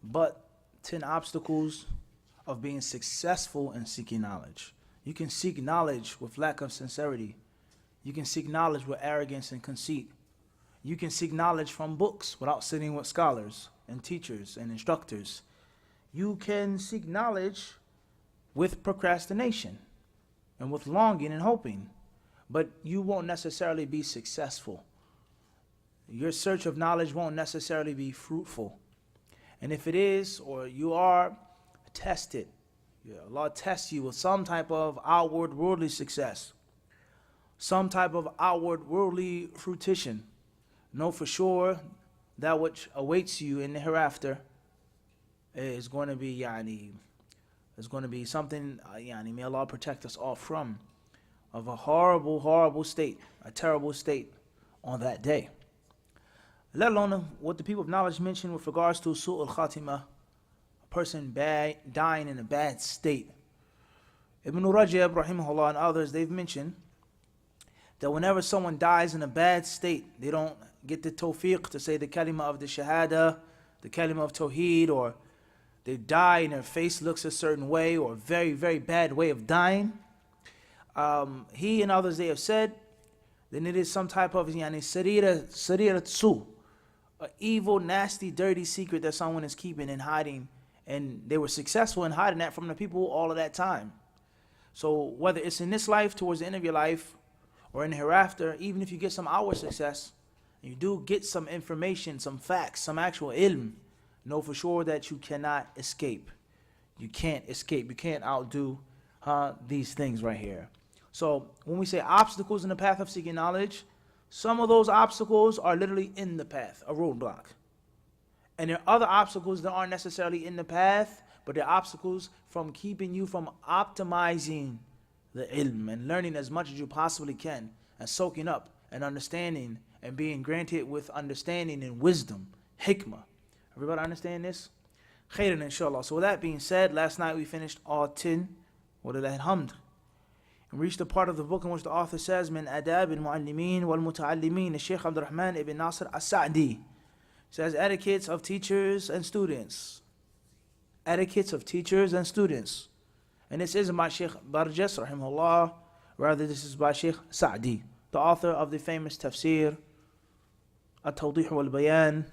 but 10 obstacles of being successful in seeking knowledge. You can seek knowledge with lack of sincerity. You can seek knowledge with arrogance and conceit. You can seek knowledge from books without sitting with scholars and teachers and instructors. You can seek knowledge with procrastination and with longing and hoping, but you won't necessarily be successful. Your search of knowledge won't necessarily be fruitful. And if it is, or you are tested, Allah tests you with some type of outward worldly success, some type of outward worldly fruition, know for sure that which awaits you in the hereafter is going to be something may Allah protect us all from, of a horrible state, a terrible state on that day. Let alone what the people of knowledge mention with regards to su'ul khatimah, a person dying in a bad state. Ibn Rajab rahimahullah and others, they've mentioned that whenever someone dies in a bad state, they don't get the tawfiq to say the kalima of the shahada, the kalima of tawheed, or they die and their face looks a certain way, or a very, very bad way of dying. He and others, they have said, then it is some type of sarira tsu, an evil, nasty, dirty secret that someone is keeping and hiding, and they were successful in hiding that from the people all of that time. So whether it's in this life, towards the end of your life, or in the hereafter, even if you get some outward success, you do get some information, some facts, some actual ilm, know for sure that you cannot escape. You can't escape. You can't outdo these things right here. So when we say obstacles in the path of seeking knowledge, some of those obstacles are literally in the path, a roadblock. And there are other obstacles that aren't necessarily in the path, but they're obstacles from keeping you from optimizing the ilm and learning as much as you possibly can, and soaking up and understanding and being granted with understanding and wisdom, hikmah. Everybody understand this? Khairan inshallah. So with that being said, last night we finished all 10, hamd, and reached the part of the book in which the author says, Min adab al-mu'allimin wal-muta'allimin, Sheikh Abdul Rahman ibn Nasir as-Sa'di. Says etiquettes of teachers and students. Etiquettes of teachers and students. And this isn't by Sheikh Barjas, rahimahullah, rather this is by Sheikh Sa'di, the author of the famous tafsir, At-Tawdih wal-Bayan,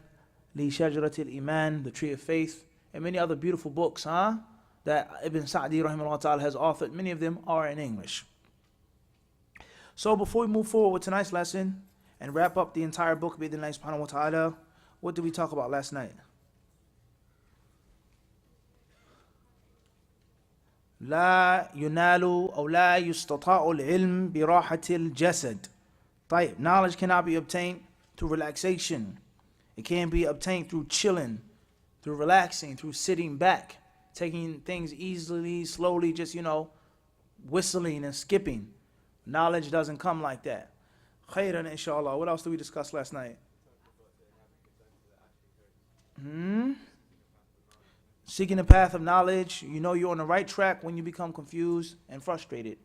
Li Shajarat al-Iman, the Tree of Faith, and many other beautiful books, that Ibn Sa'di, rahimahullah ta'ala, has authored. Many of them are in English. So before we move forward with tonight's lesson, and wrap up the entire book, bi'idhnillahi subhanahu wa ta'ala, what did we talk about last night? لا ينال أو لا يستطاع العلم براحة الجسد. طيب, knowledge cannot be obtained through relaxation. It can be obtained through chilling, through relaxing, through sitting back, taking things easily, slowly, just, whistling and skipping. Knowledge doesn't come like that. Khairan inshallah. What else did we discuss last night? Seeking the path of knowledge, you're on the right track when you become confused and frustrated.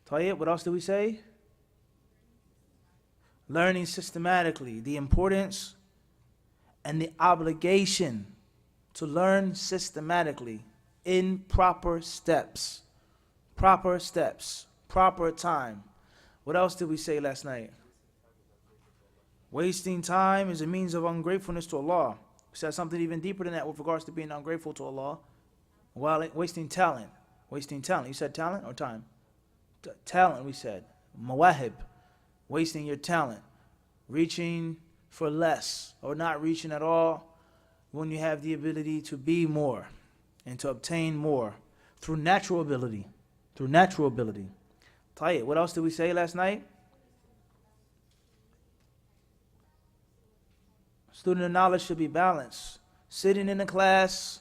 Tayyib, what else did we say? Learning systematically, the importance and the obligation to learn systematically in proper steps, proper time. What else did we say last night? Wasting time is a means of ungratefulness to Allah. We said something even deeper than that with regards to being ungrateful to Allah. While wasting talent. Wasting talent. You said talent or time? Talent, we said. Mawahib. Wasting your talent. Reaching for less or not reaching at all when you have the ability to be more and to obtain more through natural ability. Tayyib, what else did we say last night? Student of knowledge should be balanced. Sitting in a class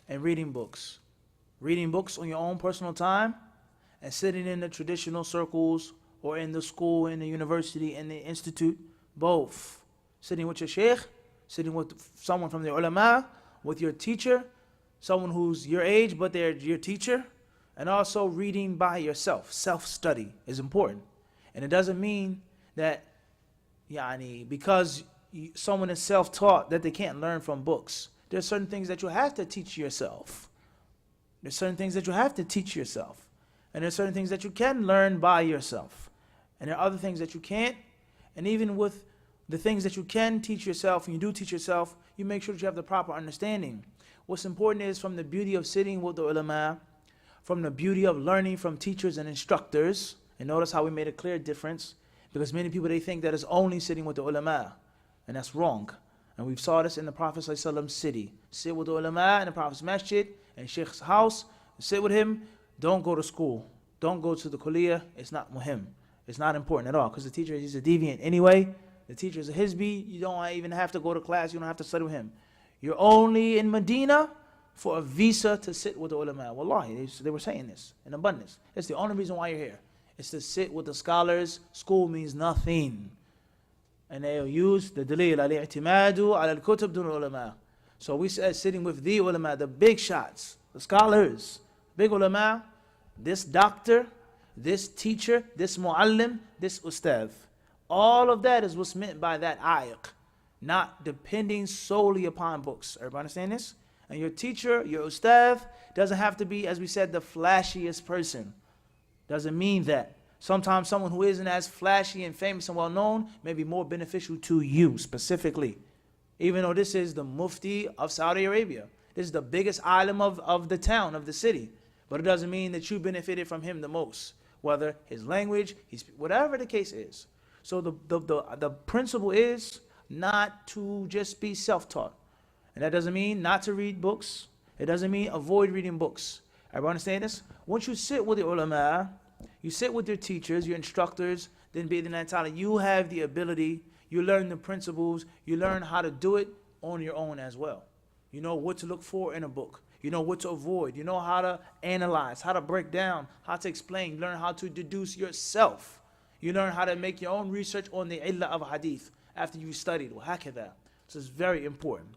and reading books. Reading books on your own personal time, and sitting in the traditional circles or in the school, in the university, in the institute, both. Sitting with your sheikh, sitting with someone from the ulama, with your teacher, someone who's your age but they're your teacher, and also reading by yourself. Self-study is important. And it doesn't mean that because someone is self-taught that they can't learn from books. There's certain things that you have to teach yourself. There's certain things that you have to teach yourself. And there's certain things that you can learn by yourself. And there are other things that you can't. And even with the things that you can teach yourself, and you do teach yourself, you make sure that you have the proper understanding. What's important is from the beauty of sitting with the ulama, from the beauty of learning from teachers and instructors, and notice how we made a clear difference, because many people, they think that it's only sitting with the ulama, and that's wrong. And we saw this in the Prophet ﷺ city. Sit with the ulama in the Prophet's masjid, and Sheikh's house, sit with him, don't go to school, don't go to the kulliyah, it's not muhim. It's not important at all, because the teacher is a deviant anyway. The teacher is a hizbi, you don't even have to go to class, you don't have to study with him. You're only in Medina for a visa to sit with the ulama. Wallahi, they were saying this in abundance. It's the only reason why you're here. It's to sit with the scholars. School means nothing. And they'll use the dalil al-i'timadu al-kutub dun ulama. So we said sitting with the ulama, the big shots, the scholars, big ulama, this doctor, this teacher, this muallim, this ustadh. All of that is what's meant by that ayat. Not depending solely upon books. Everybody understand this? And your teacher, your ustadh, doesn't have to be, as we said, the flashiest person. Doesn't mean that. Sometimes someone who isn't as flashy and famous and well known may be more beneficial to you specifically. Even though this is the Mufti of Saudi Arabia. This is the biggest alim of the town, of the city. But it doesn't mean that you benefited from him the most. Whether his language, whatever the case is. So the principle is not to just be self-taught. And that doesn't mean not to read books. It doesn't mean avoid reading books. Everyone understand this? Once you sit with the ulama, you sit with your teachers, your instructors, then bi'idhnillahi ta'ala, you have the ability, you learn the principles, you learn how to do it on your own as well. You know what to look for in a book. You know what to avoid. You know how to analyze, how to break down, how to explain. You learn how to deduce yourself. You learn how to make your own research on the illah of hadith after you studied. وهكذا. So it's very important.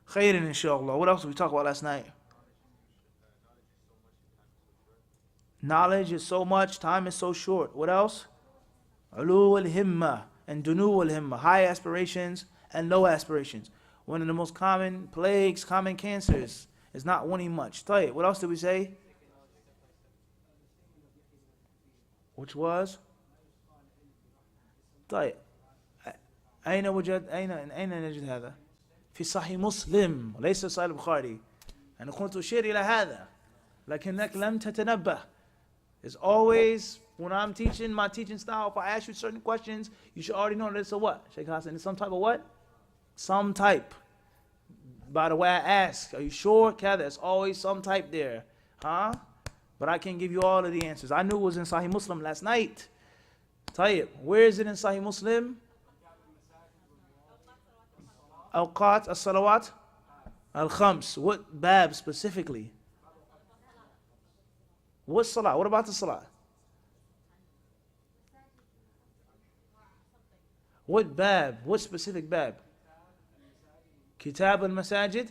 Khairan inshallah. What else did we talk about last night? Knowledge is so much, time is so short. What else? Ulu al-himma and dunu al-himma. High aspirations and low aspirations. One of the most common plagues, common cancers is not wanting much. Tayyib. What else did we say? Which was? طيب أين نجد هذا؟ في صحيح مسلم وليس صحيح البخاري. أنا كنت أشير إلى هذا لكنك لم تتنبه. It's always, when I'm teaching, my teaching style, if I ask you certain questions, you should already know that it's a what? Sheikh Hassan, it's some type of what? Some type. By the way I ask, are you sure? There's always some type there. Huh? But I can't give you all of the answers. I knew it was in Sahih Muslim last night. Tayyib, where is it in Sahih Muslim? Awqat as-salawat al-khams. What bab specifically? What salah? What about the salah? What bab? What specific bab? Kitab al-masajid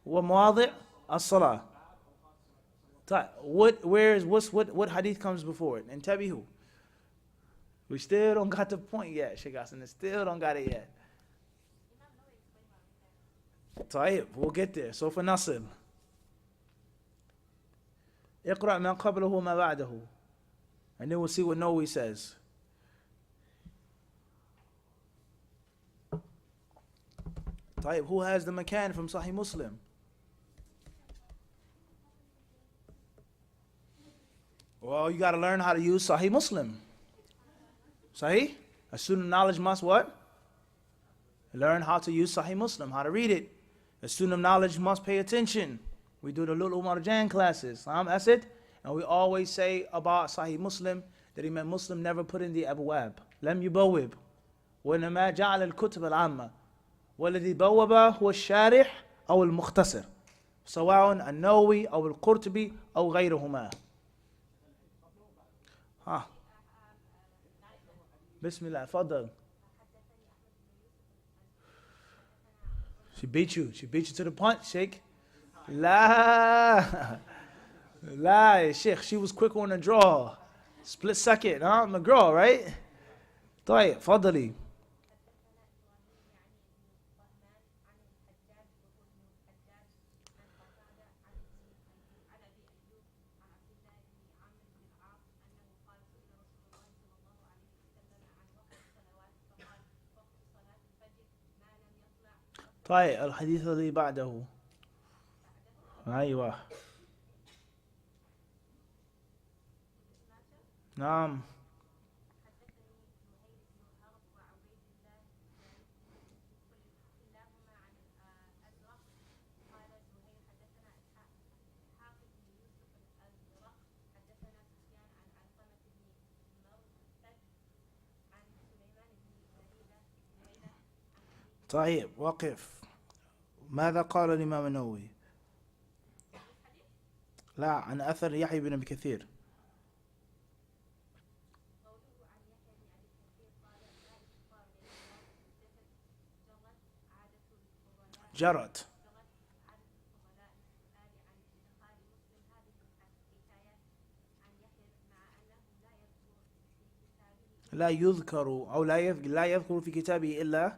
wa mawadi' as-salah. What hadith comes before it? And tabihu. We still don't got the point yet, Sheikh Hassan. Still don't got it yet. Tayyib, we'll get there. So for Nasib. اقرأ ما قبله وما بعده. And then we'll see what Nawawi says. Tayyib, who has the makan from Sahih Muslim? Well, you got to learn how to use Sahih Muslim. Sahih? A student of knowledge must what? Learn how to use Sahih Muslim, how to read it. A student of knowledge must pay attention. We do the Lulu Marjan classes. That's it. And we always say about Sahih Muslim that Imam Muslim never put in the abwab. Lam yubawib. وإنما جعل الكتب العامة. والذي بوب هو الشارح أو المختصر. سواء النووي أو القرطبي أو غيرهما. ها. بسم الله. تفضل. She beat you to the punch, Sheikh. La, Sheikh, she was quick on the draw. Split second, huh? McGraw, right? طيب, تفضلي. حدثنا إبراهيم يعني ابن طهمان عن الحجاج بن منهار عن أبيه عن عائشة رضي الله عنها قالت كان النبي صلى الله عليه وسلم يقول طيب الحديث الذي بعده. أيوة. نعم. طيب وقف. ماذا قال الإمام النووي؟ لا، عن أثر يحيى بن أبي كثير. جرت. لا يذكر أو لا يذكر في كتابه إلا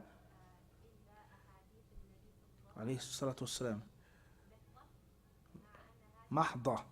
عليه الصلاة والسلام محضة.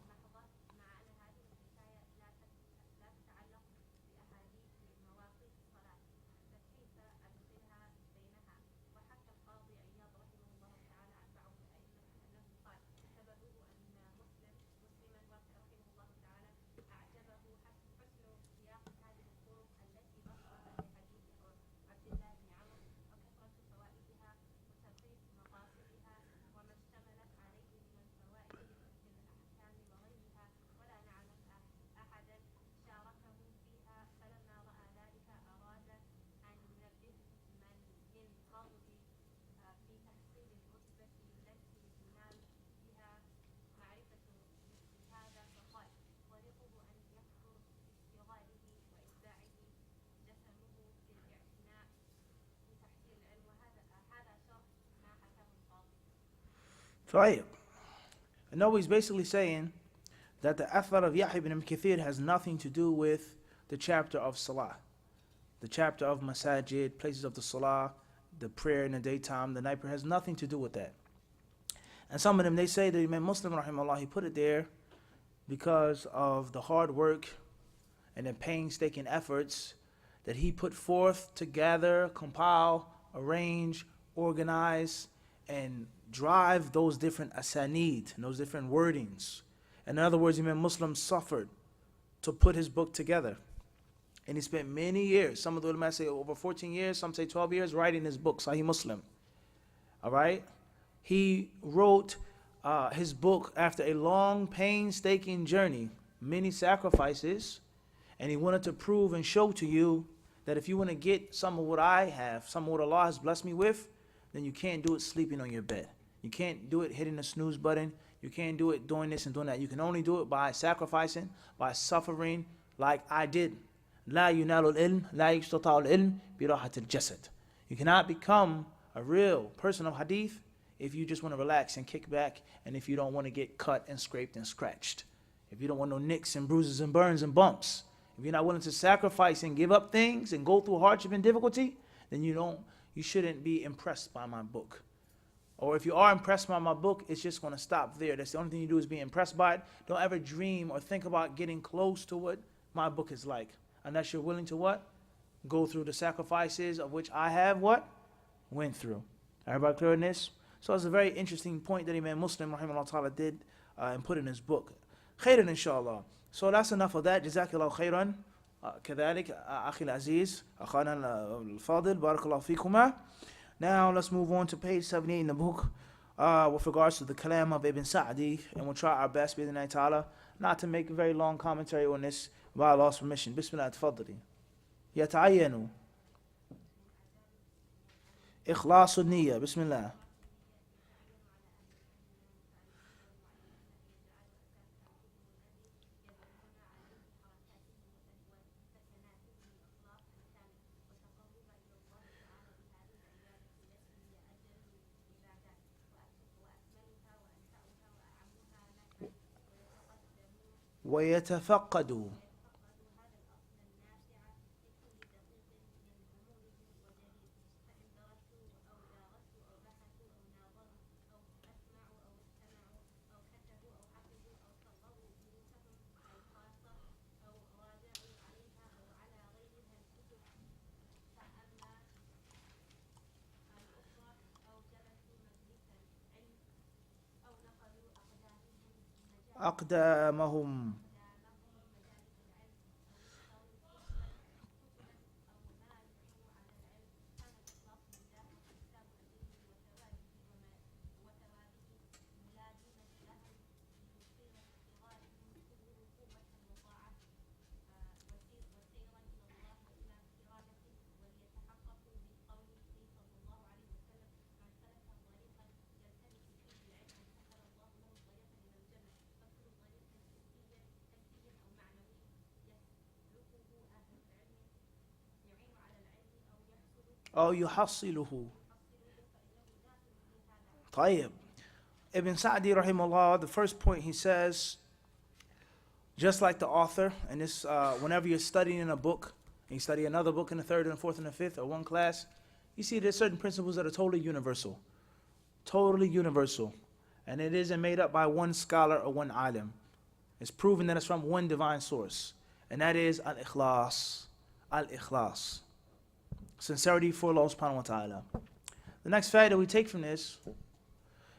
طيب. No, he's basically saying that the athar of Yahya ibn Kathir has nothing to do with the chapter of Salah. The chapter of Masajid, places of the Salah, the prayer in the daytime, the night prayer, has nothing to do with that. And some of them, they say that Imam Muslim, rahimahullah, he put it there because of the hard work and the painstaking efforts that he put forth to gather, compile, arrange, organize, and drive those different asanid and those different wordings. In other words, Imam Muslim suffered to put his book together. And he spent many years, some of the ulama say over 14 years, some say 12 years, writing his book, Sahih Muslim. All right? He wrote his book after a long, painstaking journey, many sacrifices, and he wanted to prove and show to you that if you want to get some of what I have, some of what Allah has blessed me with, then you can't do it sleeping on your bed. You can't do it hitting the snooze button. You can't do it doing this and doing that. You can only do it by sacrificing, by suffering like I did. لا ينال العلم لا يستطاع العلم براحة الجسد. You cannot become a real person of hadith if you just want to relax and kick back, and if you don't want to get cut and scraped and scratched. If you don't want no nicks and bruises and burns and bumps. If you're not willing to sacrifice and give up things and go through hardship and difficulty, then you shouldn't be impressed by my book. Or if you are impressed by my book, it's just going to stop there. That's the only thing you do is be impressed by it. Don't ever dream or think about getting close to what my book is like. Unless you're willing to what? Go through the sacrifices of which I have what? Went through. Everybody clear on this? So it's a very interesting point that Imam Muslim rahimahullah ta'ala did and put in his book. Khairan inshallah. So that's enough of that. Jazakallahu khairan. كذلك أخي العزيز أخانا الفاضل بارك الله فيكما. Now let's move on to page 78 in the book with regards to the kalam of Ibn Sa'di, and we'll try our best بإذن ta'ala not to make a very long commentary on this by Allah's permission. Bismillah تفضلي. يتعين إخلاص النية. بسم الله. ويتفقد. أقدامهم. أو يحصله. طيب. Ibn Sa'di rahimahullah, the first point he says, just like the author, and this, whenever you're studying in a book, and you study another book in the third and the fourth and the fifth, or one class, you see there's certain principles that are totally universal. Totally universal. And it isn't made up by one scholar or one alim. It's proven that it's from one divine source. And that is al-ikhlas. Al-ikhlas. Sincerity for Allah subhanahu wa ta'ala. The next fact that we take from this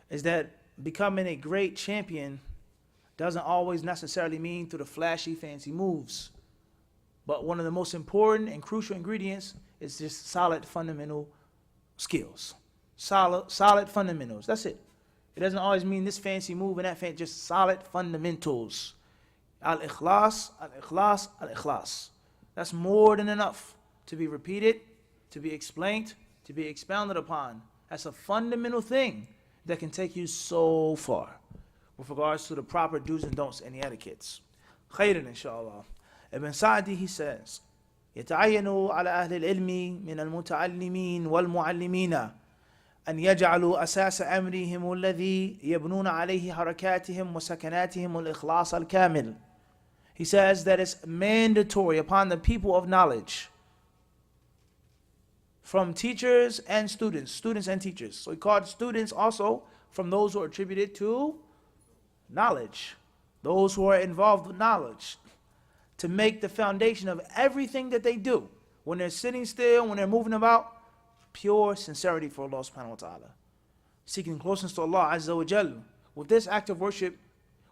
is that becoming a great champion doesn't always necessarily mean through the flashy, fancy moves. But one of the most important and crucial ingredients is just solid fundamental skills. Solid fundamentals. That's it. It doesn't always mean this fancy move and that fancy, just solid fundamentals. Al-ikhlas, al-ikhlas, al-ikhlas. That's more than enough to be repeated, to be explained, to be expounded upon. That's a fundamental thing that can take you so far with regards to the proper do's and don'ts and the etiquettes. Khairan, inshallah. Ibn Sa'di, he says, يتعين على أهل العلم من المتعلمين والمعلمين أن يجعلوا أساس أمرهم الذي يبنون عليه حركاتهم وسكناتهم الإخلاص الكامل. He says that it's mandatory upon the people of knowledge, from teachers and students and teachers. So he called students also from those who are attributed to knowledge, those who are involved with knowledge, to make the foundation of everything that they do, when they're sitting still, when they're moving about, pure sincerity for Allah subhanahu wa ta'ala. Seeking closeness to Allah Azza wa Jal with this act of worship,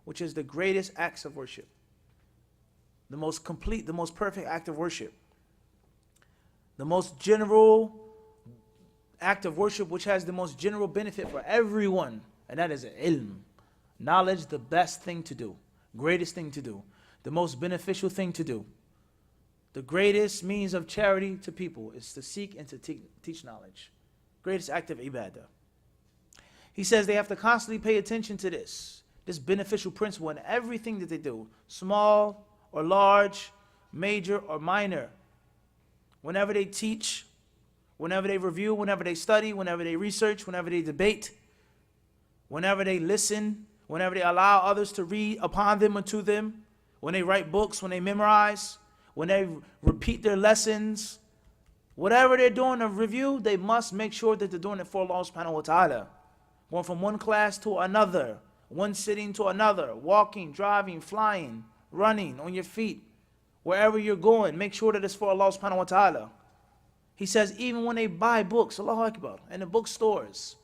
which is the greatest acts of worship. The most complete, the most perfect act of worship. The most general act of worship which has the most general benefit for everyone. And that is ilm. Knowledge, the best thing to do. Greatest thing to do. The most beneficial thing to do. The greatest means of charity to people is to seek and to teach knowledge. Greatest act of ibadah. He says they have to constantly pay attention to this beneficial principle in everything that they do. Small or large, major or minor. Whenever they teach, whenever they review, whenever they study, whenever they research, whenever they debate, whenever they listen, whenever they allow others to read upon them or to them, when they write books, when they memorize, when they repeat their lessons, whatever they're doing a review, they must make sure that they're doing it for Allah subhanahu wa ta'ala. Going from one class to another, one sitting to another, walking, driving, flying, running, on your feet, wherever you're going, make sure that it's for Allah subhanahu wa ta'ala. He says even when they buy books, Allahu Akbar, in the bookstores,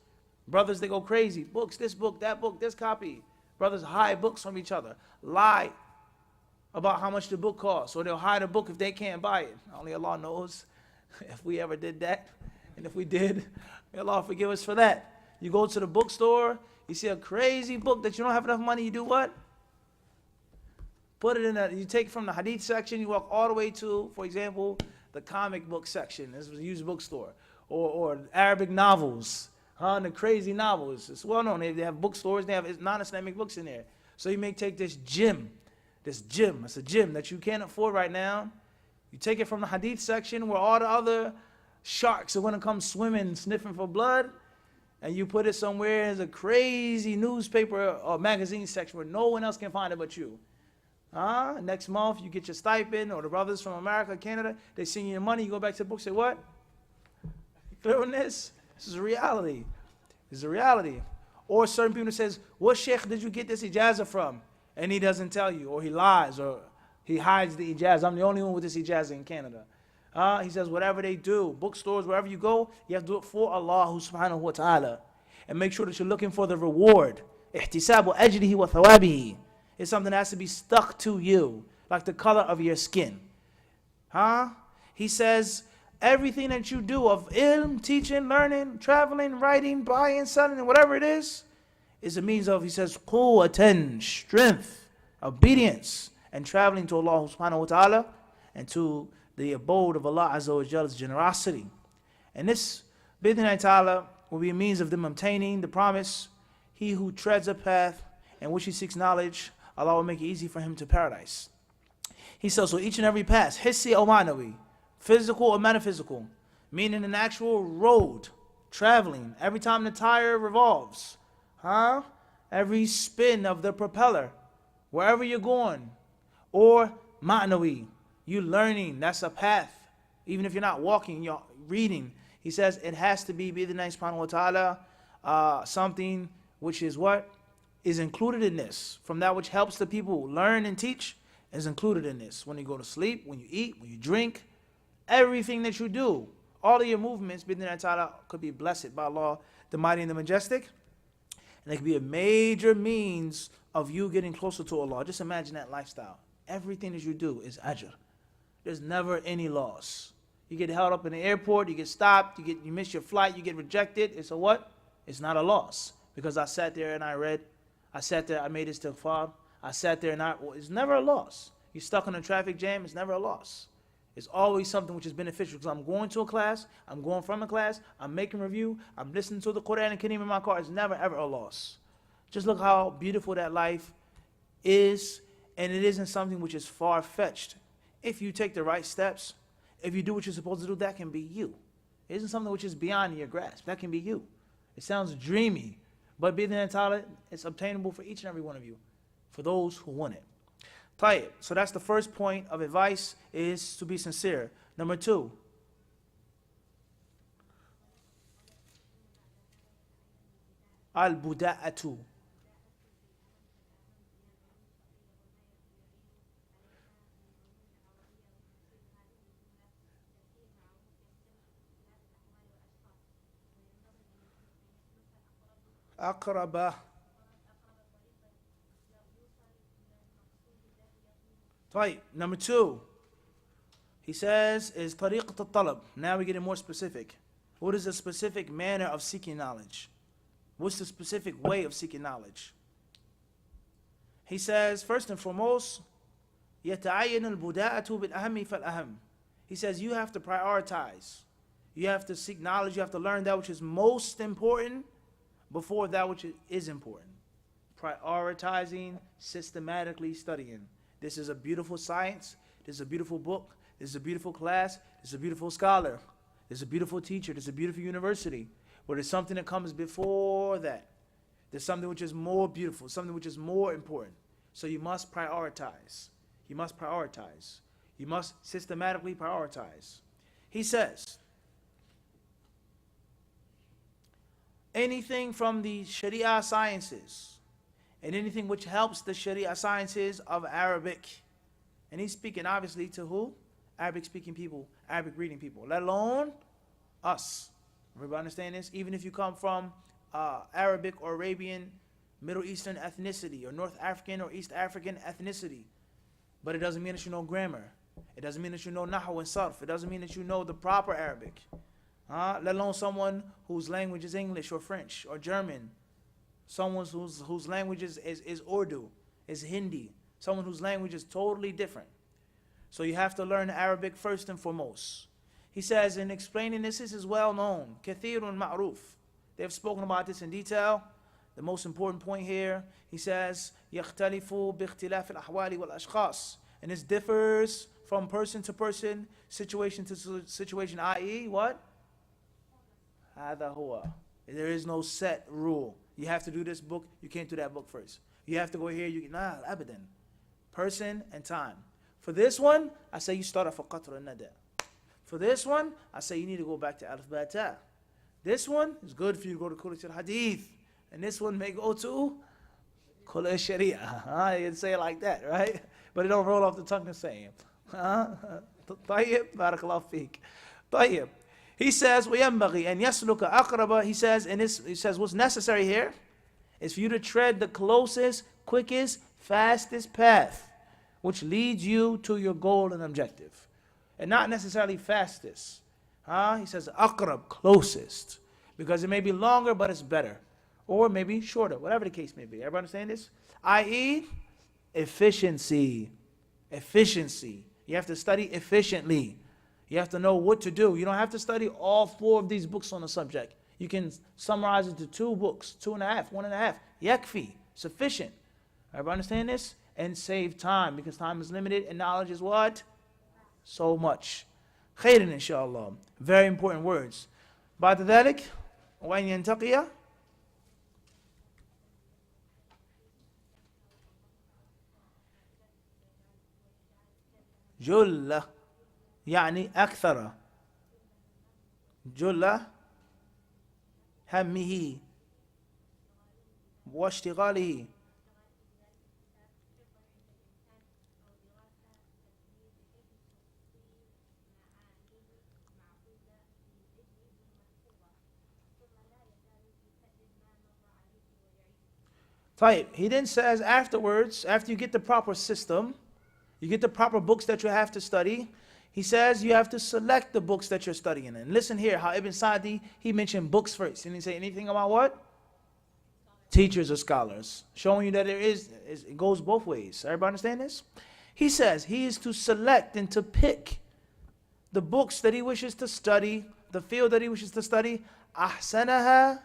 brothers, they go crazy. Books, this book, that book, this copy. Brothers hide books from each other. Lie about how much the book costs, or they'll hide a book if they can't buy it. Only Allah knows if we ever did that. And if we did, may Allah forgive us for that. You go to the bookstore, you see a crazy book that you don't have enough money, you do what? Put it in you take it from the hadith section, you walk all the way to, for example, the comic book section. This was a used bookstore. Or Arabic novels, the crazy novels. It's well known. They have bookstores, they have non-Islamic books in there. So you may take this gym, it's a gym that you can't afford right now. You take it from the hadith section where all the other sharks are going to come swimming, sniffing for blood, and you put it somewhere as a crazy newspaper or magazine section where no one else can find it but you. Next month you get your stipend, or the brothers from America, Canada, they send you your money, you go back to the book, say what? You clear on this? This is a reality. This is a reality. Or certain people says, what sheikh did you get this ijazah from? And he doesn't tell you, or he lies, or he hides the ijazah. I'm the only one with this ijazah in Canada. He says whatever they do, bookstores, wherever you go, you have to do it for Allah subhanahu wa ta'ala. And make sure that you're looking for the reward. احتساب أجره وثوابه. It's something that has to be stuck to you, like the color of your skin. Huh? He says, everything that you do of ilm, teaching, learning, traveling, writing, buying, selling, and whatever it is a means of, he says, quwwatan, strength, obedience, and traveling to Allah subhanahu wa ta'ala and to the abode of Allah Azza wa Jalla's generosity. And this, bid'nai ta'ala, will be a means of them obtaining the promise. He who treads a path in which he seeks knowledge, Allah will make it easy for him to paradise. He says, so each and every path, hissi or ma'nawi, physical or metaphysical, meaning an actual road, traveling, every time the tire revolves, every spin of the propeller, wherever you're going, or ma'nawi, you learning, that's a path. Even if you're not walking, you're reading. He says it has to be bi'idhnillahi subhanahu wa ta'ala, something which is what is included in this. From that which helps the people learn and teach is included in this. When you go to sleep, when you eat, when you drink, everything that you do, all of your movements, bi'idhnillahi ta'ala, could be blessed by Allah, the Mighty and the Majestic. And it could be a major means of you getting closer to Allah. Just imagine that lifestyle. Everything that you do is ajr. There's never any loss. You get held up in the airport, you get stopped, you miss your flight, you get rejected. It's a what? It's not a loss. Because I sat there and I read, I sat there, I made istighfar, I sat there and it's never a loss. You're stuck in a traffic jam, it's never a loss. It's always something which is beneficial, because I'm going to a class, I'm going from a class, I'm making review, I'm listening to the Quran and Kareem in my car. It's never ever a loss. Just look how beautiful that life is, and it isn't something which is far-fetched. If you take the right steps, if you do what you're supposed to do, that can be you. It isn't something which is beyond your grasp. That can be you. It sounds dreamy, but bi'idhnillahi ta'ala, it's obtainable for each and every one of you, for those who want it. Tayyib. So that's the first point of advice, is to be sincere. Number 2. Al-buda'atu. Aqraba. Right. Number 2, he says, is tariqat al-talab. Now we're getting more specific. What is the specific manner of seeking knowledge? What's the specific way of seeking knowledge? He says, first and foremost, يَتَعَيَّنُ الْبُدَاءَةُ بِالْأَهَمِ فَالْأَهَمِ. He says you have to prioritize. You have to seek knowledge. You have to learn that which is most important before that which is important. Prioritizing, systematically studying. This is a beautiful science. This is a beautiful book. This is a beautiful class. This is a beautiful scholar. This is a beautiful teacher. This is a beautiful university. But there's something that comes before that. There's something which is more beautiful, something which is more important. So you must prioritize. You must prioritize. You must systematically prioritize. He says, anything from the Sharia sciences and anything which helps the Sharia sciences of Arabic. And he's speaking obviously to who? Arabic speaking people, Arabic reading people, let alone us. Everybody understand this? Even if you come from Arabic or Arabian, Middle Eastern ethnicity, or North African or East African ethnicity. But it doesn't mean that you know grammar. It doesn't mean that you know Nahu and Sarf. It doesn't mean that you know the proper Arabic. Let alone someone whose language is English or French or German. Someone whose language is Urdu, is Hindi. Someone whose language is totally different. So you have to learn Arabic first and foremost. He says, in explaining this is well known. Kathirun ma'ruf. They have spoken about this in detail. The most important point here, he says, يَخْتَلِفُ بِاخْتِلَافِ الْأَحْوَالِ وَالْأَشْخَاصِ. And this differs from person to person, situation to situation, i.e. what? هَذَا هُوَ. There is no set rule. You have to do this book, you can't do that book first. You have to go here, abadan. Person and time. For this one, I say you start off a qatr al-nada. For this one, I say you need to go back to alif ba ta. This one is good for you to go to Kullat al-Hadith. And this one may go to Kullat al-Sharia. You can say it like that, right? But it don't roll off the tongue the same. Tayyib, barakallahu feek. Tayyib. He says, وَيَنْبَغِي أَنْ يَسْلُكَ أَقْرَبَ. He says, what's necessary here is for you to tread the closest, quickest, fastest path which leads you to your goal and objective. And not necessarily fastest. He says aqrab, closest. Because it may be longer, but it's better. Or maybe shorter, whatever the case may be. Everybody understand this? I.e., efficiency. Efficiency. You have to study efficiently. You have to know what to do. You don't have to study all 4 of these books on the subject. You can summarize it to 2 books, 2.5, 1.5. Yakfi, sufficient. Everybody understand this? And save time, because time is limited and knowledge is what? So much. Khairan inshallah. Very important words. بعد ذلك وأن ينتقي جل يعني أكثر جل همه واشتغاله. طيب, he then says afterwards, after you get the proper system, you get the proper books that you have to study, he says you have to select the books that you're studying. And listen here, how Ibn Sa'di, he mentioned books first. He didn't say anything about what? Teachers or scholars. Showing you that it goes both ways. Everybody understand this? He says he is to select and to pick the books that he wishes to study, the field that he wishes to study, أحسنها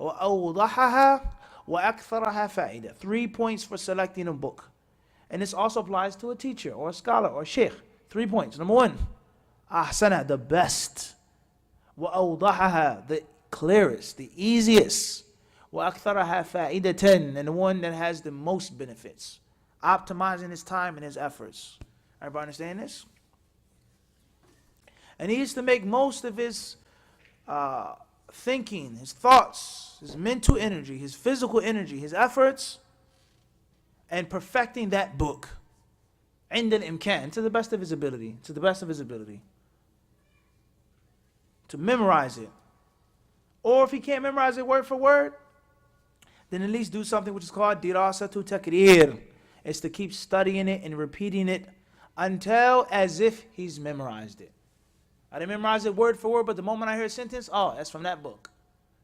وأوضحها وأكثرها فائدة. 3 points for selecting a book. And this also applies to a teacher or a scholar or a sheikh. 3 points. Number 1, أحسنها, the best. وأوضحها, the clearest, the easiest. وأكثرها فائدة, and the one that has the most benefits. Optimizing his time and his efforts. Everybody understand this? And he is to make most of his thinking, his thoughts, his mental energy, his physical energy, his efforts, and perfecting that book. عند الإمكان, to the best of his ability, to the best of his ability. To memorize it. Or if he can't memorize it word for word, then at least do something which is called dirasatu takrir. It's to keep studying it and repeating it until as if he's memorized it. I didn't memorize it word for word, but the moment I hear a sentence, oh, that's from that book.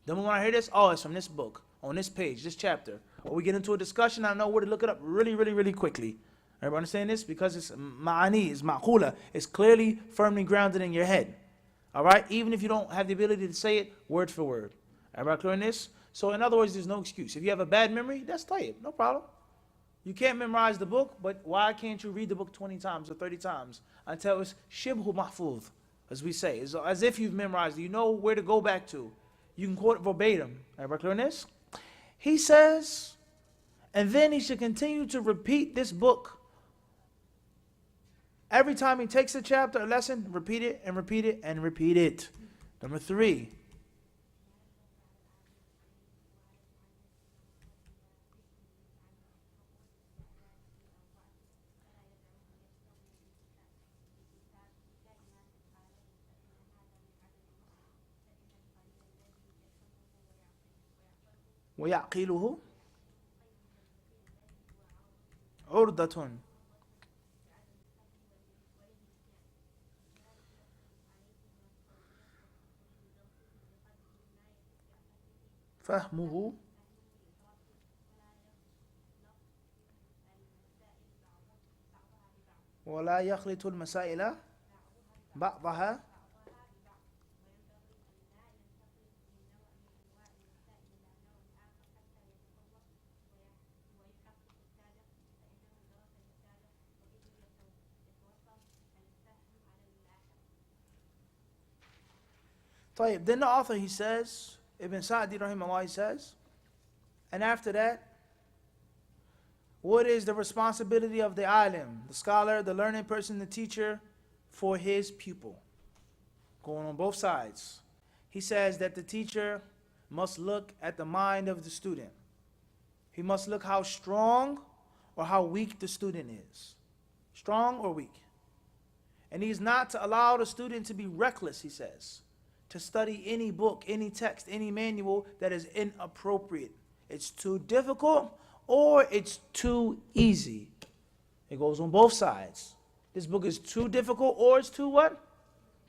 The moment I hear this, oh, it's from this book, on this page, this chapter. Or we get into a discussion, I know where to look it up really, really, really quickly. Everybody understand this? Because it's ma'ani, it's ma'qula. It's clearly, firmly grounded in your head. All right? Even if you don't have the ability to say it word for word. Everybody clear on this? So in other words, there's no excuse. If you have a bad memory, that's tayyib, no problem. You can't memorize the book, but why can't you read the book 20 times or 30 times until it's shibhu mahfuz, as we say. It's as if you've memorized it. You know where to go back to. You can quote it verbatim. Everybody clear on this? He says, and then he should continue to repeat this book. Every time he takes a chapter, a lesson, repeat it and repeat it and repeat it. Number 3. ويعقله عرضة فهمه ولا يخلط المسائل بعضها طيب. Then the author, he says, Ibn Sa'di rahimahullah, he says, and after that, what is the responsibility of the alim, the scholar, the learned person, the teacher, for his pupil? Going on both sides. He says that the teacher must look at the mind of the student. He must look how strong or how weak the student is. Strong or weak. And he's not to allow the student to be reckless, he says, to study any book, any text, any manual that is inappropriate. It's too difficult, or it's too easy. It goes on both sides. This book is too difficult or it's too what?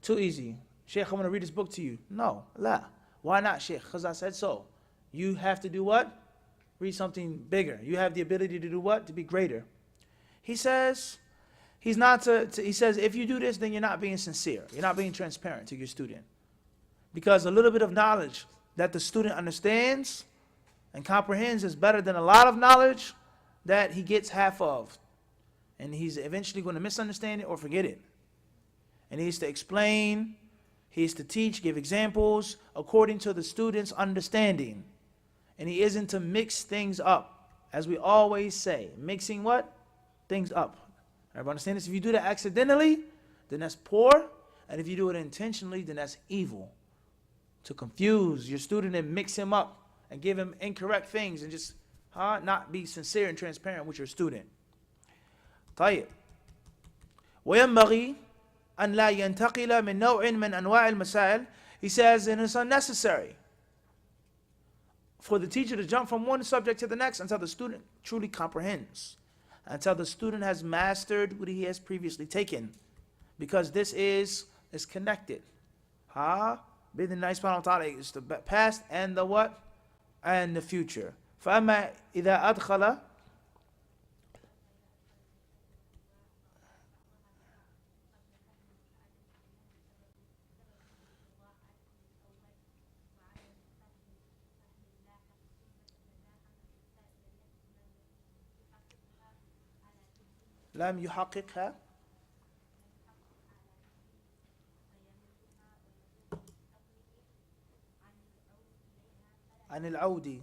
Too easy. Sheikh, I'm going to read this book to you. No, la. Why not, Sheikh? Because I said so. You have to do what? Read something bigger. You have the ability to do what? To be greater. He says, he says, if you do this, then you're not being sincere. You're not being transparent to your student. Because a little bit of knowledge that the student understands and comprehends is better than a lot of knowledge that he gets half of. And he's eventually going to misunderstand it or forget it. And he needs to explain, he needs to teach, give examples according to the student's understanding. And he isn't to mix things up. As we always say, mixing what? Things up. Everybody understand this? If you do that accidentally, then that's poor. And if you do it intentionally, then that's evil. To confuse your student and mix him up and give him incorrect things and just not be sincere and transparent with your student. طيب. وينبغي أن لا ينتقل من نوع من أنواع المسائل. He says, and it's unnecessary for the teacher to jump from one subject to the next until the student truly comprehends, until the student has mastered what he has previously taken, because this is connected. بإذن الله سبحانه وتعالى, it's the past and the what? And the future. فأما إذا أدخل لم يحققها عن العود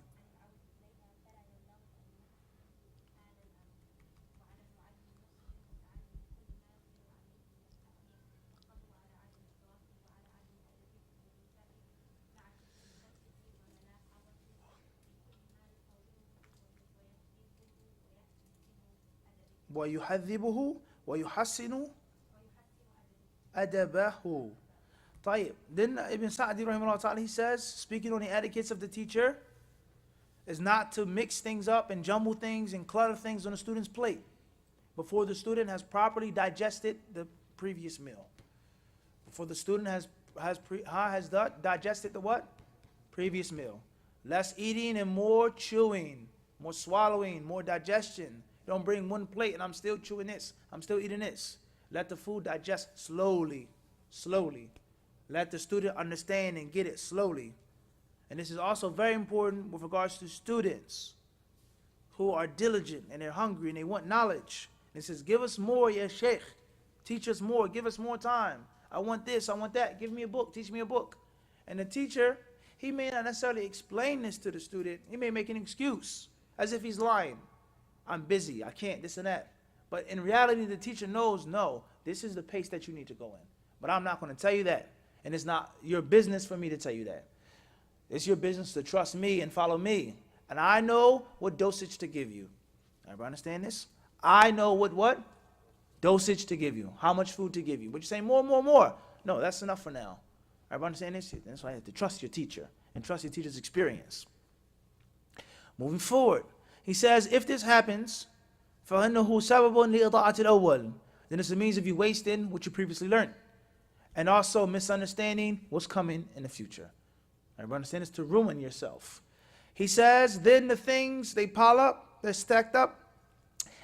ويحذبه ويحسن أدبه. طيب. Then Ibn Sa'di rahimahullah ta'ala, he says, speaking on the etiquettes of the teacher, is not to mix things up and jumble things and clutter things on the student's plate before the student has properly digested the previous meal. Before the student has digested the what? Previous meal. Less eating and more chewing, more swallowing, more digestion. Don't bring one plate and I'm still chewing this, I'm still eating this. Let the food digest slowly, slowly. Let the student understand and get it slowly. And this is also very important with regards to students who are diligent and they're hungry and they want knowledge. And it says, give us more, ya Sheikh. Teach us more, give us more time. I want this, I want that. Give me a book, teach me a book. And the teacher, he may not necessarily explain this to the student. He may make an excuse as if he's lying. I'm busy, I can't, this and that. But in reality, the teacher knows, no, this is the pace that you need to go in. But I'm not going to tell you that. And it's not your business for me to tell you that. It's your business to trust me and follow me. And I know what dosage to give you. Everybody understand this? I know what dosage to give you. How much food to give you. But you say more, more, more. No, that's enough for now. Everybody understand this? That's why you have to trust your teacher and trust your teacher's experience. Moving forward. He says, if this happens, فَإِنَّهُ سَبَبٌ لِإِضَاعَةِ الْأَوَّلِ, then it's a means of you wasting what you previously learned. And also misunderstanding what's coming in the future. Everybody understand this? To ruin yourself. He says, then the things, they pile up, they're stacked up,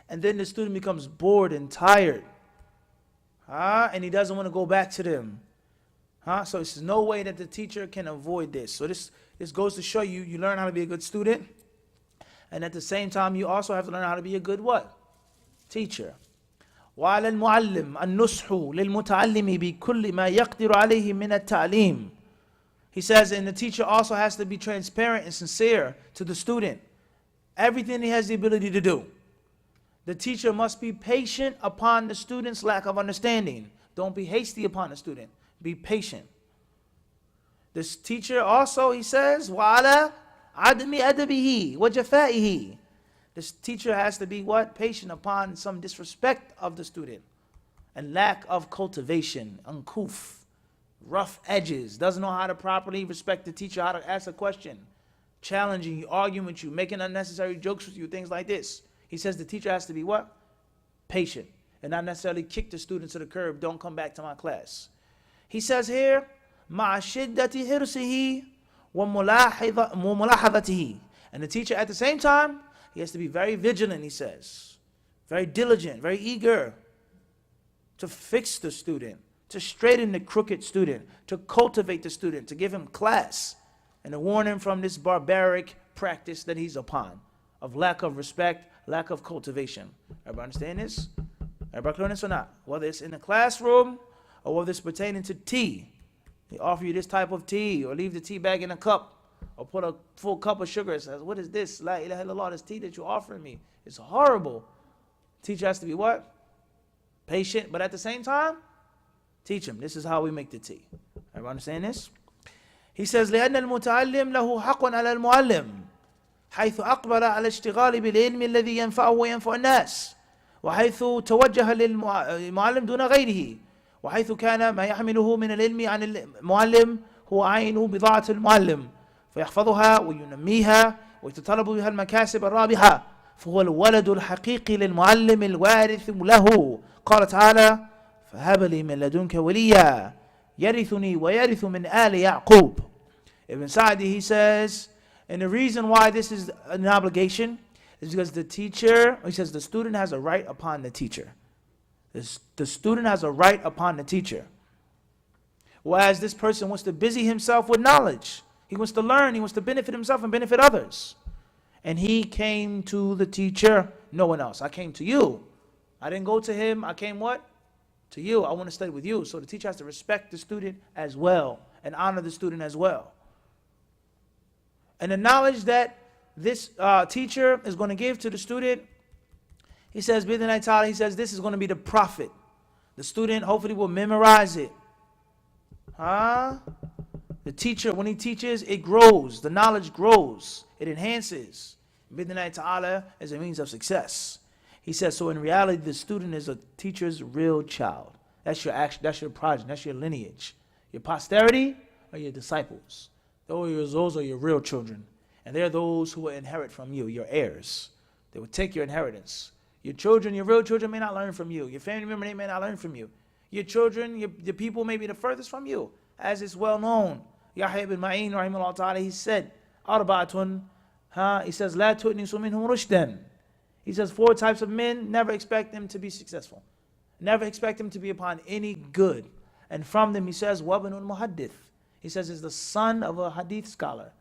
and then the student becomes bored and tired. And he doesn't want to go back to them. So there's no way that the teacher can avoid this. So this goes to show you, you learn how to be a good student. And at the same time, you also have to learn how to be a good what? Teacher. وعلى المعلم النصح للمتعلم بكل ما يقدر عليه من التعليم. He says, and the teacher also has to be transparent and sincere to the student. Everything he has the ability to do. The teacher must be patient upon the student's lack of understanding. Don't be hasty upon the student. Be patient. This teacher also, he says, وعلى عدم أدبه وجفائه. This teacher has to be what? Patient upon some disrespect of the student and lack of cultivation, uncouth, rough edges, doesn't know how to properly respect the teacher, how to ask a question. challenging you, arguing with you, making unnecessary jokes with you, things like this. He says the teacher has to be what? Patient, and not necessarily kick the student to the curb. Don't come back to my class. He says here, مع شدة حرصه وملاحظته. And the teacher at the same time, he has to be very vigilant, he says. Very diligent, very eager to fix the student, to straighten the crooked student, to cultivate the student, to give him class, and to warn him from this barbaric practice that he's upon, of lack of respect, lack of cultivation. Everybody understand this? Everybody clear this or not? Whether it's in the classroom or whether it's pertaining to tea. They offer you this type of tea, or leave the tea bag in a cup, or put a full cup of sugar. It says, what is this? La ilaha illallah, this tea that you're offering me. It's horrible. Teacher has to be what? Patient, but at the same time, teach him. This is how we make the tea. Everybody understand this? He says, لأن المتعلم له حق على المعلم حيث أقبل على اشتغال بالعلم الذي ينفعه وينفع الناس وحيث توجه للمعلم دون غيره وحيث كان ما يحمله من العلم عن المعلم هو عينه بضاعة المعلم فيحفظها وينميها ويتطلب بها المكاسب الرابحة فهو الولد الحقيقي للمعلم الوارث له قال تعالى فهب لي من لدنك وليا يرثني ويرث من آل يعقوب. Ibn Sa'di, he says, and the reason why this is an obligation is because the teacher, he says the student has a right upon the teacher. The student has a right upon the teacher. Whereas this person wants to busy himself with knowledge. He wants to learn, he wants to benefit himself and benefit others. And he came to the teacher, no one else. I came to you. I didn't go to him, I came what? To you. I want to study with you. So the teacher has to respect the student as well and honor the student as well. And the knowledge that this teacher is going to give to the student, he says, he says this is going to be the prophet. The student hopefully will memorize it. The teacher, when he teaches, it grows. The knowledge grows. It enhances. Bidnai ta'ala is a means of success. He says, so in reality, the student is a teacher's real child. That's your action, that's your project, that's your lineage. Your posterity are your disciples. Those are your real children. And they're those who will inherit from you, your heirs. They will take your inheritance. Your children, your real children may not learn from you. Your family member, they may not learn from you. Your children, your people may be the furthest from you. As is well known. Yahya ibn Ma'in, rahimahullah ta'ala, he said, Arba'atun, he says, La tu'nisu minhum rushdan. He says, 4 types of men, never expect them to be successful. Never expect them to be upon any good. And from them, he says, Wabnul muhaddith. He says, is the son of a hadith scholar.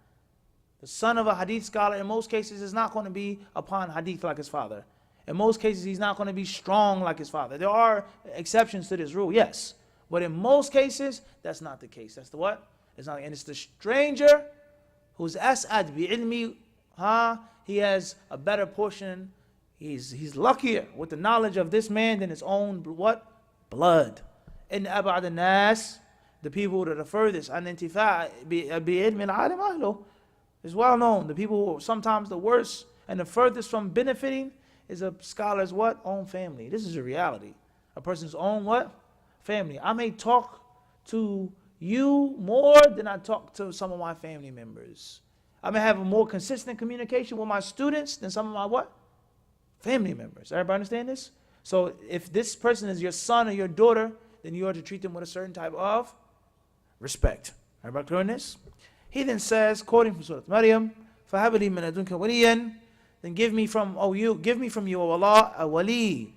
The son of a hadith scholar, in most cases, is not going to be upon hadith like his father. In most cases, he's not going to be strong like his father. There are exceptions to this rule, yes. But in most cases, that's not the case. That's the what? It's not, and it's the stranger who's as'ad bi'ilmi, he has a better portion. He's luckier with the knowledge of this man than his own what? Blood. In ab'ad al-nas, the people that are furthest, an-intifa' bi'ilmi al-alim ahlu, is well known. The people who are sometimes the worst and the furthest from benefiting is a scholar's what? Own family. This is a reality. A person's own what? Family. I may talk to you more than I talk to some of my family members. I may have a more consistent communication with my students than some of my what? Family members. Everybody understand this? So if this person is your son or your daughter, then you are to treat them with a certain type of respect. Everybody clear on this? He then says, quoting from Surah Maryam, فَهَبْ لِي مِنْ لَدُنْكَ وَلِيًّا, then give me from you, O Allah, a wali.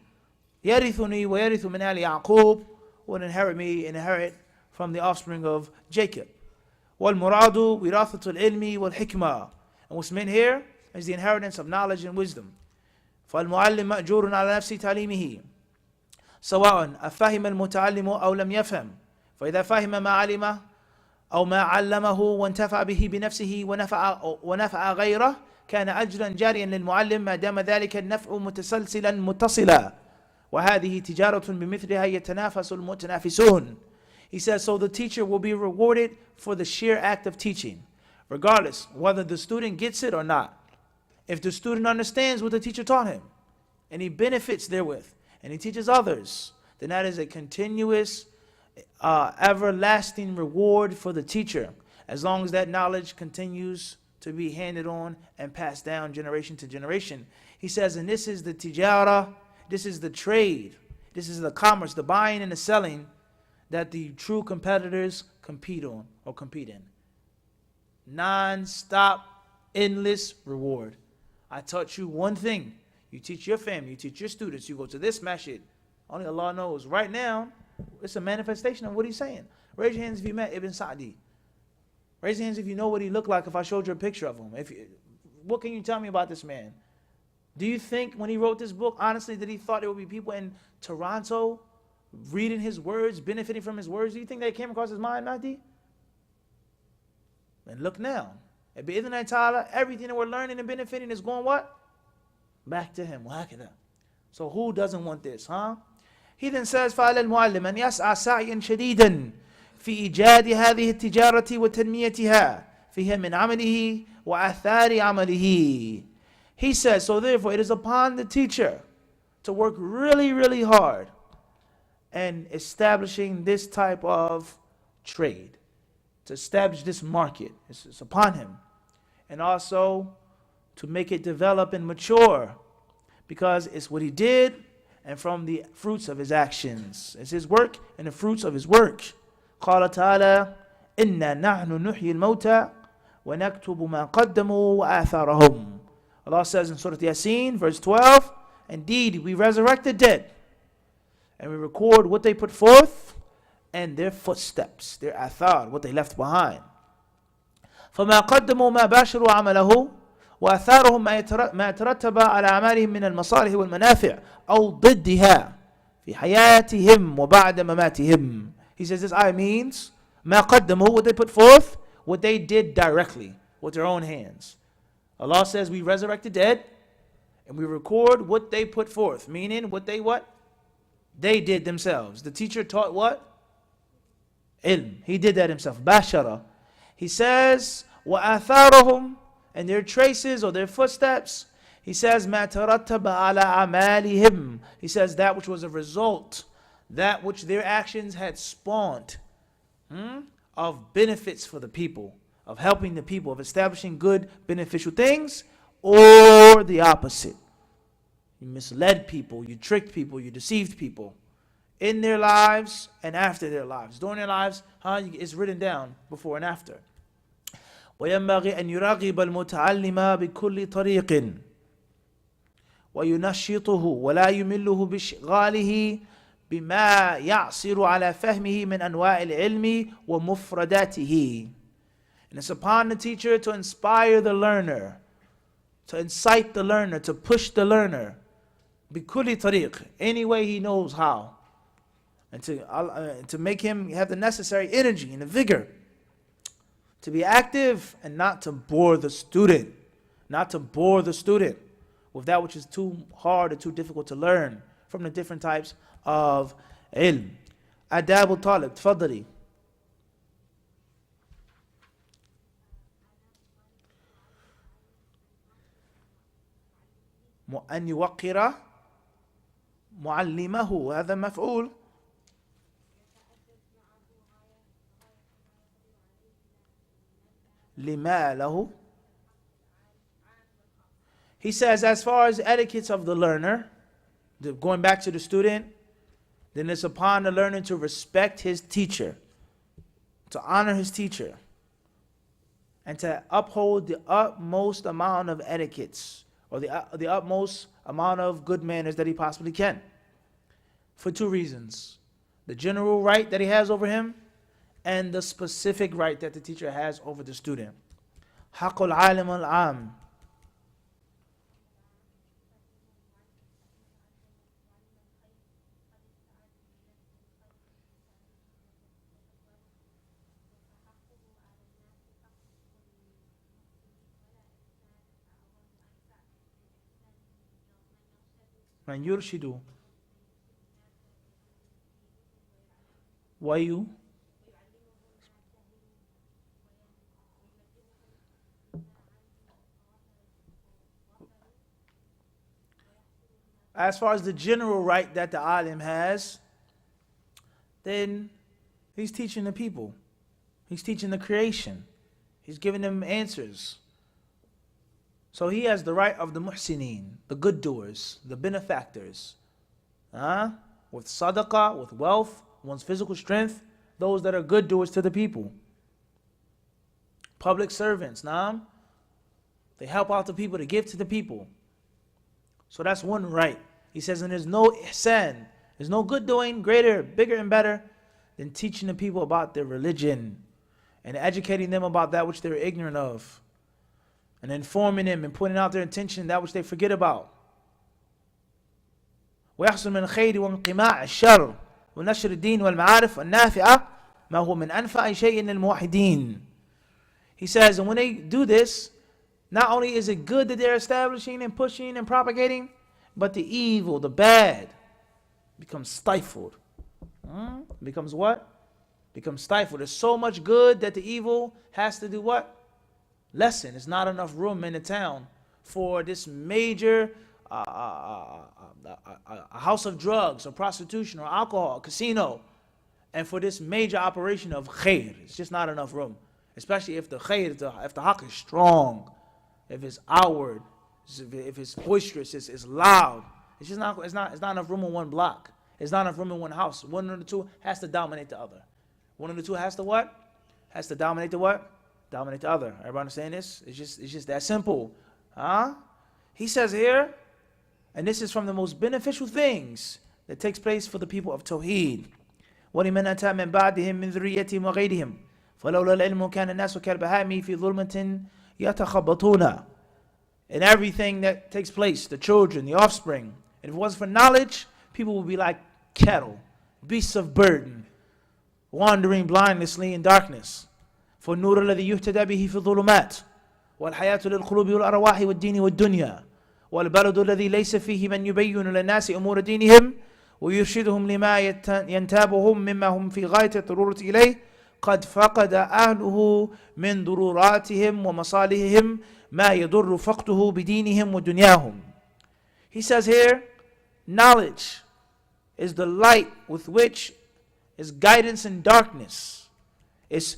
يَرِثُنِي وَيَرِثُ مِنْ آلِ يَعْقُوبَ, will inherit me, inherit from the offspring of Jacob. وَالْمُرَادُ وِرَاثَةُ الْعِلْمِ وَالْحِكْمَةِ, and what's meant here is the inheritance of knowledge and wisdom. فالمعلم مأجور على نفس تعليمه سواء أفهم المتعلم أو لم يفهم فإذا فهم ما علمه أو ما علمه وانتفع به بنفسه ونفع غيره كان أجرا جاريا للمعلم ما دام ذلك النفع متسلسلا متصلا وهذه تجارة بمثلها يتنافس المتنافسون. He says, so the teacher will be rewarded for the sheer act of teaching, regardless whether the student gets it or not. If the student understands what the teacher taught him, and he benefits therewith, and he teaches others, then that is a continuous, everlasting reward for the teacher, as long as that knowledge continues to be handed on and passed down generation to generation. He says, and this is the tijara, this is the trade, this is the commerce, the buying and the selling that the true competitors compete on or compete in. Non-stop, endless reward. I taught you one thing. You teach your family, you teach your students, you go to this masjid. Only Allah knows. Right now, it's a manifestation of what he's saying. Raise your hands if you met Ibn Sa'di. Raise your hands if you know what he looked like if I showed you a picture of him. What can you tell me about this man? Do you think when he wrote this book, honestly, that he thought there would be people in Toronto reading his words, benefiting from his words? Do you think that came across his mind, Mahdi? And look now. And bi'idhnillahi ta'ala, everything that we're learning and benefiting is going what? Back to him. So who doesn't want this, huh? He then says, فَعَلَى الْمُعَلِّمَ أَنْ يَسْعَى سَعْيًا شَدِيدًا في إيجاد هذه التجارة وتنميتها فيها من عمله وآثار عمله. He says, so therefore it is upon the teacher to work really, really hard and establishing this type of trade, to establish this market. It's upon him. And also to make it develop and mature, because it's what he did and from the fruits of his actions. It's his work and the fruits of his work. قال تعالى إنا نحن نحيي الموتى ونكتب ما قدموا وآثارهم. Allah says in Surah Yasin, verse 12, indeed we resurrect the dead and we record what they put forth and their footsteps, their athar, what they left behind. فما قدموا ما باشروا عمله وآثارهم ما يترتب على أعمالهم من المصالح والمنافع أو ضدها في حياتهم وبعد مماتهم. He says this ayah means ما قدموا, what they put forth, what they did directly with their own hands. Allah says we resurrect the dead and we record what they put forth, meaning what they did themselves. The teacher taught what? Ilm. He did that himself. Bashara. He says وآثارهم, and their traces or their footsteps. He says ما ترتب على أعمالهم. He says that which was a result, that which their actions had spawned of benefits for the people, of helping the people, of establishing good, beneficial things, or the opposite. You misled people, you tricked people, you deceived people in their lives and after their lives. During their lives, it's written down before and after. وينبغي أن يراقب المتعلم بكل طريق وينشطه ولا يمله بإشغاله بما يعصر على فهمه من أنواع العلم ومفرداته. And it's upon the teacher to inspire the learner, to incite the learner, to push the learner بكل طريق, any way he knows how, and to make him have the necessary energy and the vigor to be active and not to bore the student, with that which is too hard or too difficult to learn from the different types of ilm. Adab al-talib, tfaddali. أن يوقر معلمه, هذا مفعول. لما له. He says, as far as etiquettes of the learner, going back to the student, then it's upon the learner to respect his teacher, to honor his teacher, and to uphold the utmost amount of etiquettes, or the utmost amount of good manners that he possibly can. For two reasons: the general right that he has over him, and the specific right that the teacher has over the student. حق العالم العام. من يرشد ويو. As far as the general right that the alim has, then he's teaching the people. He's teaching the creation. He's giving them answers. So he has the right of the muhsineen, the good doers, the benefactors. With sadaqah, with wealth, one's physical strength, those that are good doers to the people. Public servants, they help out the people, to give to the people. So that's one right. He says, and there's no ihsan, there's no good doing greater, bigger, and better than teaching the people about their religion and educating them about that which they're ignorant of, and informing them and pointing out their intention, that which they forget about. ويحصل من الخير وانقماع الشر ونشر الدين والمعارف النافعة ما هو من أنفع شيء للموحدين. He says, and when they do this, not only is it good that they're establishing and pushing and propagating, but the evil, the bad, becomes stifled. Becomes what? Becomes stifled. There's so much good that the evil has to do what? Lessen. There's not enough room in the town for this major a house of drugs or prostitution or alcohol, casino, and for this major operation of khair. It's just not enough room. Especially if the khair, if the haqq is strong, if it's outward, if it's boisterous, it's loud. It's just not, it's not enough room in one block. It's not enough room in one house. One of the two has to dominate the other. One of the two has to what? Has to dominate the what? Dominate the other. Everybody understand this? It's just that simple. He says here, and this is from the most beneficial things that takes place for the people of Tawheed. وَلِمَنْ أَتَى مِنْ بَعْدِهِمْ مِنْ ذُرِّيَّتِهِمْ وَغَيْرِهِمْ فَلَوْلَا الْعِلْمُ كَانَ النَّاسُ كَالْبَهَائِمِ فِي ظُلْمَةٍ يَتَخَبَّطُونَ. And everything that takes place, the children, the offspring, and if it wasn't for knowledge, people would be like cattle, beasts of burden, wandering blindlessly in darkness. فَالنُّورُ الَّذِي يُهْتَدَى بِهِ فِي الظُّلُمَاتِ وَالْحَيَاةُ لِلْقُلُوبِ وَالْأَرْوَاحِ وَالدِّينِ وَالدُّنْيَا وَالْبَلَدُ الَّذِي لَيْسَ فِيهِ مَنْ يُبَيِّنُ لِلنَّاسِ أُمُورَ دِينِهِمْ ويرشدهم لما ينتابهم مما هم في غاية الضرورة إليه قد فقد أهله من ضروراتهم ومصالحهم ما يضر فقده بدينهم ودنياهم. He says here, knowledge is the light with which is guidance in darkness. It's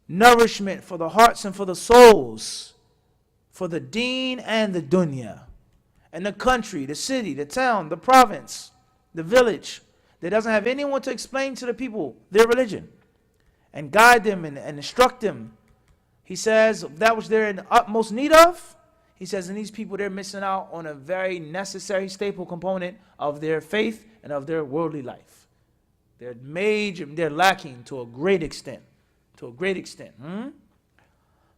nourishment for the hearts and for the souls, for the deen and the dunya. And the country, the city, the town, the province, the village that doesn't have anyone to explain to the people their religion and guide them and instruct them. He says that which they're in the utmost need of, he says, and these people, they're missing out on a very necessary staple component of their faith and of their worldly life. They're lacking to a great extent.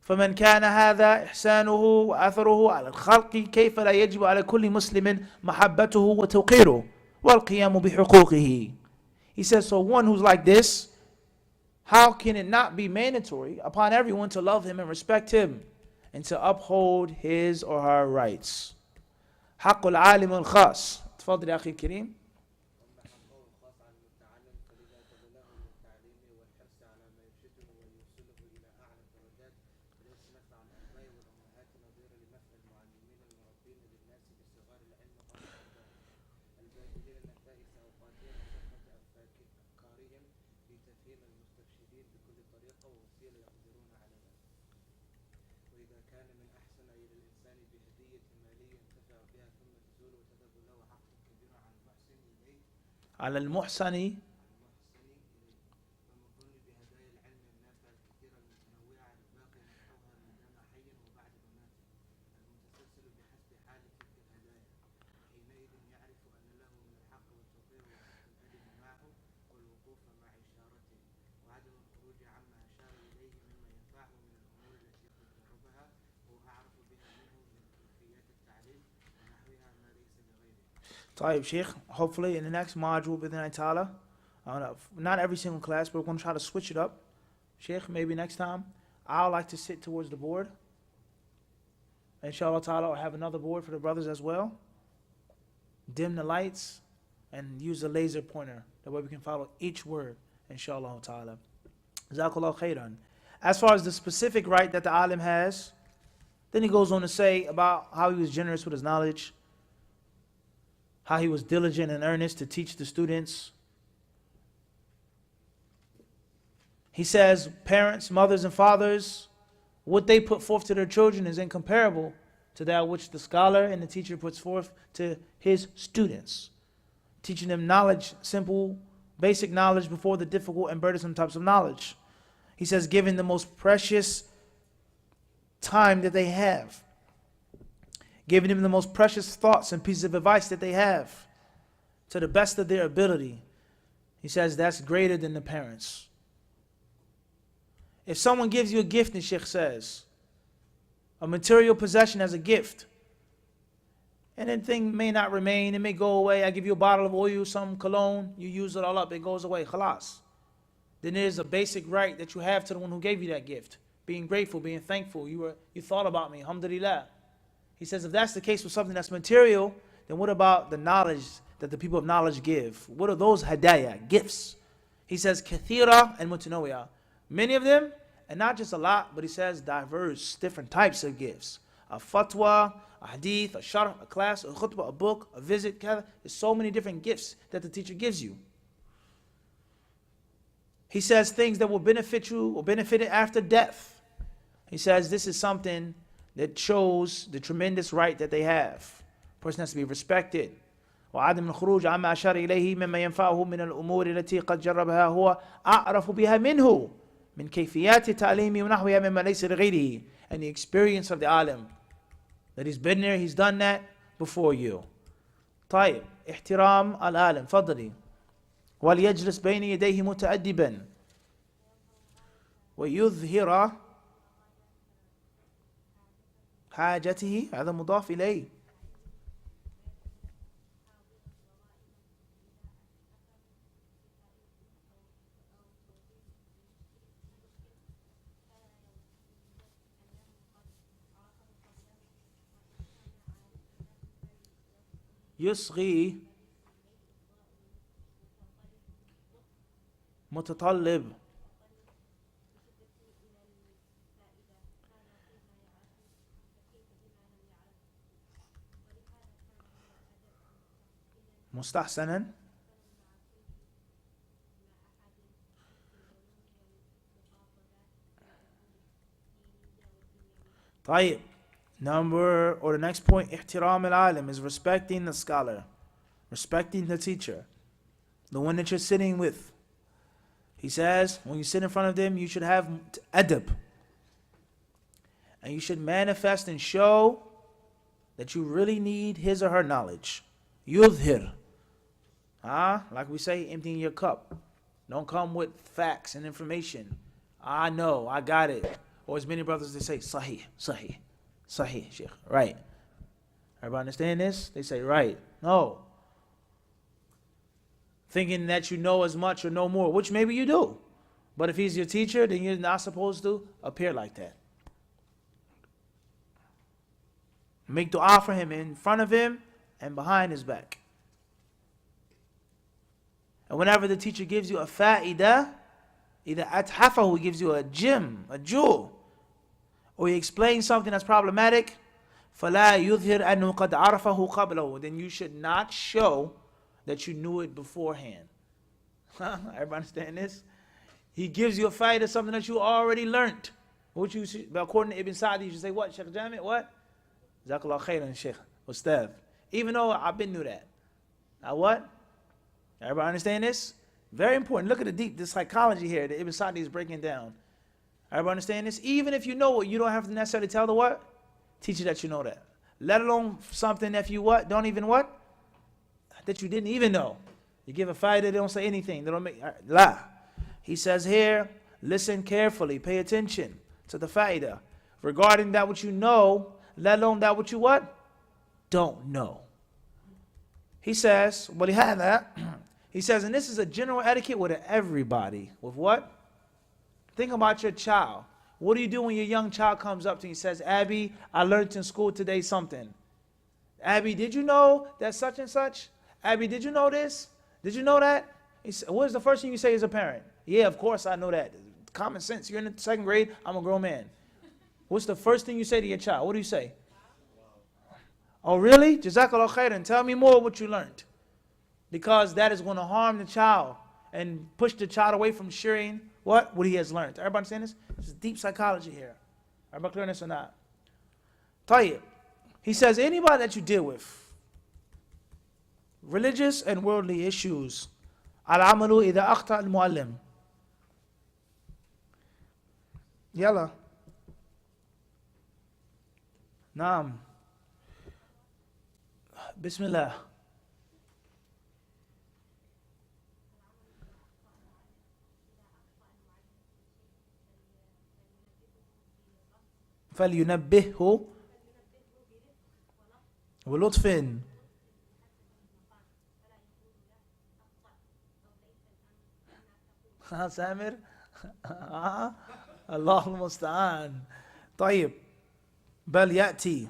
فمن كان هذا إحسانه وأثره على الخلق كيف لا يجب على كل مسلم محبته وتوقيره والقيام بحقوقه. He says, so one who's like this, how can it not be mandatory upon everyone to love him and respect him and to uphold his or her rights? حق العالم الخاص. تفضل يا أخي الكريم. على المحسن طيب Sheikh, hopefully in the next module بإذن الله تعالى, not every single class, but we're going to try to switch it up. Sheikh, maybe next time I'll like to sit towards the board. Inshallah ta'ala, I'll have another board for the brothers as well. Dim the lights and use the laser pointer. That way we can follow each word. Inshallah ta'ala. Jazakallah khairan. As far as the specific right that the alim has, then he goes on to say about how he was generous with his knowledge, how he was diligent and earnest to teach the students. He says parents, mothers, and fathers, what they put forth to their children is incomparable to that which the scholar and the teacher puts forth to his students, teaching them knowledge, simple, basic knowledge before the difficult and burdensome types of knowledge. He says, giving the most precious time that they have, giving them the most precious thoughts and pieces of advice that they have to the best of their ability. He says that's greater than the parents. If someone gives you a gift, the Sheikh says, a material possession as a gift, and that thing may not remain, it may go away. I give you a bottle of oil, some cologne, you use it all up, it goes away, khalas. Then there's a basic right that you have to the one who gave you that gift. Being grateful, being thankful. You thought about me, alhamdulillah. He says if that's the case with something that's material, then what about the knowledge that the people of knowledge give? What are those hadaya, gifts? He says kathira and mutanawiya. Many of them, and not just a lot, but he says diverse, different types of gifts. A fatwa, a hadith, a sharh, a class, a khutbah, a book, a visit. There's so many different gifts that the teacher gives you. He says things that will benefit you or benefit it after death. He says this is something that shows the tremendous right that they have. A person has to be respected. وعدم الخروج عما أشار إليه مما ينفعه من الأمور التي قد جربها هو أعرف بها منه من كيفيات تعليمه ونحوها مما ليس لغيره. And the experience of the alim, that he's been there, he's done that before you. طيب احترام العالم فضلي وليجلس بين يديه متأدبا ويظهر حاجته. هذا مضاف إليه. يصغي متطلب مستحسنا. طيب, the next point, احترام العالم, is respecting the scholar, respecting the teacher, the one that you're sitting with. He says when you sit in front of them, you should have adab, and you should manifest and show that you really need his or her knowledge. Yudhir, like we say, emptying your cup. Don't come with facts and information. I know, I got it. Or as many brothers, they say, Sahih, Sahih, Sahih, Sheikh. Right. Everybody understand this? They say, right. No. Thinking that you know as much or know more, which maybe you do. But if he's your teacher, then you're not supposed to appear like that. Make dua for him in front of him and behind his back. And whenever the teacher gives you a fa'idah, either athafahu, he gives you a gem, a jewel, or he explains something that's problematic, فَلَا يُظْهِرْ أَنُّهُ قَدْ عَرَفَهُ قَبْلَهُ, then you should not show that you knew it beforehand. Everybody understand this? He gives you a fa'idah, something that you already learned. What you see, according to Ibn Sa'di, you should say, what, Sheikh Jami', what? Jazakallah khairan, Sheikh, Ustad. Even though I've been through that. Now what? Everybody understand this? Very important. Look at the psychology here that Ibn Sa'di is breaking down. Everybody understand this? Even if you know it, you don't have to necessarily tell the what? Teacher that you know that. Let alone something that you what? Don't even what? That you didn't even know. You give a fighter, they don't say anything. They don't make la. He says here, listen carefully, pay attention to the fa'idah regarding that which you know, let alone that which you what? Don't know. He says, well, he had that. He says, and this is a general etiquette with everybody. With what? Think about your child. What do you do when your young child comes up to you and says, Abby, I learned in school today something. Abby, did you know that such and such? Abby, did you know this? Did you know that? What is the first thing you say as a parent? Yeah, of course I know that. Common sense. You're in the second grade. I'm a grown man. What's the first thing you say to your child? What do you say? Oh, really? Jazakallah khairan. Tell me more what you learned. Because that is going to harm the child and push the child away from sharing what he has learned. Everybody understand this? This is deep psychology here. Everybody clear on this or not? طيب. He says, anybody that you deal with, religious and worldly issues, al-amalu idha akhta al-muallim. Yalla. Naam. Bismillah. فلينبهه ولطف. سامر. الله المستعان. طيب. بل يأتي.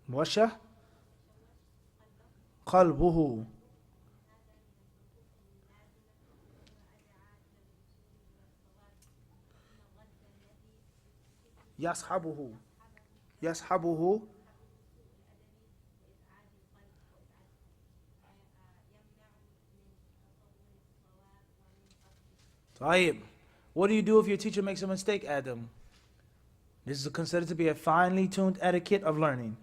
موشه قلبه. يصحبه. يصحبه. طيب. What do you do if your teacher makes a mistake, Adam? This is considered to be a finely tuned etiquette of learning.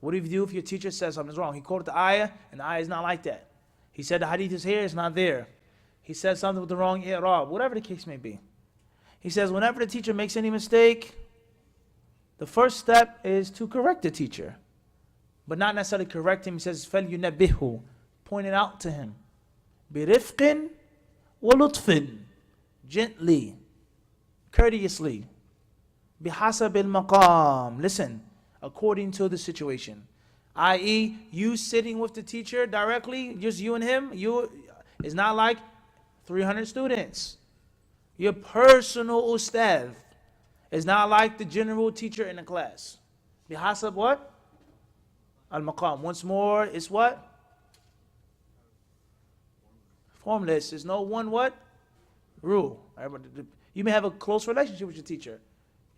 What do you do if your teacher says something's wrong? He quoted the ayah, and the ayah is not like that. He said the hadith is here, it's not there. He said something with the wrong i'rab, whatever the case may be. He says whenever the teacher makes any mistake, the first step is to correct the teacher. But not necessarily correct him. He says, فَلْيُنَبِّهُ, point it out to him. بِرِفْقٍ وَلُطْفٍ, gently, courteously. بِحَسَبِ الْمَقَامِ, listen, according to the situation. I.e., you sitting with the teacher directly, just you and him, it's not like 300 students. Your personal ustadh. It's not like the general teacher in the class. بِحَسَب what? Al-maqam. Once more, it's what? Formless. There's no one what? Rule. You may have a close relationship with your teacher.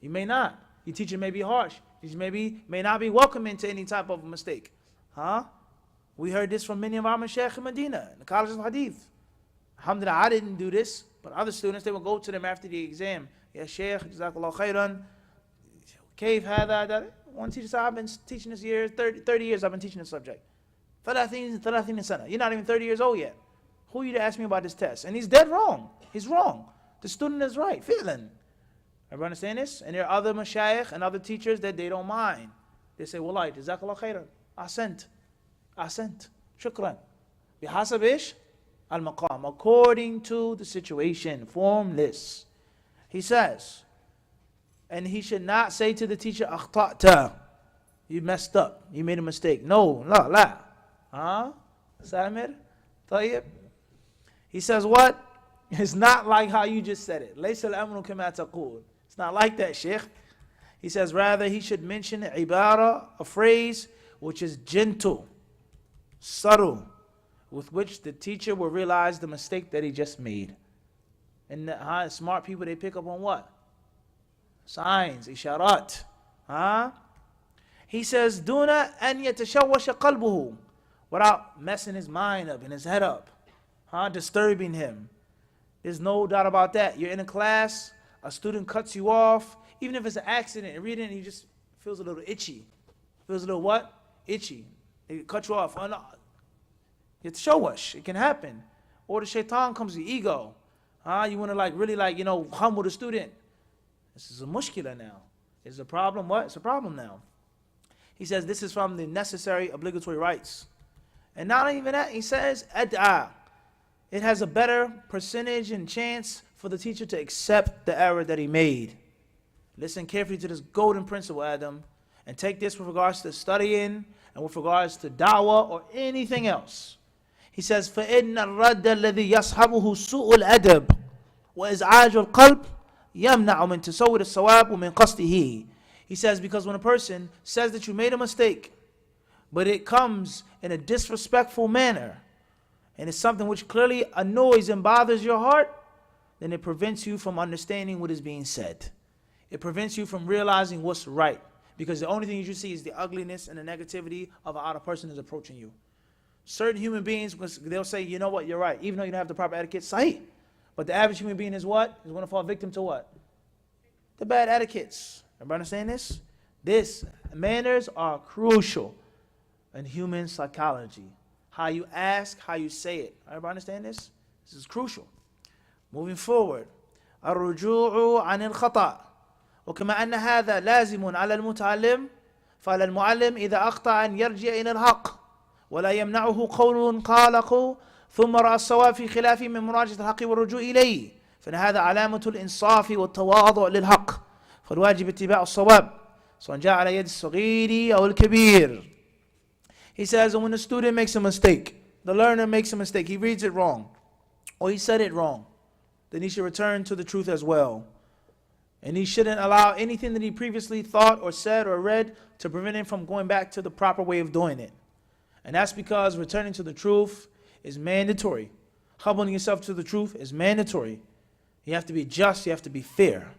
You may not. Your teacher may be harsh. He may not be welcoming to any type of mistake. Huh? We heard this from many of our Sheikh in Medina, in the College of Hadith. Alhamdulillah, I didn't do this, but other students, they would go to them after the exam. Ya Sheikh, Jazakallah khairan. Kayf hada. One teacher said, I've been teaching this year, 30 years I've been teaching this subject. 30 sana. You're not even 30 years old yet. Who are you to ask me about this test? And he's dead wrong. He's wrong. The student is right. Fi'lan. Everyone understand this? And there are other mashayikh and other teachers that they don't mind. They say, Wallahi, Jazakallah khairan. Ahsant. Shukran. Bihasab ish? Al-maqam. According to the situation. Formless. He says, and he should not say to the teacher, akhta'ta, you messed up, you made a mistake. No, la. Huh? Samir? Tayyib? He says what? It's not like how you just said it. Laysa al-amru kama taqul. It's not like that, Sheikh. He says rather he should mention ibara, a phrase which is gentle, subtle, with which the teacher will realize the mistake that he just made. And smart people, they pick up on what? Signs, isharat. He says, Duna an yatashawwasha qalbuhu, without messing his mind up and his head up, disturbing him. There's no doubt about that. You're in a class, a student cuts you off, even if it's an accident, and reading, he just feels a little itchy. Feels a little what? Itchy. They cut you off. Oh, no. It's shawwash. It can happen. Or the shaitan comes, the ego. You want to really humble the student. This is a mushkila now. Is a problem what? It's a problem now. He says this is from the necessary obligatory rights. And not even that, he says, ad'a. It has a better percentage and chance for the teacher to accept the error that he made. Listen carefully to this golden principle, Adam, and take this with regards to studying and with regards to da'wah or anything else. He says, فَإِنَّ الرَّدَّ الَّذِي يَصْحَبُهُ سُوءُ الْأَدَبِ وَإِزْعَاجُ الْقَلْبِ يَمْنَعُ مِنْ تَسَوُّرِ الصَّوَابِ وَمِنْ قَصْدِهِ. He says, because when a person says that you made a mistake, but it comes in a disrespectful manner, and it's something which clearly annoys and bothers your heart, then it prevents you from understanding what is being said. It prevents you from realizing what's right. Because the only thing you see is the ugliness and the negativity of how the person is approaching you. Certain human beings, they'll say, you know what, you're right. Even though you don't have the proper etiquette, say. But the average human being is what? Is going to fall victim to what? The bad etiquettes. Everybody understand this? Manners are crucial in human psychology. How you ask, how you say it. Everybody understand this? This is crucial. Moving forward. الرجوع عن الخطأ. وكما أن هذا لازم على المتعلم فعلى المعلم إذا أخطأ أن يرجع إلى الحق ولا يمنعه قول قاله ثم رأى الصواب في خلاف من مراجعة الحق والرجوع إليه فإن هذا علامة الإنصاف والتواضع للحق فالواجب اتباع الصواب سواء جاء على يد الصغير أو الكبير. He says when a student makes a mistake, the learner makes a mistake, he reads it wrong or he said it wrong, then he should return to the truth as well. And he shouldn't allow anything that he previously thought or said or read to prevent him from going back to the proper way of doing it. And that's because returning to the truth is mandatory. Humbling yourself to the truth is mandatory. You have to be just, you have to be fair.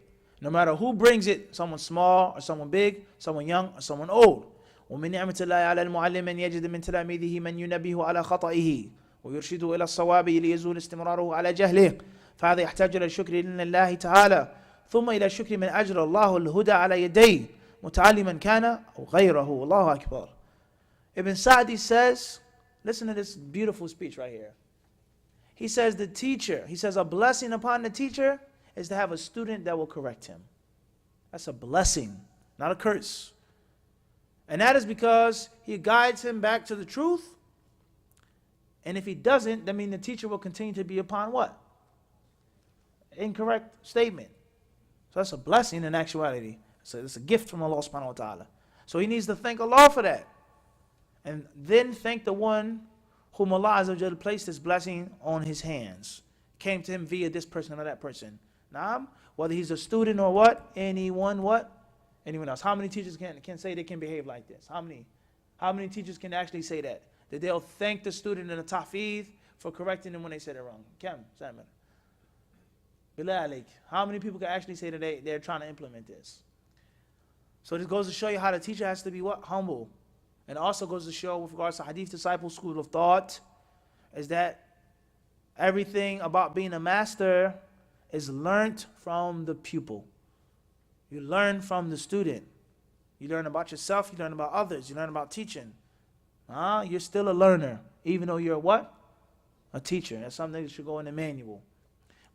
No matter who brings it, someone small or someone big, someone young or someone old. ومن نعمة الله على المعلم أن يجد من تلاميذه من ينبه على خطئه ويرشده إلى الصواب ليزول استمراره على جهله فهذا يحتاج إلى الشكر لله تعالى ثم إلى الشكر من أجر الله الهدى على يديه متعلما كان أو غيره. الله أكبر. Ibn Sa'di says, listen to this beautiful speech right here. He says the teacher, he says a blessing upon the teacher is to have a student that will correct him. That's a blessing, not a curse. And that is because he guides him back to the truth. And if he doesn't, that means the teacher will continue to be upon what? Incorrect statement. So that's a blessing in actuality. So it's a gift from Allah subhanahu wa ta'ala. So he needs to thank Allah for that. And then thank the one whom Allah Azza wa Jalla placed this blessing on his hands. Came to him via this person or that person. Now, whether he's a student or what? Anyone what? Anyone else. How many teachers can say they can behave like this? How many teachers can actually say that? That they'll thank the student in the tahfidh for correcting them when they said it wrong. Kam, Simon. Billah alayk. How many people can actually say that they're trying to implement this? So this goes to show you how the teacher has to be what? Humble. And also goes to show with regards to Hadith disciple school of thought is that everything about being a master is learnt from the pupil. You learn from the student. You learn about yourself, you learn about others, you learn about teaching. You're still a learner, even though you're what? A teacher. That's something that should go in the manual.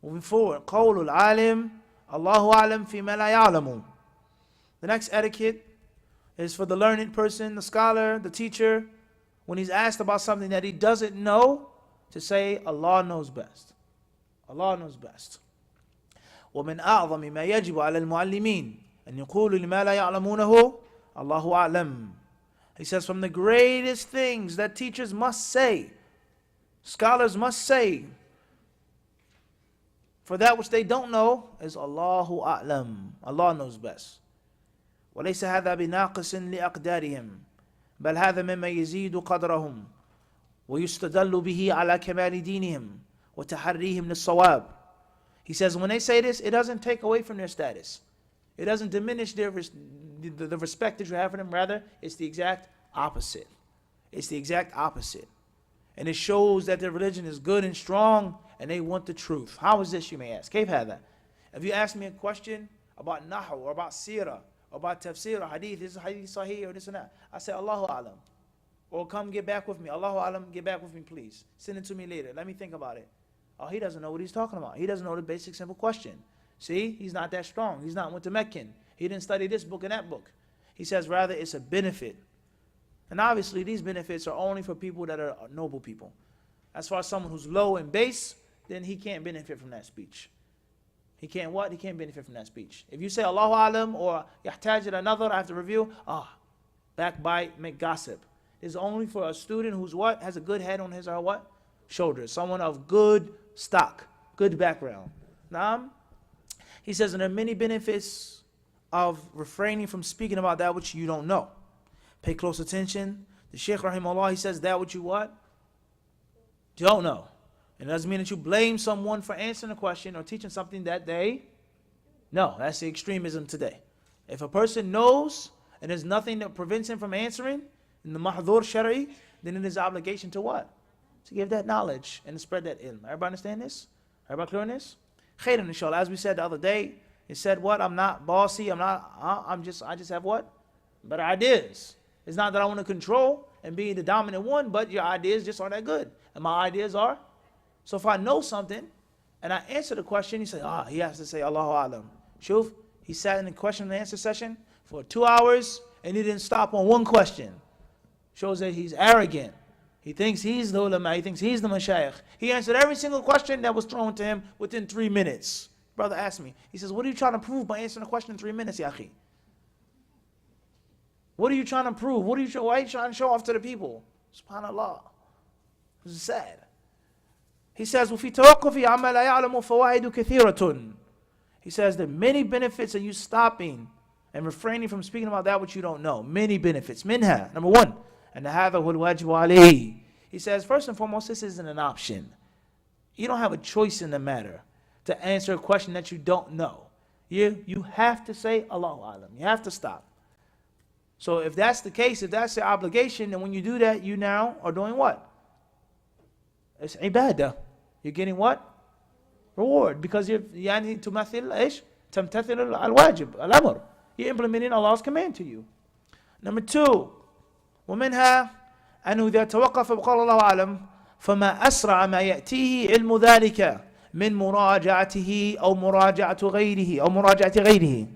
Moving forward, قول العالم الله أعلم فيما لا يعلم. The next etiquette is for the learned person, the scholar, the teacher, when he's asked about something that he doesn't know, to say, Allah knows best. Allah knows best. ومن أعظم ما يجب على المعلمين أن يقولوا لما لا يعلمونه الله أعلم. He says from the greatest things that teachers must say, scholars must say, for that which they don't know is Allahu A'lam. Allah knows best. وليس هذا بناقص لأقدارهم بل هذا مما يزيد قدرهم ويستدل به على كمال دينهم وتحريهم للصواب. He says when they say this, it doesn't take away from their status. It doesn't diminish the respect that you have for them. Rather, it's the exact opposite. It's the exact opposite. And it shows that their religion is good and strong and they want the truth. How is this, you may ask? كيف هذا? If you ask me a question about Nahu or about Sirah or about Tafsir or Hadith, this is Hadith Sahih or this and that, I say Allahu Alam. Or come get back with me. Allahu Alam, get back with me please. Send it to me later. Let me think about it. Oh, he doesn't know what he's talking about. He doesn't know the basic simple question. See, he's not that strong. He's not went to Meccan. He didn't study this book and that book. He says rather it's a benefit. And obviously these benefits are only for people that are noble people. As far as someone who's low and base, then he can't benefit from that speech. He can't what? He can't benefit from that speech. If you say Allahu Alam or Yahtaj another, I have to review, backbite, make gossip. It's only for a student who's what? Has a good head on his or what? Shoulders. Someone of good stock, good background. Now, he says, and there are many benefits of refraining from speaking about that which you don't know. Pay close attention. The Sheikh rahimahullah, he says that which you what? Don't know. And it doesn't mean that you blame someone for answering a question or teaching something that they know. That's the extremism today. If a person knows and there's nothing that prevents him from answering in the mahdhur shari, then it is obligation to what? To give that knowledge and to spread that ilm. Everybody understand this? Everybody clear on this? Khairan inshallah. As we said the other day, it said what? I'm not bossy. I just have what? Better ideas. It's not that I want to control and be the dominant one, but your ideas just aren't that good. And my ideas are. So if I know something and I answer the question, he say, he has to say Allahu Alam. Shuf, he sat in the question and answer session for 2 hours and he didn't stop on one question. Shows that he's arrogant. He thinks he's the ulama, he thinks he's the mashayikh. He answered every single question that was thrown to him within 3 minutes. Brother asked me, he says, what are you trying to prove by answering a question in 3 minutes, ya akhi? What are you trying to prove? Why are you trying to show off to the people? SubhanAllah. This is sad. He says, وَفِي تَوَقُّفِ عَمَّا لَا يَعْلَمُ فَوَائِدُ كَثِيرَةٌ. He says there are many benefits of you stopping and refraining from speaking about that which you don't know. Many benefits. Minha, number 1. And هَذَا هُوَ الْوَاجِبُ عَلَيْهِ. He says, first and foremost, this isn't an option. You don't have a choice in the matter to answer a question that you don't know. You have to say Allahu Alam. You have to stop. So if that's the case, if that's the obligation, then when you do that, you now are doing what? It's ibadah. You're getting what? Reward. Because you're تمثل إيش؟ تمتثل الواجب الأمر. You're implementing Allah's command to you. Number 2, ومنها أنه إذا توقف وقال الله أعلم فما أسرع ما يأتيه علم ذلك من مراجعته أو مراجعة غيره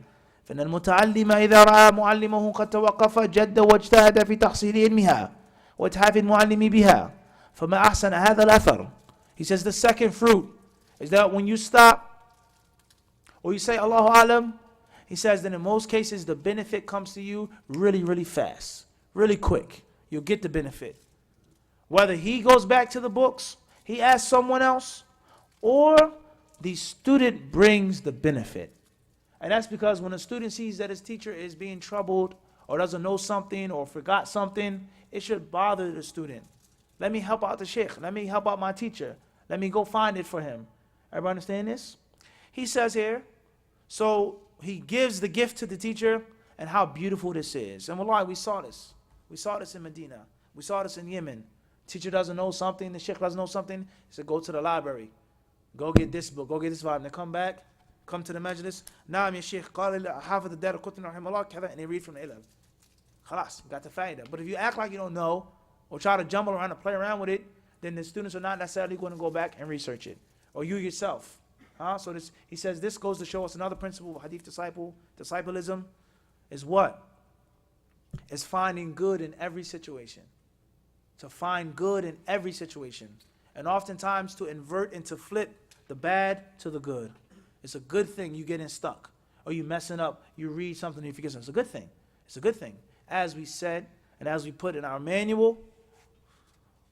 فإن المتعلم إذا رأى معلمه قد توقف جد واجتهد في تحصيل علمها وإتحاف المعلم بها فما أحسن هذا الأثر. He says the second fruit is that when you stop or you say Allahu Alam, he says that in most cases the benefit comes to you really, really fast, really quick. You'll get the benefit. Whether he goes back to the books, he asks someone else, or the student brings the benefit. And that's because when a student sees that his teacher is being troubled or doesn't know something or forgot something, it should bother the student. Let me help out the Sheikh. Let me help out my teacher. Let me go find it for him. Everybody understand this? He says here, so he gives the gift to the teacher, and how beautiful this is. And wallahi, we saw this. We saw this in Medina. We saw this in Yemen. Teacher doesn't know something, the Sheikh doesn't know something. He said, go to the library. Go get this book. Go get this volume. They come back, come to the majlis. Naam ya Sheikh, qala hafidh ad-dar qutni rahimahullah kadha, and they read from the ilm. Khalas, got the faida. But if you act like you don't know, or try to jumble around and play around with it, then the students are not necessarily going to go back and research it. Or you yourself. So this, he says this goes to show us another principle of hadith disciplism is what? Is finding good in every situation. To find good in every situation. And oftentimes to invert and to flip the bad to the good. It's a good thing you getting stuck. Or you messing up, you read something and you forget something. It's a good thing. It's a good thing. As we said, and as we put in our manual,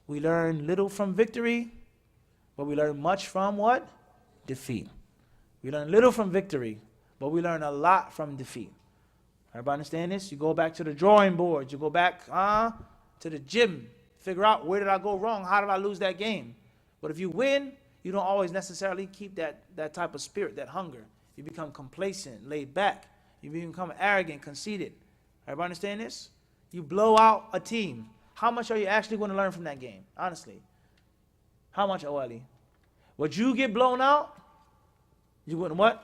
we learn little from victory, but we learn much from what? Defeat. We learn little from victory, but we learn a lot from defeat. Everybody understand this? You go back to the drawing board. You go back to the gym. Figure out, where did I go wrong? How did I lose that game? But if you win, you don't always necessarily keep that type of spirit, that hunger. You become complacent, laid back. You become arrogant, conceited. Everybody understand this? You blow out a team. How much are you actually going to learn from that game? Honestly. How much, Awali? Would you get blown out? You're going to what?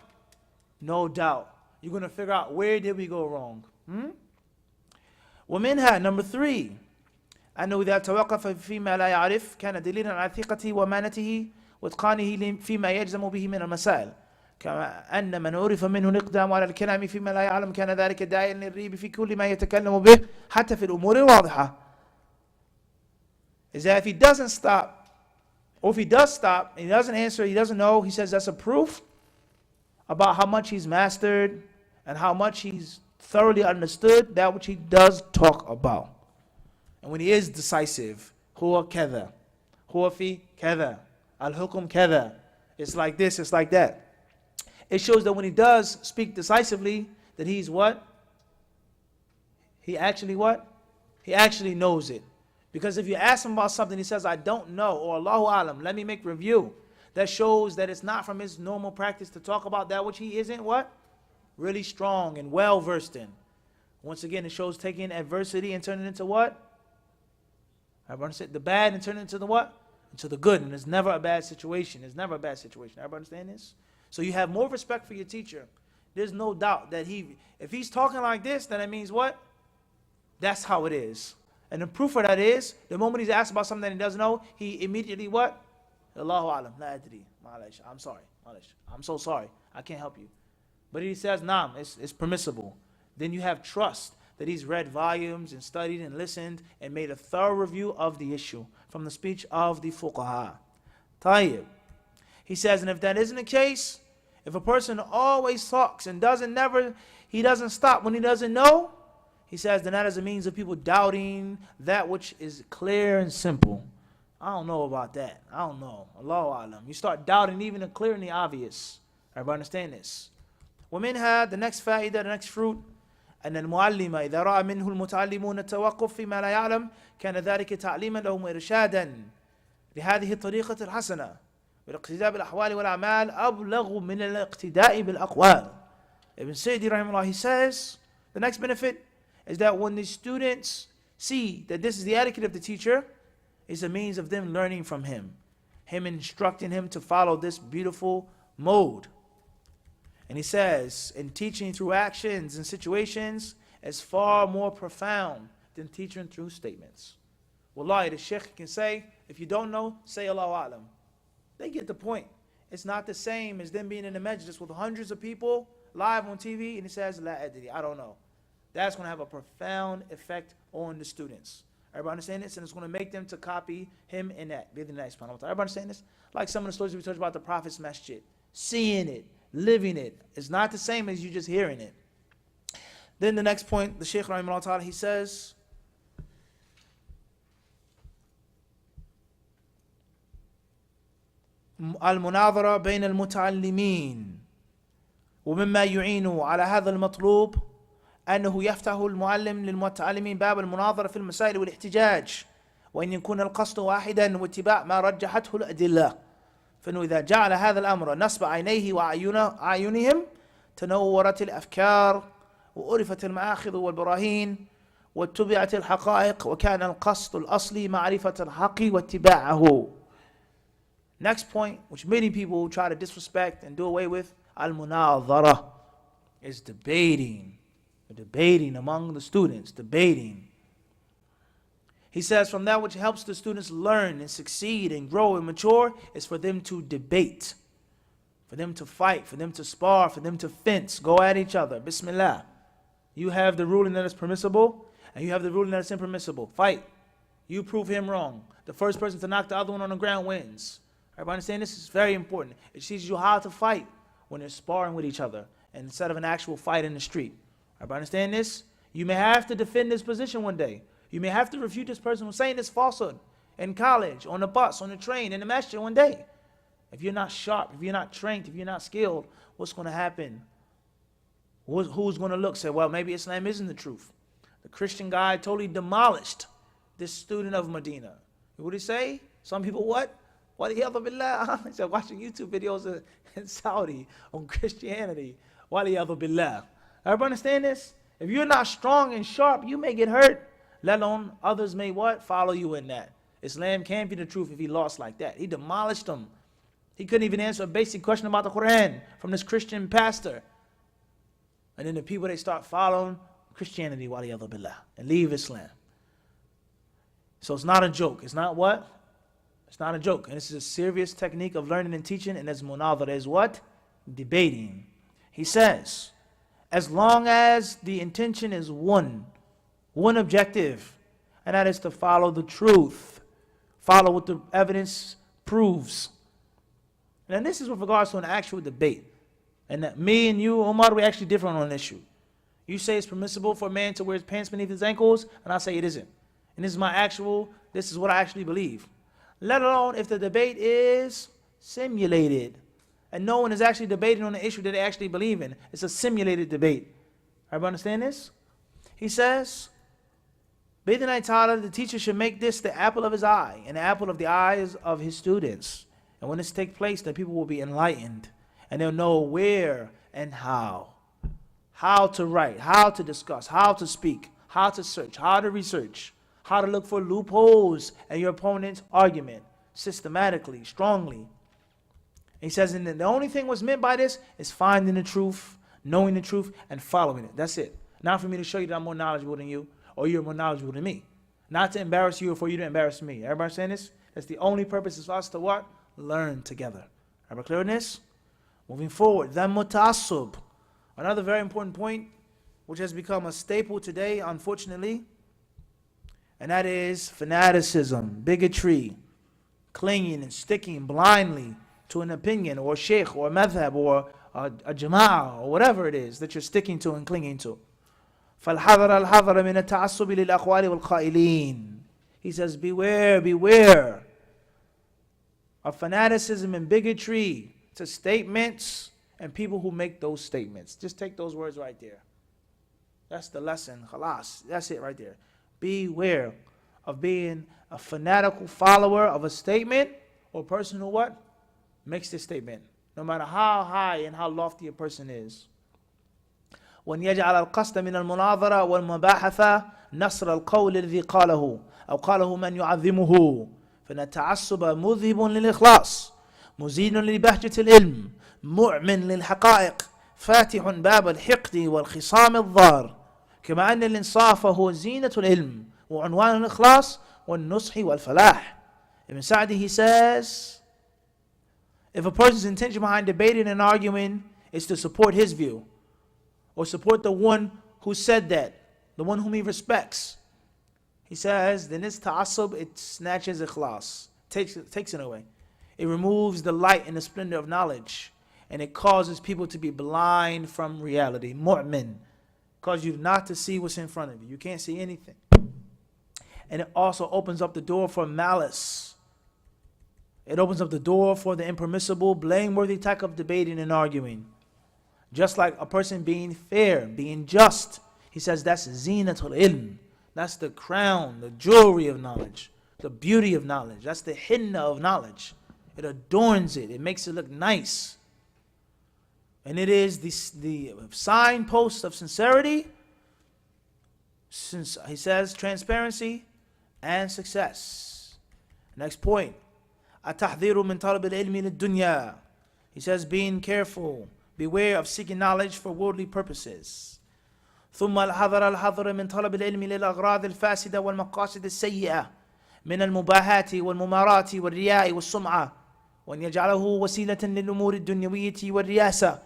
No doubt. You're going to figure out, where did we go wrong? ومنها, number 3, أنه إذا توقف فيما لا يعرف كان دليلا على ثقته وأمانته وإتقانه فيما يجزم به من المسائل كما أن من عرف منه الإقدام على الكلام فيما لا يعلم كان ذلك داعيا للريب في كل ما يتكلم به حتى في الأمور الواضحة. Is that if he doesn't stop, or if he does stop, and he doesn't answer, he doesn't know, he says that's a proof about how much he's mastered and how much he's thoroughly understood that which he does talk about. And when he is decisive, huwa kada, huwa fi kada, al-hukum kada, it's like this, it's like that. It shows that when he does speak decisively, that he's what? He actually what? He actually knows it. Because if you ask him about something, he says, I don't know, or Allahu Alam, let me make review. That shows that it's not from his normal practice to talk about that which he isn't what? Really strong and well versed in. Once again, it shows taking adversity and turning it into what? Everyone said the bad and turning it into the what? to the good, and it's never a bad situation. It's never a bad situation. Everybody understand this? So you have more respect for your teacher. There's no doubt that if he's talking like this, then it means what? That's how it is. And the proof of that is, the moment he's asked about something that he doesn't know, he immediately what? Allahu alam, la adri, ma'alesh, I'm sorry, ma'alesh, I'm so sorry, I can't help you. But he says, naam, it's permissible. Then you have trust that he's read volumes and studied and listened and made a thorough review of the issue from the speech of the fuqaha. Tayyib. He says, and if that isn't the case, if a person always talks and he doesn't stop when he doesn't know, he says, then that is a means of people doubting that which is clear and simple. I don't know about that. I don't know. Allahu alam. You start doubting even the clear and the obvious. Everybody understand this? ومنها, the next fa'idah, the next fruit, أن المعلم إذا رأى منه المتعلمون التوقف فيما لا يعلم كان ذلك تعليما لهم وإرشادا لهذه الطريقة الحسنة والاقتداء بالأحوال والأعمال أبلغ من الاقتداء بالأقوال. Ibn Sayyidi rahimahullah, he says, the next benefit is that when the students see that this is the etiquette of the teacher, it's a means of them learning from him instructing him to follow this beautiful mode. And he says, in teaching through actions and situations is far more profound than teaching through statements. Wallahi, the Sheikh can say, if you don't know, say Allahu Alam. They get the point. It's not the same as them being in the majlis with hundreds of people live on TV and he says, La adri, I don't know. That's going to have a profound effect on the students. Everybody understand this? And it's going to make them to copy him in that. Everybody understand this? Like some of the stories we talked about the Prophet's masjid. Seeing it, living it. It's not the same as you just hearing it. Then the next point, the Sheikh rahimahullah ta'ala, he says, المناظرة بين المتعلمين ومما يعين على هذا المطلوب أنه يفتح المعلم للمتعلمين باب المناظرة في المسائل والاحتجاج وأن يكون القصد واحدا واتباع ما رجحته الأدلة فإنه إذا جعل هذا الأمر نصب عينيه وأعينهم تنورت الأفكار وعرفت المآخذ والبراهين واتبعت الحقائق وكان القصد الأصلي معرفة الحق واتباعه. Next point, which many people try to disrespect and do away with, al-munadhara, is debating. Debating among the students, debating. He says from that which helps the students learn and succeed and grow and mature is for them to debate, for them to fight, for them to spar, for them to fence, go at each other. Bismillah. You have the ruling that is permissible and you have the ruling that is impermissible. Fight. You prove him wrong. The first person to knock the other one on the ground wins. Everybody understand this? Is very important. It teaches you how to fight when they're sparring with each other and instead of an actual fight in the street. Everybody understand this? You may have to defend this position one day. You may have to refute this person who's saying this falsehood in college, on the bus, on the train, in the masjid one day. If you're not sharp, if you're not trained, if you're not skilled, what's going to happen? Who's going to look, say, well, maybe Islam isn't the truth. The Christian guy totally demolished this student of Medina. What did he say? Some people what? Waliyadhu billah. He said, watching YouTube videos in Saudi on Christianity. Waliyadhu billah. Everybody understand this? If you're not strong and sharp, you may get hurt. Let alone others may what? Follow you in that. Islam can't be the truth if he lost like that. He demolished them. He couldn't even answer a basic question about the Quran from this Christian pastor. And then the people, they start following Christianity, waliyadhu billah, and leave Islam. So it's not a joke. It's not what? It's not a joke. And this is a serious technique of learning and teaching, and as munadhara is what? Debating. He says, as long as the intention is one objective, and that is to follow the truth, follow what the evidence proves. And this is with regards to an actual debate. And that me and you, Omar, we're actually different on an issue. You say it's permissible for a man to wear his pants beneath his ankles, and I say it isn't. And this is what I actually believe. Let alone if the debate is simulated. And no one is actually debating on the issue that they actually believe in. It's a simulated debate. Everybody understand this? He says, Bidnai Ta'ala, the teacher should make this the apple of his eye, and the apple of the eyes of his students. And when this takes place, then people will be enlightened. And they'll know where and how. How to write, how to discuss, how to speak, how to search, how to research, how to look for loopholes in your opponent's argument. systematically, strongly. He says, and the only thing what's meant by this is finding the truth, knowing the truth, and following it. That's it. Not for me to show you that I'm more knowledgeable than you, or you're more knowledgeable than me. Not to embarrass you or for you to embarrass me. Everybody saying this? That's the only purpose is for us to what? Learn together. Everybody clear on this? Moving forward, dhammu ta'assub. Another very important point, which has become a staple today, unfortunately, and that is fanaticism, bigotry, clinging and sticking blindly to an opinion or sheikh or madhab or a jama'ah or whatever it is that you're sticking to and clinging to. فَالْحَذَرَ الْحَذَرَ مِنَ التَّعَصُّبِ لِلْأَقْوَالِ وَالْقَائِلِينَ. He says, beware, beware of fanaticism and bigotry to statements and people who make those statements. Just take those words right there. That's the lesson. Khalas. That's it right there. Beware of being a fanatical follower of a statement or person who what? Makes this statement. No matter how high and how lofty a person is. وأن يجعل القصد من المناظرة والمباحثة نصر القول الذي قاله أو قاله من يعظمه فإن التعصب مذهب للإخلاص مزيد لبهجة العلم مؤمن للحقائق فاتح باب الحقد والخصام الضار كما أن الإنصاف هو زينة العلم وعنوان الإخلاص والنصح والفلاح. Ibn Sa'di, he says, if a person's intention behind debating and arguing is to support his view or support the one who said that, the one whom he respects, he says, then this ta'assub, it snatches ikhlas, takes it away. It removes the light and the splendor of knowledge, and it causes people to be blind from reality. Mu'min, causes you not to see what's in front of you. You can't see anything. And it also opens up the door for malice. It opens up the door for the impermissible, blameworthy type of debating and arguing. Just like a person being fair, being just. He says that's zinatul ilm. That's the crown, the jewelry of knowledge, the beauty of knowledge. That's the hinna of knowledge. It adorns it. It makes it look nice. And it is the signpost of sincerity. Since he says transparency and success. Next point. التحذير من طلب العلم للدنيا. He says being careful, beware of seeking knowledge for worldly purposes. ثم الحذر من طلب العلم للأغراض الفاسدة والمقاصد السيئة من المباحات والممارات والرياء والسمعة وأن يجعله وسيلة للأمور الدنيوية والرياسة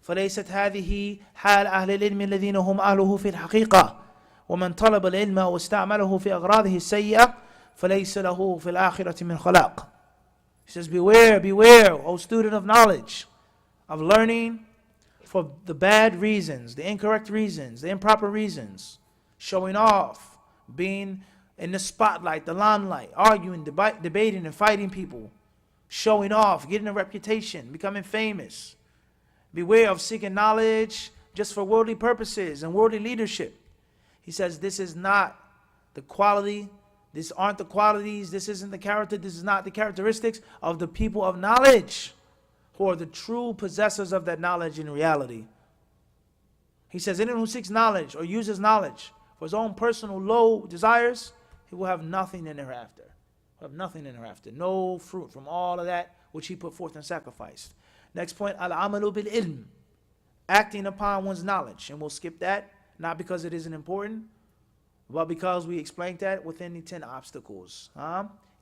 فليست هذه حال أهل العلم الذين هم أهله في الحقيقة ومن طلب العلم واستعمله في أغراضه السيئة فليس له في الآخرة من خلاق. He says, beware, O student of knowledge, of learning for the bad reasons, the incorrect reasons, the improper reasons, showing off, being in the spotlight, the limelight, arguing, debating and fighting people, showing off, getting a reputation, becoming famous. Beware of seeking knowledge just for worldly purposes and worldly leadership. He says this is not the quality, these aren't the qualities, this isn't the character, this is not the characteristics of the people of knowledge who are the true possessors of that knowledge in reality. He says anyone who seeks knowledge or uses knowledge for his own personal low desires, he will have nothing in hereafter. Will have nothing in hereafter. No fruit from all of that which he put forth and sacrificed. Next point, al-amalu bil-ilm. Acting upon one's knowledge. And we'll skip that, not because it isn't important, but because we explained that within the 10 obstacles.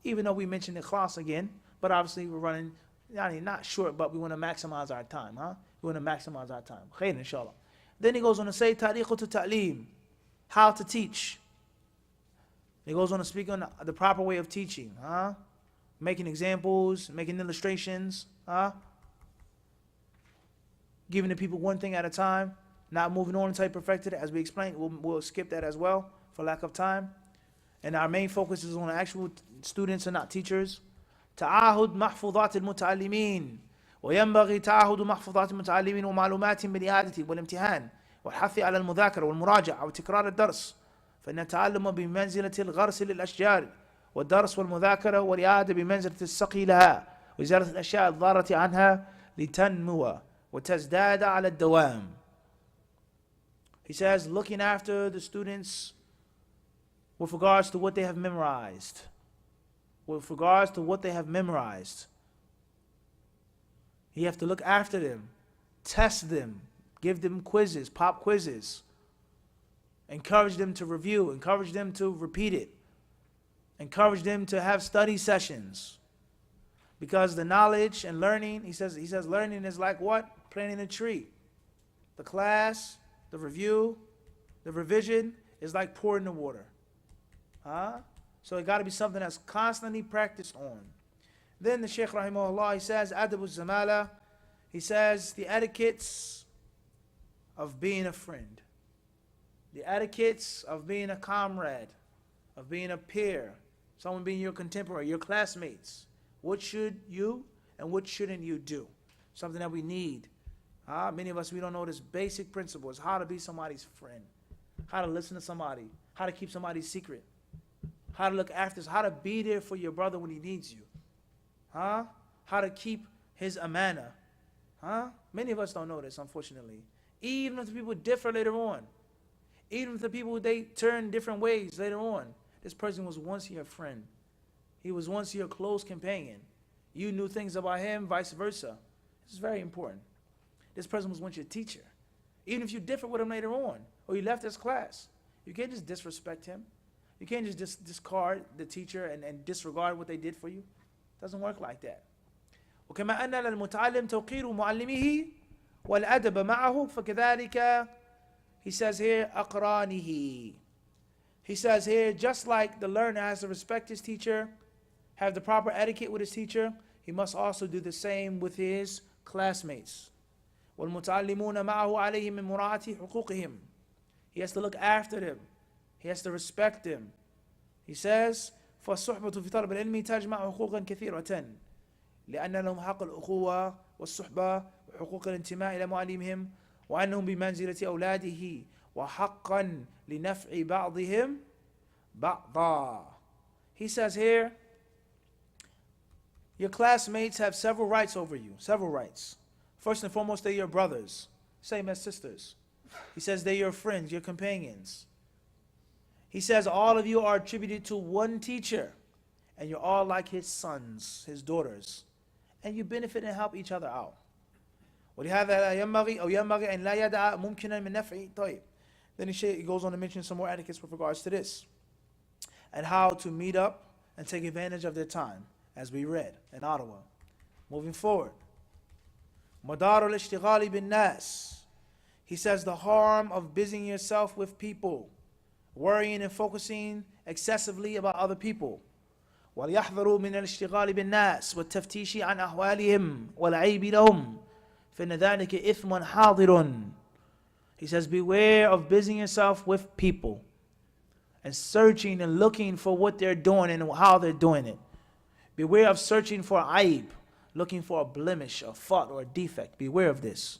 Even though we mentioned the class again, but obviously we're running, not short, but we want to maximize our time. We want to maximize our time. Khair, inshallah. Then he goes on to say, tariqatu ta'lim, how to teach. He goes on to speak on the proper way of teaching. Making examples, making illustrations. Giving the people one thing at a time, not moving on until you perfected it. As we explained, we'll skip that as well for lack of time. And our main focus is on actual students and not teachers. تعاهد محفوظات المتعلمين وينبغي تعاهد محفوظات المتعلمين ومعلوماتهم بالإعادة والامتحان والحث على المذاكرة والمراجعة وتكرار الدرس فإن التعلم بمنزلة الغرس للأشجار والدرس والمذاكرة والإعادة بمنزلة السقي لها وإزالة الأشياء الضارة عنها لتنمو وتزداد على الدوام. He says, looking after the students with regards to what they have memorized, with regards to what they have memorized. You have to look after them, test them, give them quizzes, pop quizzes. Encourage them to review, encourage them to repeat it. Encourage them to have study sessions. Because the knowledge and learning, he says learning is like what? Planting a tree. The class, the review, the revision is like pouring the water. So it got to be something that's constantly practiced on. Then the Sheikh rahimahullah, he says, Adabu Zamala, he says the etiquettes of being a friend. The etiquettes of being a comrade, of being a peer, someone being your contemporary, your classmates. What should you and what shouldn't you do? Something that we need. Many of us, we don't know this basic principle. It's how to be somebody's friend, how to listen to somebody, how to keep somebody's secret, how to look after, how to be there for your brother when he needs you. How to keep his amana. Many of us don't know this, unfortunately. Even if the people differ later on, even if the people, they turn different ways later on, this person was once your friend. He was once your close companion. You knew things about him, vice versa. This is very important. This person was once your teacher. Even if you differ with him later on, or you left his class, you can't just disrespect him. You can't just discard the teacher and disregard what they did for you. It doesn't work like that. وكما أن للمتعلم توقير معلمه والأدب معه فكذلك, he says here, أقرانه. He says here, just like the learner has to respect his teacher, have the proper etiquette with his teacher, he must also do the same with his classmates. والمتعلمون معه عليه من مراعاة حقوقهم. He has to look after them. He has to respect them. He says, فالصحبة في طلب العلم تجمع حقوقا كثيرة لأن لهم حق الأخوة والصحبة وحقوق الانتماء إلى معلمهم وأنهم بمنزلة أولاده وحقا لنفع بعضهم بعضا. He says here, your classmates have several rights over you, several rights. First and foremost, they're your brothers, same as sisters. He says they're your friends, your companions. He says all of you are attributed to one teacher, and you're all like his sons, his daughters, and you benefit and help each other out. ولهذا ينبغي أو ينبغي أن لا يدع ممكنا من نفع. طيب. Then he goes on to mention some more etiquettes with regards to this, and how to meet up and take advantage of their time, as we read in Ottawa. Moving forward, مدار الاشتغال بالناس. He says the harm of busying yourself with people, worrying and focusing excessively about other people. وليحذروا من الاشتغال بالناس والتفتيش عن أحوالهم والعيب لهم فإن ذلك إثم حاضر. He says beware of busying yourself with people and searching and looking for what they're doing and how they're doing it. Beware of searching for aib, looking for a blemish, a fault, or a defect. Beware of this,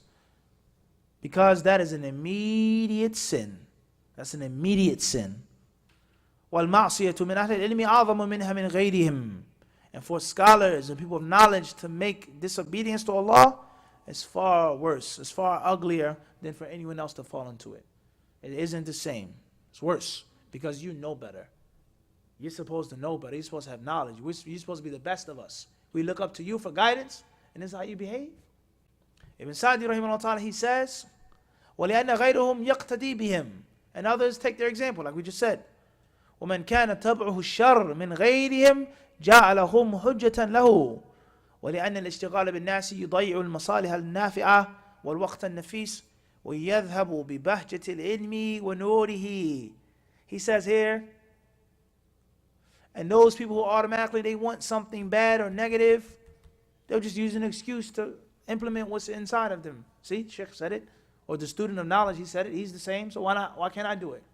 because that is an immediate sin. That's an immediate sin. وَالْمَعْصِيَةُ مِنْ أَهْلِ الْعِلْمِ أَعْظَمُ مِنْهَا مِنْ غَيْرِهِمْ. And for scholars and people of knowledge to make disobedience to Allah is far worse, it's far uglier than for anyone else to fall into it. It isn't the same. It's worse, because you know better. You're supposed to know better. You're supposed to have knowledge. You're supposed to be the best of us. We look up to you for guidance, and this is how you behave. Ibn Sa'di rahimahullah ta'ala, he says, وَلِأَنَّ غَيْرُهُمْ يَقْتَدِي بِهِمْ. And others take their example, like we just said. وَمَنْ كَانَ تَبْعُهُ الشَّرِّ مِنْ غَيْرِهِمْ جَعَلَهُمْ حُجَّةً لَهُ ولأن الاشتغال بالناس يضيع المصالح النافعة والوقت النفيس ويذهب ببهجة العلم ونوره. He says here, and those people who automatically they want something bad or negative, they'll just use an excuse to implement what's inside of them. See, Sheikh said it, or the student of knowledge, he said it, he's the same, so why not? Why can't I do it?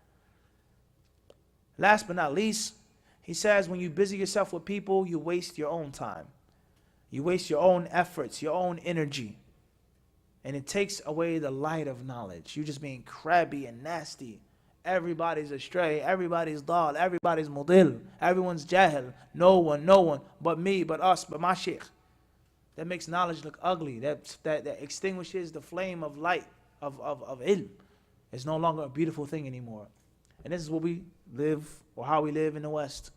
Last but not least, he says when you busy yourself with people, you waste your own time. You waste your own efforts, your own energy. And it takes away the light of knowledge. You're just being crabby and nasty. Everybody's astray. Everybody's dal. Everybody's mudil. Everyone's jahil. No one but me, but us, but my sheikh. That makes knowledge look ugly. That extinguishes the flame of light of ilm. It's no longer a beautiful thing anymore. And this is what we live, or how we live in the West.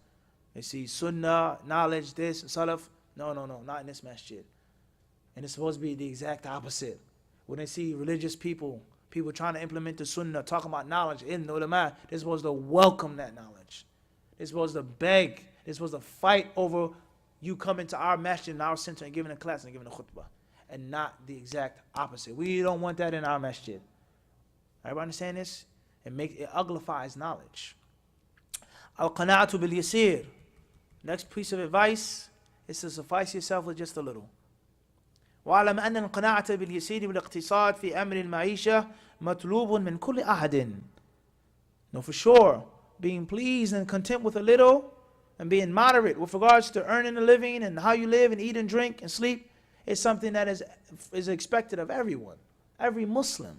They see sunnah, knowledge, this, salaf. No, not in this masjid. And it's supposed to be the exact opposite. When they see religious people trying to implement the sunnah, talking about knowledge, in the ulama, they're supposed to welcome that knowledge. They're supposed to beg. They're supposed to fight over you coming to our masjid in our center and giving a class and giving a khutbah. And not the exact opposite. We don't want that in our masjid. Everybody understand this? It uglifies knowledge. Al-qana'atu bil-yasir. Next piece of advice is to suffice yourself with just a little. وَعَلَمْ أَنَّ الْقَنَاعَةَ بِالْيَسِيرِ وَالْاقْتِصَادِ فِي أَمْرِ الْمَعِيشَةِ مَطْلُوبٌ مِنْ كُلِّ أَحَدٍ. No, for sure, being pleased and content with a little and being moderate with regards to earning a living and how you live and eat and drink and sleep is something that is expected of everyone. Every Muslim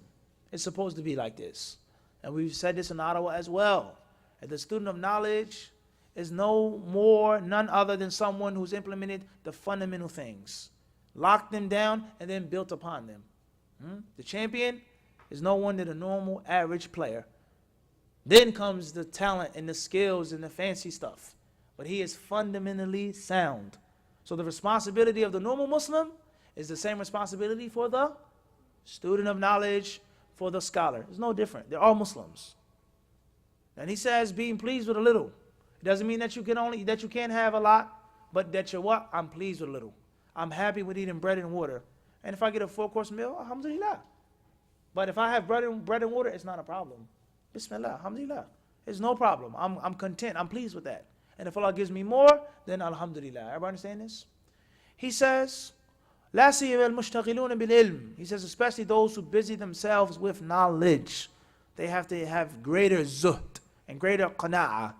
is supposed to be like this. And we've said this in Ottawa as well. And the student of knowledge is none other than someone who's implemented the fundamental things, locked them down, and then built upon them. The champion is no one than a normal, average player. Then comes the talent and the skills and the fancy stuff. But he is fundamentally sound. So the responsibility of the normal Muslim is the same responsibility for the student of knowledge, for the scholar. It's no different. They're all Muslims. And he says being pleased with a little. It doesn't mean that you can't have a lot, but that you're what? I'm pleased with a little. I'm happy with eating bread and water. And if I get a 4-course meal, alhamdulillah. But if I have bread and water, it's not a problem. Bismillah, alhamdulillah. It's no problem. I'm content. I'm pleased with that. And if Allah gives me more, then alhamdulillah. Everybody understand this? He says, لا سيما المشتغلون بالعلم. He says, especially those who busy themselves with knowledge. They have to have greater zuhd and greater qana'ah.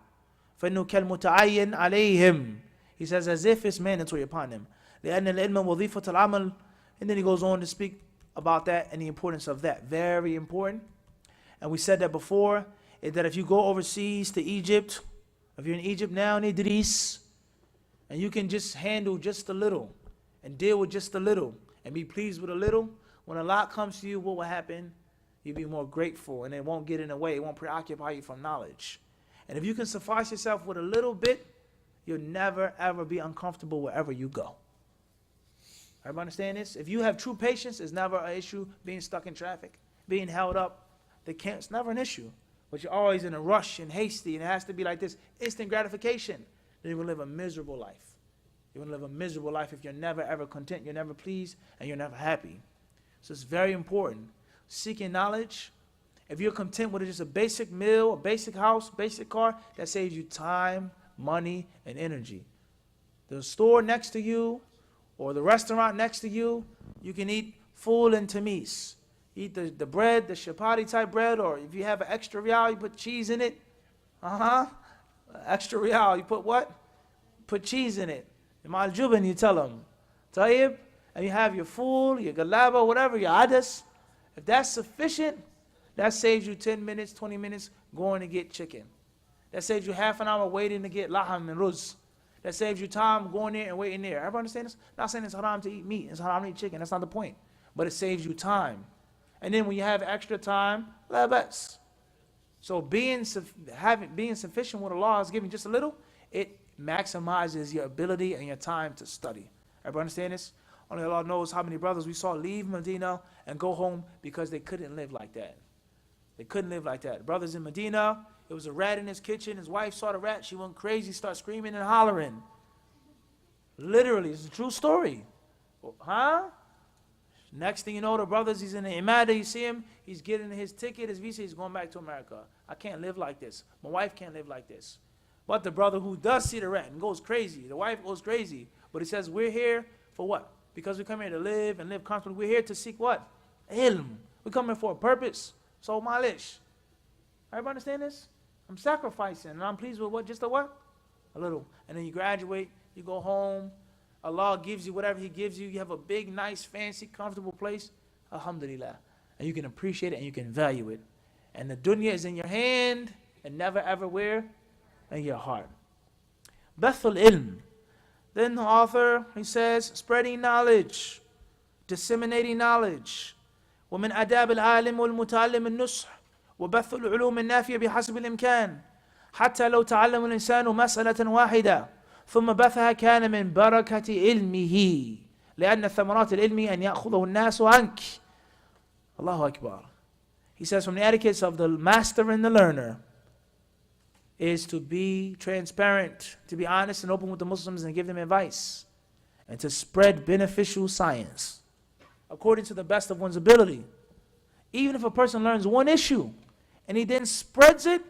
فإنه كالمتعين عليهم. He says, as if it's mandatory upon them. لأن العلم وظيفة العمل. And then he goes on to speak about that and the importance of that. Very important. And we said that before, is that if you go overseas to Egypt, if you're in Egypt now in Idris, and you can just handle just a little, and deal with just a little, and be pleased with a little, when a lot comes to you, what will happen? You'll be more grateful, and it won't get in the way. It won't preoccupy you from knowledge. And if you can suffice yourself with a little bit, you'll never, ever be uncomfortable wherever you go. Everybody understand this? If you have true patience, it's never an issue being stuck in traffic, being held up. It's never an issue. But you're always in a rush and hasty, and it has to be like this, instant gratification. Then you're going to live a miserable life. You're going to live a miserable life if you're never, ever content, you're never pleased, and you're never happy. So it's very important. Seeking knowledge, if you're content with just a basic meal, a basic house, basic car, that saves you time, money, and energy. The store next to you or the restaurant next to you, you can eat full and tamis. Eat the bread, the chapati type bread, or if you have an extra real, you put cheese in it. Extra real, you put what? Put cheese in it. Imal Jubin, you tell them. Tayyib, and you have your food, your galaba, whatever, your adas. If that's sufficient, that saves you 10 minutes, 20 minutes going to get chicken. That saves you half an hour waiting to get laham and ruz. That saves you time going there and waiting there. Everybody understand this? Not saying it's haram to eat meat, it's haram to eat chicken. That's not the point. But it saves you time. And then when you have extra time, la bas. So being sufficient with Allah is giving just a little, it maximizes your ability and your time to study. Everybody understand this? Only Allah knows how many brothers we saw leave Medina and go home because they couldn't live like that. They couldn't live like that. The brothers in Medina, there was a rat in his kitchen. His wife saw the rat. She went crazy, started screaming and hollering. Literally, it's a true story. Next thing you know, the brothers, he's in the Imada, you see him, he's getting his ticket, his visa, he's going back to America. I can't live like this. My wife can't live like this. But the brother who does see the rat and goes crazy, the wife goes crazy, but he says, we're here for what? Because we come here to live and live comfortably. We're here to seek what? Ilm. We come here for a purpose. So malish. Everybody understand this? I'm sacrificing, and I'm pleased with what? Just a what? A little. And then you graduate, you go home, Allah gives you whatever He gives you. You have a big, nice, fancy, comfortable place. Alhamdulillah. And you can appreciate it and you can value it. And the dunya is in your hand and never ever where? In your heart. Bathul ilm. Then the author, he says, spreading knowledge, disseminating knowledge. ومن آداب العالم والمتعلم النصح وبث العلوم النافية بحسب الإمكان. حتى لو تعلم الإنسان مسألة واحدة ثم بثها كان من بركة علمه لأن ثمرات العلم أن يأخذه الناس عنك. Allahu Akbar. He says from the etiquettes of the master and the learner is to be transparent, to be honest and open with the Muslims and give them advice, and to spread beneficial science according to the best of one's ability. Even if a person learns one issue and he then spreads it,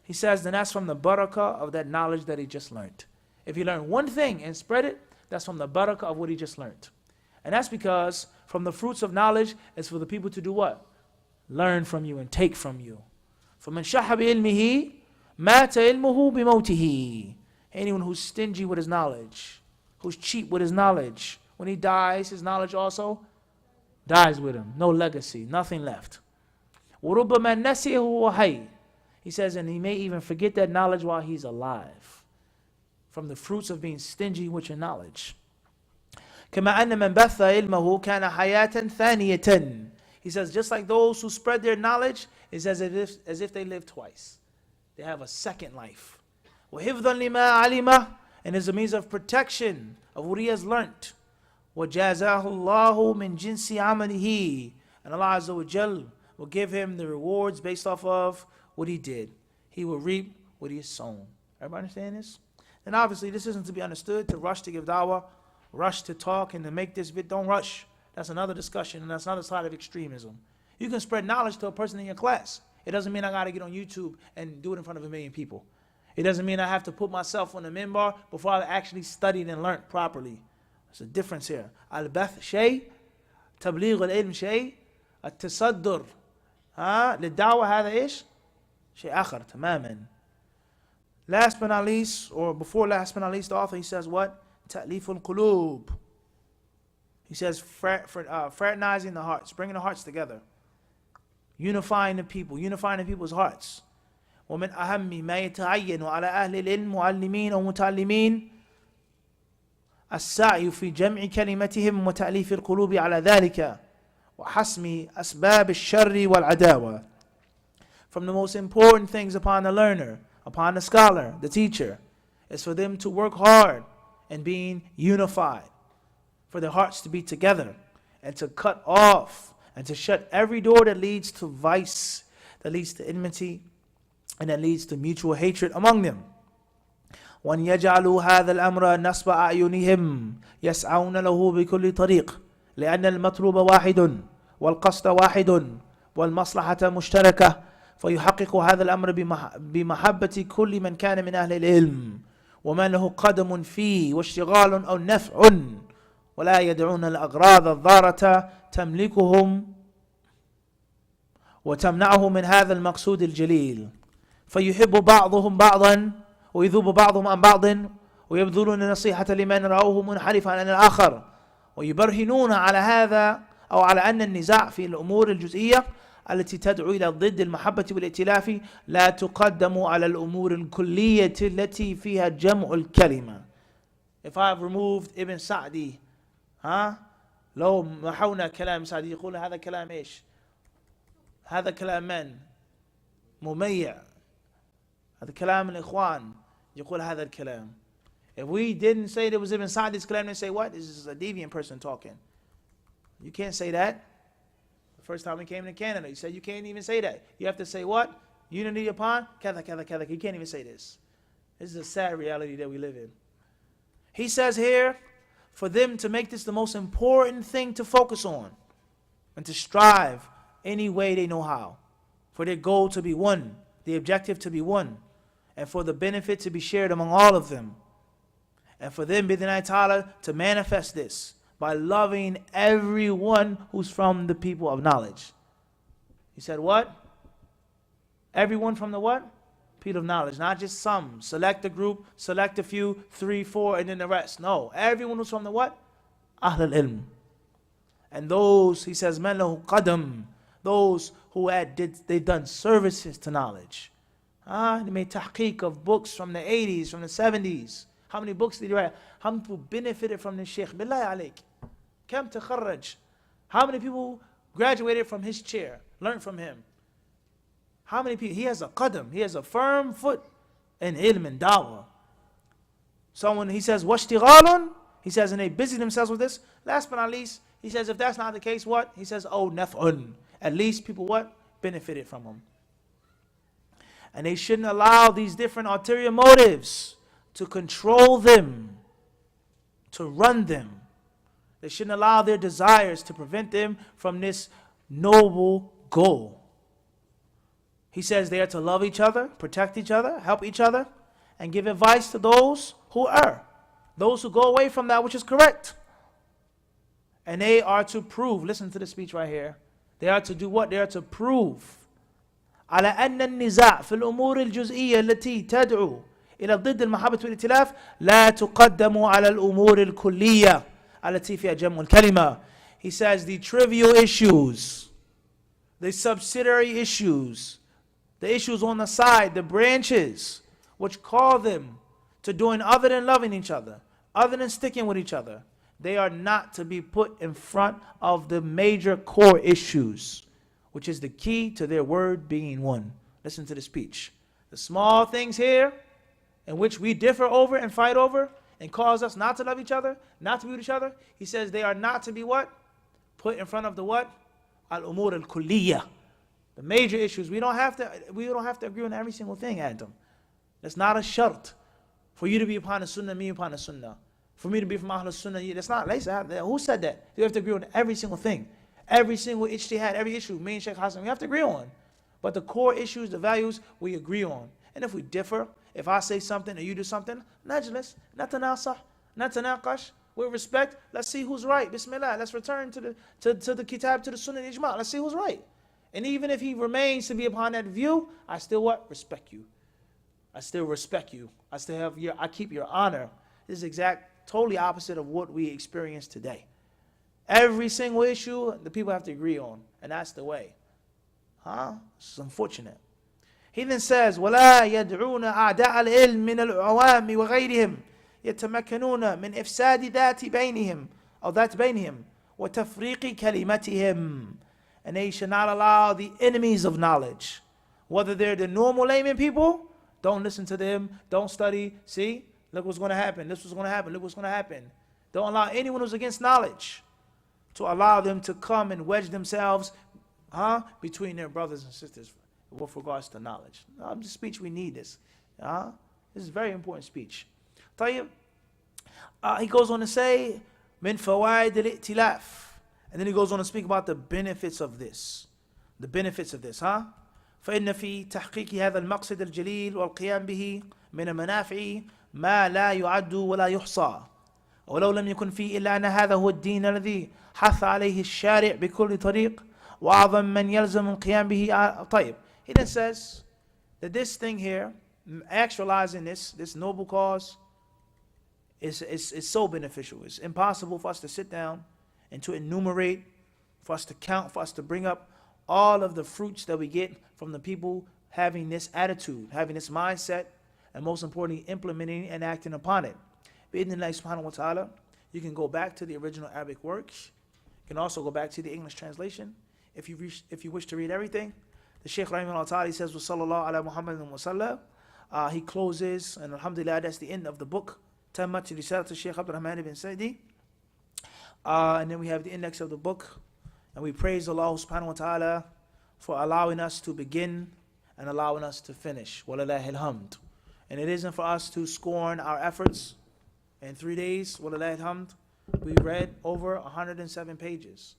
he says then that's from the barakah of that knowledge that he just learned. If he learned one thing and spread it, that's from the barakah of what he just learned. And that's because from the fruits of knowledge is for the people to do what? Learn from you and take from you. فَمَنْ شَحَ بِعِلْمِهِ مَاتَ عِلْمُهُ بِمَوْتِهِ. Anyone who's stingy with his knowledge, who's cheap with his knowledge, when he dies, his knowledge also dies with him. No legacy, nothing left. وَرُبَّمَا نَسِيهُ وَحَيٍّ. He says, and he may even forget that knowledge while he's alive. From the fruits of being stingy with your knowledge. كما أن من بث علمه كان حياة ثانية. He says, just like those who spread their knowledge, is as if they live twice. They have a second life. وحفظا لما علمه, and is a means of protection of what he has learnt. وجازاه الله من جنس عمله, and Allah Azza wa Jal will give him the rewards based off of what he did. He will reap what he has sown. Everybody understand this? And obviously this isn't to be understood to rush to give dawah, rush to talk and to make this bit. Don't rush. That's another discussion, and that's another side of extremism. You can spread knowledge to a person in your class. It doesn't mean I got to get on YouTube and do it in front of 1 million people. It doesn't mean I have to put myself on the minbar before I actually studied and learned properly. There's a difference here. Al-bath shay, tabligh al-ilm shay, at-tasaddur للدعوة هذا إيش؟ شيء آخر تماما. Last but not least, or before last but not least, the author, he says what? تأليف القلوب. He says fraternizing the hearts, bringing the hearts together, unifying the people, unifying the people's hearts. ومن أهم ما يتعين على أهل العلم معلمين أو متعلمين السعي في جمع كلمتهم وتأليف القلوب على ذلك وحسم أسباب الشر والعداوة. From the most important things upon the learner, upon the scholar, the teacher, is for them to work hard and being unified, for their hearts to be together, and to cut off and to shut every door that leads to vice, that leads to enmity, and that leads to mutual hatred among them. وأن يجعلوا هذا الأمر نصب أعينهم يسعون له بكل طريق لأن المطلوب واحد والقصد واحد والمصلحة مشتركة فيحقق هذا الأمر بمحبة كل من كان من أهل العلم وما له قدم فيه واشتغال أو نفع ولا يدعون الأغراض الضارة تملكهم وتمنعه من هذا المقصود الجليل فيحب بعضهم بعضا ويذوب بعضهم عن بعض ويبذلون النصيحة لمن رأوه منحرفا عن الآخر ويبرهنون على هذا أو على أن النزاع في الأمور الجزئية التي تدعو إلى ضد المحبة والائتلاف لا تقدم على الأمور الكلية التي فيها جمع الكلمة. If I have removed Ibn Sa'di, لو محونا كلام سعدي يقول هذا كلام إيش؟ هذا كلام من؟ مميع. هذا كلام الإخوان. يقول هذا الكلام. If we didn't say there was Ibn Sa'di's kalam, they say what? This is a deviant person talking. You can't say that. The first time we came to Canada, you said you can't even say that. You have to say what? Unity upon kada kada kada. You can't even say this. This is a sad reality that we live in. He says here, for them to make this the most important thing to focus on and to strive any way they know how, for their goal to be one, the objective to be one, and for the benefit to be shared among all of them. And for them, bid'nai ta'ala, to manifest this by loving everyone who's from the people of knowledge. He said what? Everyone from the what? People of knowledge. Not just some. Select a group, select a few, 3, 4, and then the rest. No. Everyone who's from the what? Ahl al-ilm. And those, he says, man lahu qadam. Those who they've done services to knowledge. They made tahqiq of books from the 80s, from the 70s. How many books did he write? How many people benefited from this Sheikh? Billahi alayk. Kam takharraj. How many people graduated from his chair, learned from him? How many people? He has a qadam. He has a firm foot in ilm and da'wah. Someone, he says, وَاشْتِغَالٌ, he says, and they busy themselves with this. Last but not least, he says, if that's not the case, what? He says, oh, naf'un. At least people what? Benefited from them. And they shouldn't allow these different ulterior motives to control them, to run them. They shouldn't allow their desires to prevent them from this noble goal. He says they are to love each other, protect each other, help each other, and give advice to those who err, those who go away from that which is correct. And they are to prove, listen to the speech right here, they are to do what? They are to prove على أن النزاع في الأمور الجزئية التي تدعو إلى ضد المحبة والائتلاف لا تقدم على الأمور الكلية التي فيها جمع الكلمة. He says the trivial issues, the subsidiary issues, the issues on the side, the branches, which call them to doing other than loving each other, other than sticking with each other, they are not to be put in front of the major core issues, which is the key to their word being one. Listen to the speech. The small things here, in which we differ over and fight over, and cause us not to love each other, not to be with each other, he says they are not to be what? Put in front of the what? Al-umur al-kulliyah. The major issues. We don't have to agree on every single thing, Adam. That's not a shart. For you to be upon the sunnah, me upon the sunnah. For me to be from Ahlul Sunnah, that's not. Who said that? You have to agree on every single thing. Every single ijtihad, every issue, me and Sheikh Hassan, we have to agree on. But the core issues, the values, we agree on. And if we differ, if I say something and you do something, najlis, natanasah, natanaqash, with respect, let's see who's right. Bismillah, let's return to the kitab, to the sunnah and ijma'. Let's see who's right. And even if he remains to be upon that view, I still what? Respect you. I still respect you. I keep your honor. This is totally opposite of what we experience today. Every single issue, the people have to agree on. And that's the way. This is unfortunate. He then says, وَلَا يَدْعُونَ أَعْدَاءَ الْعِلْمِ مِنَ الْعَوَامِ وَغَيْرِهِمْ يَتَمَكَّنُونَ مِنْ إِفْسَادِ ذَاتِ بَيْنِهِمْ أو ذَاتِ بَيْنِهِمْ وَتَفْرِيقِ كَلِمَتِهِمْ. And they should not allow the enemies of knowledge, whether they're the normal layman people, don't listen to them, don't study, see, look what's going to happen, this was going to happen, look what's going to happen. Don't allow anyone who's against knowledge to allow them to come and wedge themselves between their brothers and sisters with regards to knowledge. This speech, we need this. This is a very important speech. He goes on to say, min fawaid al-i'tilaf. And then he goes on to speak about the benefits of this. The benefits of this, فإن في تحقيق هذا المقصد الجليل والقيام به من المنافع ما لا يعد ولا يحصى. ولو لم يكن فيه إلا أن هذا هو الدين الذي حث عليه الشارع بكل طريق وأعظم من يلزم القيام به. طيب. He then says that this thing here, actualizing this noble cause, is so beneficial. It's impossible for us to sit down and to enumerate, for us to count, for us to bring up all of the fruits that we get from the people having this attitude, having this mindset, and most importantly, implementing and acting upon it. Bi-idhnillahi subhanahu wa ta'ala, you can go back to the original Arabic works. You can also go back to the English translation. If you wish to read everything, the Sheikh rahimahullah ta'ala says, وَصَلَّى اللَّهُ عَلَى مُحَمَّدٍ وَسَلَّى. He closes, and alhamdulillah, that's the end of the book. تَمَّتْ رِسَالَةُ Sheikh Abdul Rahman ibn Saidi. And then we have the index of the book. And we praise Allah subhanahu wa ta'ala for allowing us to begin and allowing us to finish. Walillahi alhamd. And it isn't for us to scorn our efforts. In 3 days, walillahi alhamd, we read over 107 pages.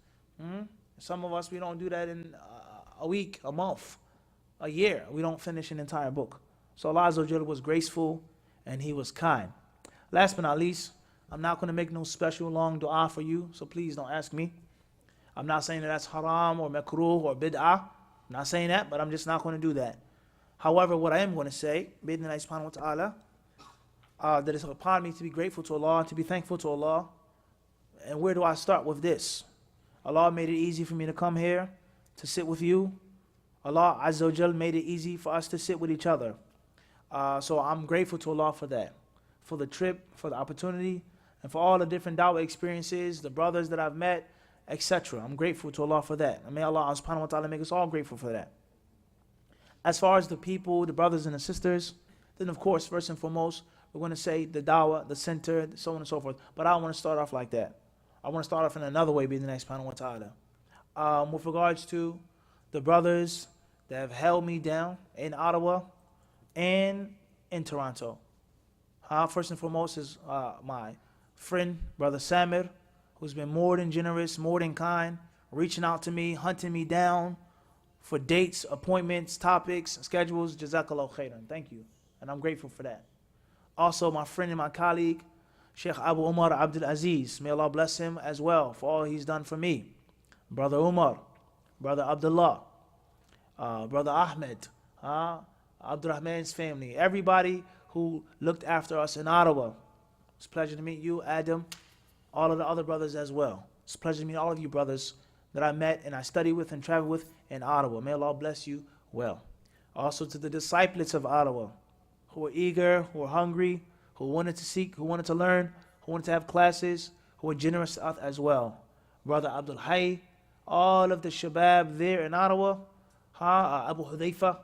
Some of us, we don't do that in a week, a month, a year. We don't finish an entire book. So Allah Azza wa Jalla was graceful and He was kind. Last but not least, I'm not going to make no special long dua for you, so please don't ask me. I'm not saying that that's haram or makruh or bid'ah. I'm not saying that, but I'm just not going to do that. However, what I am going to say, bi-idhnillahi subhanahu wa ta'ala, that it's upon me to be grateful to Allah, to be thankful to Allah. And where do I start with this? Allah made it easy for me to come here, to sit with you. Allah Azza wa Jal made it easy for us to sit with each other. So I'm grateful to Allah for that, for the trip, for the opportunity, and for all the different da'wah experiences, the brothers that I've met, etc. I'm grateful to Allah for that. And may Allah subhanahu wa ta'ala make us all grateful for that. As far as the people, the brothers and the sisters Then, of course, first and foremost, we're going to say the dawah, the center, so on and so forth. But I don't want to start off like that. I want to start off in another way, being the next subhanahu wa ta'ala. With regards to the brothers that have held me down in Ottawa and in Toronto. First and foremost is my friend, Brother Samir, who's been more than generous, more than kind, reaching out to me, hunting me down for dates, appointments, topics, schedules. Jazakallah khairan. Thank you. And I'm grateful for that. Also, my friend and my colleague, Sheikh Abu Umar Abdul Aziz. May Allah bless him as well for all he's done for me. Brother Umar, Brother Abdullah, Brother Ahmed, Abdurrahman's family, everybody who looked after us in Ottawa. It's a pleasure to meet you, Adam, all of the other brothers as well. It's a pleasure to meet all of you brothers that I met and I studied with and traveled with in Ottawa. May Allah bless you well. Also to the disciples of Ottawa who were eager, who were hungry, who wanted to seek, who wanted to learn, who wanted to have classes, who were generous to us as well. Brother Abdul Hayy, all of the shabab there in Ottawa, Abu Hudayfa,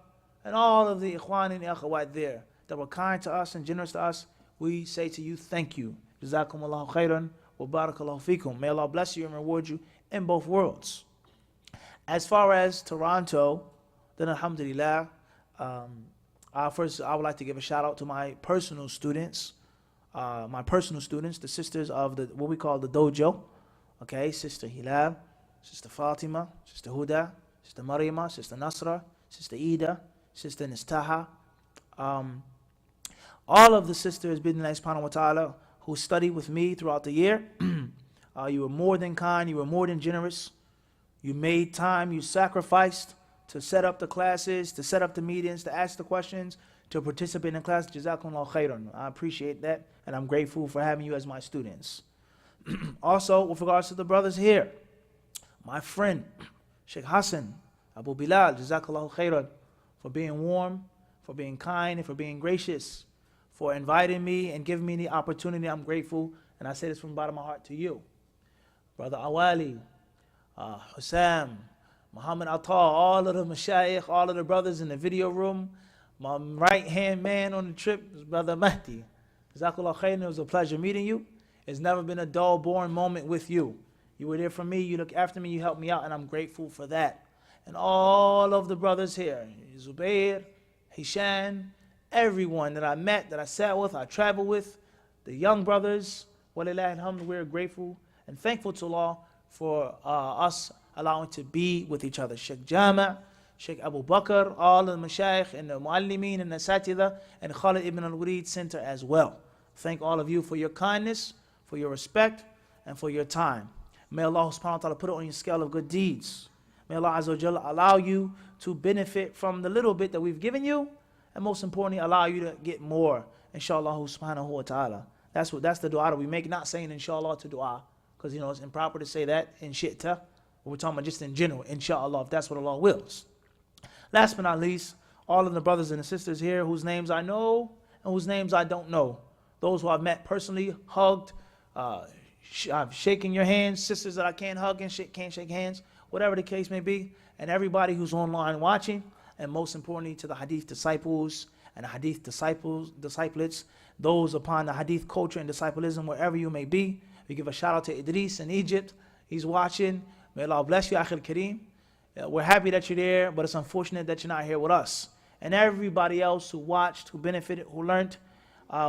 and all of the ikhwan and akhawat there that were kind to us and generous to us, we say to you, thank you. Jazakumullahu khairan wa barakallahu fikum. May Allah bless you and reward you in both worlds. As far as Toronto, then alhamdulillah, first I would like to give a shout out to my personal students, the sisters of what we call the dojo. Okay, Sister Hilal, Sister Fatima, Sister Huda, Sister Maryama, Sister Nasra, Sister Ida, Sister Nistaha. All of the sisters, bidnillahi subhanahu wa ta'ala, who studied with me throughout the year. You were more than kind, you were more than generous. You made time, you sacrificed to set up the classes, to set up the meetings, to ask the questions, to participate in class. Jazakumullah khairan. I appreciate that, and I'm grateful for having you as my students. Also, with regards to the brothers here, my friend, Sheikh Hassan, Abu Bilal, Jazakallahu khairan, for being warm, for being kind, and for being gracious, for inviting me and giving me the opportunity. I'm grateful, and I say this from the bottom of my heart to you. Brother Awali, Hussam, Muhammad Atta, all of the mashayikh, all of the brothers in the video room, my right-hand man on the trip is Brother Mahdi. Jazakallah khairan, it was a pleasure meeting you. It's never been a dull, boring moment with you. You were there for me, you looked after me, you helped me out, and I'm grateful for that. And all of the brothers here, Zubair, Hishan, everyone that I met, that I sat with, I traveled with, the young brothers, walillah alhamd, we're grateful and thankful to Allah for us allowing to be with each other. Sheikh Jama, Sheikh Abu Bakr, all of the mashayikh and the muallimeen and the satida, and Khalid ibn al-Walid Center as well. Thank all of you for your kindness, for your respect, and for your time. May Allah subhanahu wa ta'ala put it on your scale of good deeds. May Allah Azza wa Jalla allow you to benefit from the little bit that we've given you, and most importantly, allow you to get more, inshallah subhanahu wa ta'ala. That's the dua that we make, not saying inshallah to dua, because it's improper to say that in shi'ta. We're talking about just in general, inshallah, if that's what Allah wills. Last but not least, all of the brothers and the sisters here whose names I know and whose names I don't know. Those who I've met personally, hugged, I've shaken your hands, sisters that I can't hug and can't shake hands, whatever the case may be, and everybody who's online watching, and most importantly to the hadith disciples and the hadith disciples, those upon the hadith culture and disciplism, wherever you may be. We give a shout out to Idris in Egypt. He's watching. May Allah bless you, Akhil Kareem. We're happy that you're there, but it's unfortunate that you're not here with us. And everybody else who watched, who benefited, who learned,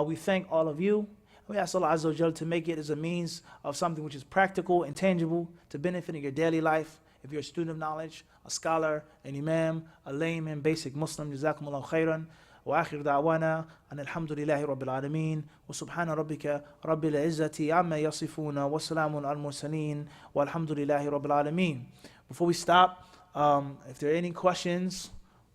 we thank all of you. We ask Allah Azza wa Jalla to make it as a means of something which is practical and tangible to benefit in your daily life. If you're a student of knowledge, a scholar, an imam, a layman, basic Muslim, jazakumullahu khairan. وآخر دعوانا أن الحمد لله رب العالمين وسبحان ربك رب العزة عما يصفون وسلام على المرسلين والحمد لله رب العالمين. Before we stop, if there are any questions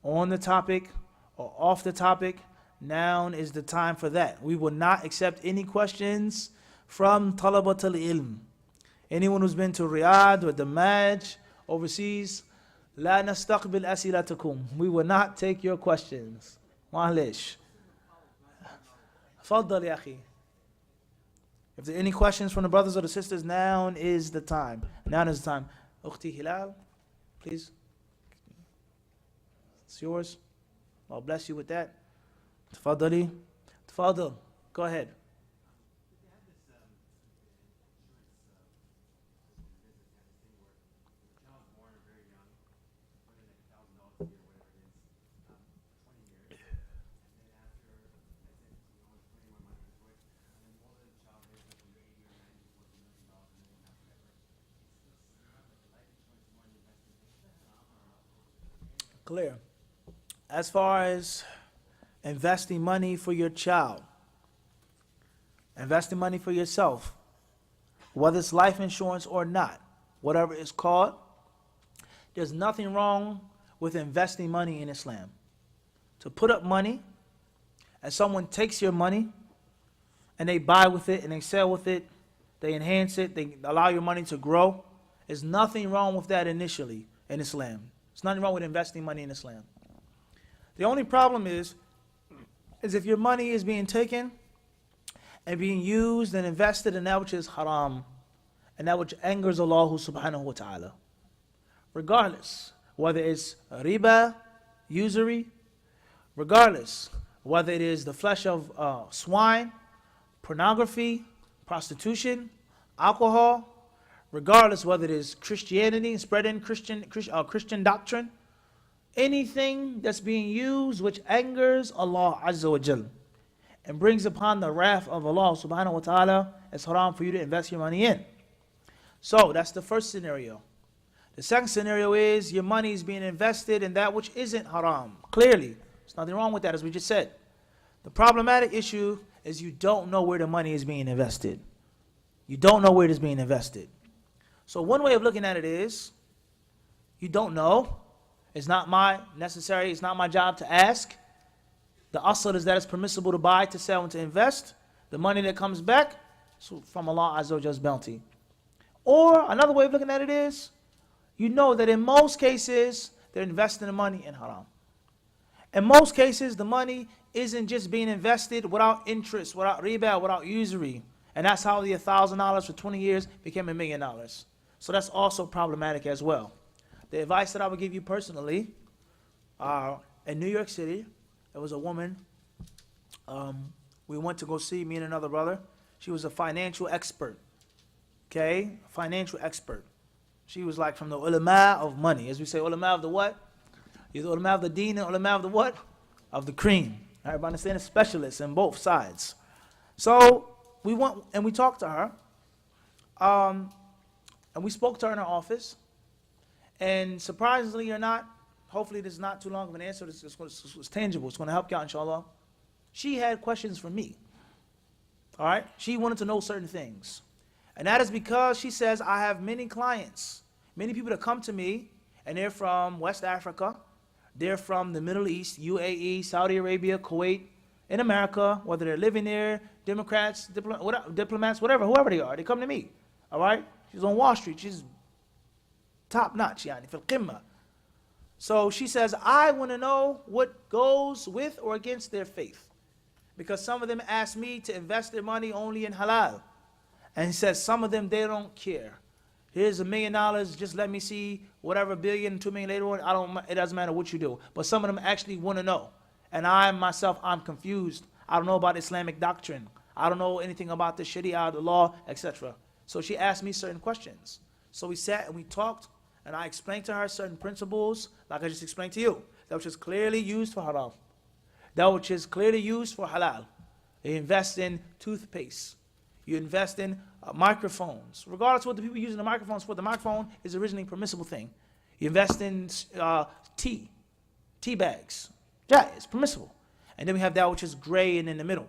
on the topic or off the topic, now is the time for that. We will not accept any questions from Talabat al-Ilm. Anyone who's been to Riyadh or Damaj overseas, لا نستقبل أسئلتكم. We will not take your questions. معلش. تفضل يا أخي. If there are any questions from the brothers or the sisters, now is the time. Now is the time. Ukhti Hilal, please. It's yours. Allah bless you with that. Tafadali. Tafadal. Go ahead. Clear. As far as investing money for your child, investing money for yourself, whether it's life insurance or not, whatever it's called, there's nothing wrong with investing money in Islam. To put up money and someone takes your money and they buy with it and they sell with it, they enhance it, they allow your money to grow. There's nothing wrong with that initially in Islam. There's nothing wrong with investing money in Islam. The only problem is if your money is being taken and being used and invested in that which is haram and that which angers Allah subhanahu wa ta'ala. Regardless, whether it's riba, usury, regardless, whether it is the flesh of swine, pornography, prostitution, alcohol, regardless whether it is Christianity, spreading Christian doctrine, anything that's being used which angers Allah Azza wa Jal and brings upon the wrath of Allah subhanahu wa ta'ala, it's haram for you to invest your money in. So that's the first scenario. The second scenario is your money is being invested in that which isn't haram. Clearly, there's nothing wrong with that, as we just said. The problematic issue is you don't know where the money is being invested. You don't know where it is being invested. So one way of looking at it is, you don't know. It's not my job to ask. The asl is that it's permissible to buy, to sell, and to invest. The money that comes back is from Allah Azza wa Jall's bounty. Or another way of looking at it is, you know that in most cases, they're investing the money in haram. In most cases, the money isn't just being invested without interest, without riba, without usury. And that's how the $1,000 for 20 years became $1 million. So that's also problematic as well. The advice that I would give you personally, in New York City, there was a woman, we went to go see, me and another brother. She was a financial expert, okay? Financial expert. She was like from the ulama of money. As we say, ulama of the what? Either ulama of the deen and ulama of the what? Of the cream. Everybody understand? A specialist in both sides. So we went and we talked to her. And we spoke to her in her office. And surprisingly or not, hopefully this is not too long of an answer. It's tangible. It's going to help you out, inshallah. She had questions for me. All right? She wanted to know certain things. And that is because she says, I have many clients, many people that come to me, and they're from West Africa. They're from the Middle East, UAE, Saudi Arabia, Kuwait, in America, whether they're living there, Democrats, diplomats, whatever, whoever they are, they come to me. All right? She's on Wall Street. She's top notch, yani, fil qimma. So she says, I want to know what goes with or against their faith. Because some of them ask me to invest their money only in halal. And he says, some of them, they don't care. Here's $1 million, just let me see whatever billion, 2 million later on, it doesn't matter what you do. But some of them actually want to know. And I myself, I'm confused. I don't know about Islamic doctrine. I don't know anything about the Sharia, the law, etc. So she asked me certain questions. So we sat and we talked, and I explained to her certain principles, like I just explained to you, that which is clearly used for haram, that which is clearly used for halal. You invest in toothpaste. You invest in microphones. Regardless of what the people using the microphones for, the microphone is originally a permissible thing. You invest in tea bags. Yeah, it's permissible. And then we have that which is gray and in the middle.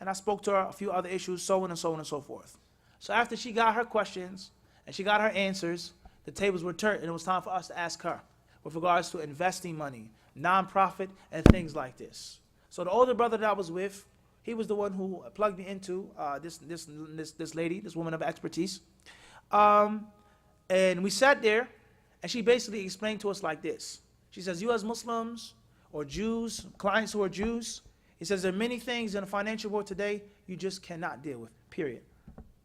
And I spoke to her a few other issues, so on and so on and so forth. So after she got her questions and she got her answers, the tables were turned and it was time for us to ask her with regards to investing money, non-profit, and things like this. So the older brother that I was with, he was the one who plugged me into this lady, this woman of expertise. And we sat there, and she basically explained to us like this. She says, you as Muslims or Jews, clients who are Jews, he says there are many things in the financial world today you just cannot deal with, period.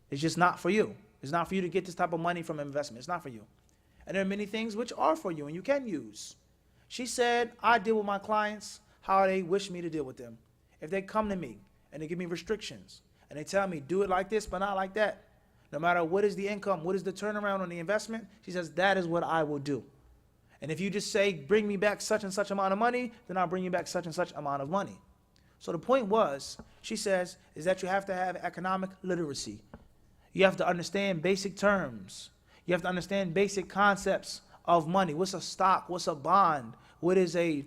It's just not for you. It's not for you to get this type of money from investment. It's not for you. And there are many things which are for you and you can use. She said, I deal with my clients how they wish me to deal with them. if they come to me and they give me restrictions and they tell me do it like this but not like that, no matter what is the income, what is the turnaround on the investment, she says that is what I will do. And if you just say bring me back such and such amount of money, then I'll bring you back such and such amount of money. So the point was, she says, is that you have to have economic literacy. You have to understand basic terms. You have to understand basic concepts of money. What's a stock? What's a bond? What is a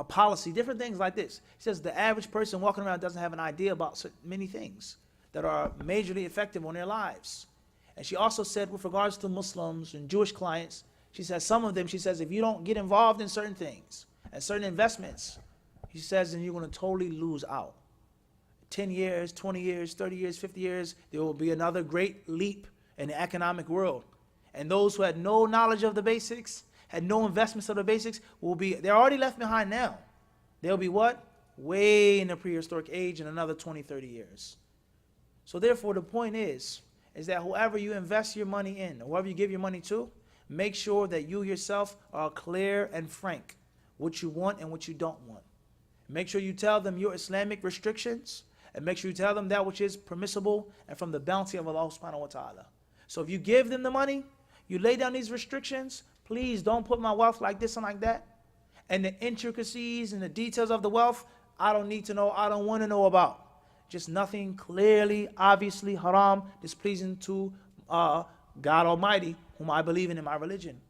policy? Different things like this. He says the average person walking around doesn't have an idea about many things that are majorly effective on their lives. And she also said with regards to Muslims and Jewish clients, she says some of them, she says if you don't get involved in certain things and certain investments, she says then you're going to totally lose out. 10 years, 20 years, 30 years, 50 years, there will be another great leap in the economic world. And those who had no knowledge of the basics, had no investments of the basics, they're already left behind now. They'll be what? Way in the prehistoric age in another 20, 30 years. So therefore the point is that whoever you invest your money in, whoever you give your money to, make sure that you yourself are clear and frank what you want and what you don't want. Make sure you tell them your Islamic restrictions, and make sure you tell them that which is permissible and from the bounty of Allah subhanahu wa ta'ala. So if you give them the money, you lay down these restrictions, please don't put my wealth like this and like that. And the intricacies and the details of the wealth, I don't need to know, I don't want to know about. Just nothing clearly, obviously haram, displeasing to God Almighty, whom I believe in my religion.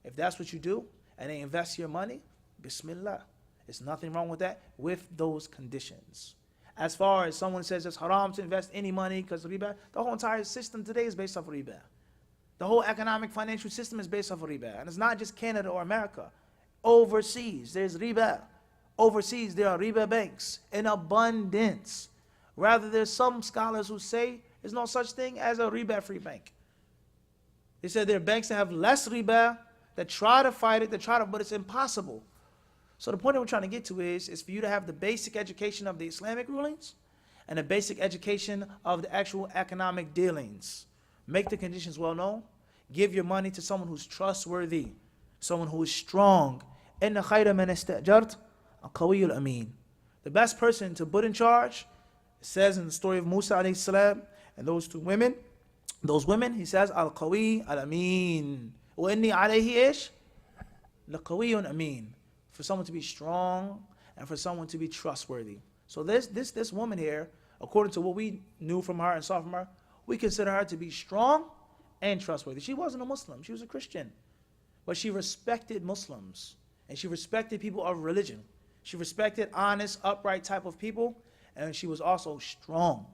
If that's what you do, and they invest your money, Bismillah. There's nothing wrong with that, with those conditions. As far as someone says it's haram to invest any money because of riba, the whole entire system today is based off of riba. The whole economic financial system is based off of riba. And it's not just Canada or America. Overseas, there's riba. Overseas, there are riba banks in abundance. Rather, there's some scholars who say there's no such thing as a riba-free bank. They said there are banks that have less riba, that try to fight it, but it's impossible. So the point that we're trying to get to is for you to have the basic education of the Islamic rulings and a basic education of the actual economic dealings. Make the conditions well known. Give your money to someone who's trustworthy, someone who is strong. إِنَّ خَيْرَ مَنْ اسْتَأْجَرْتَ الْقَوِيُّ الْأَمِينَ. The best person to put in charge, it says in the story of Musa alayhi salam and those women, he says, Al-Qawi Al-Amin. وَإِنِّي عَلَيْهِ إِيش لَقَوِيٌّ أَمِينٌ. For someone to be strong and for someone to be trustworthy. So this woman here, according to what we knew from her and saw from her, we consider her to be strong and trustworthy. She wasn't a Muslim, she was a Christian. But she respected Muslims and she respected people of religion. She respected honest, upright type of people, and she was also strong.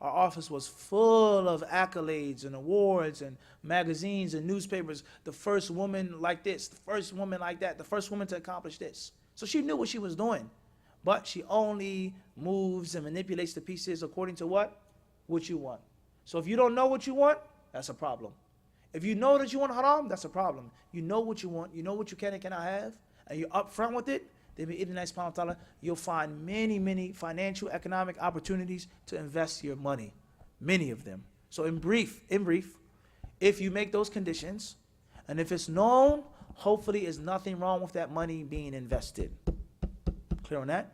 Our office was full of accolades and awards and magazines and newspapers. The first woman like this, the first woman like that, the first woman to accomplish this. So she knew what she was doing. But she only moves and manipulates the pieces according to what? What you want. So if you don't know what you want, that's a problem. If you know that you want haram, that's a problem. You know what you want, you know what you can and cannot have, and you're upfront with it, then bi-idhnillahi, you'll find many, many financial, economic opportunities to invest your money. Many of them. So in brief, if you make those conditions, and if it's known, hopefully there's nothing wrong with that money being invested. Clear on that?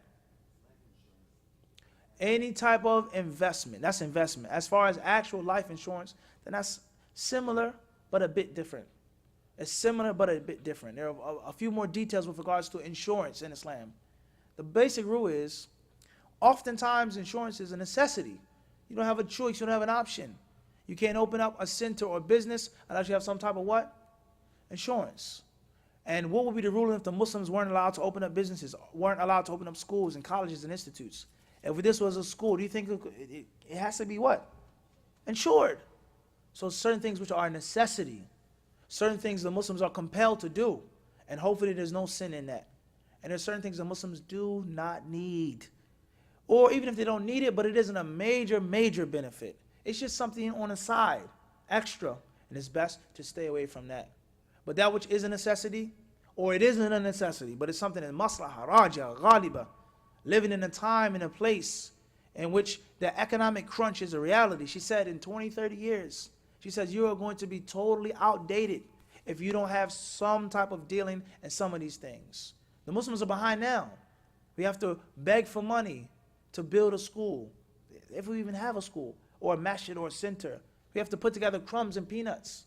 Any type of investment, that's investment. As far as actual life insurance, then that's similar but a bit different. It's similar but a bit different. There are a few more details with regards to insurance in Islam. The basic rule is, oftentimes insurance is a necessity. You don't have a choice, you don't have an option. You can't open up a center or business unless you have some type of what? Insurance. And what would be the ruling if the Muslims weren't allowed to open up businesses, weren't allowed to open up schools and colleges and institutes? If this was a school, do you think it has to be what? Insured. So certain things which are a necessity, certain things the Muslims are compelled to do, and hopefully there's no sin in that. And there's certain things the Muslims do not need. Or even if they don't need it, but it isn't a major, major benefit. It's just something on the side, extra, and it's best to stay away from that. But that which is a necessity, or it isn't a necessity, but it's something in maslaha, raja, ghaliba, living in a time and a place in which the economic crunch is a reality. She said in 20, 30 years, she says you are going to be totally outdated if you don't have some type of dealing in some of these things. The Muslims are behind now. We have to beg for money to build a school, if we even have a school, or a masjid or a center. We have to put together crumbs and peanuts.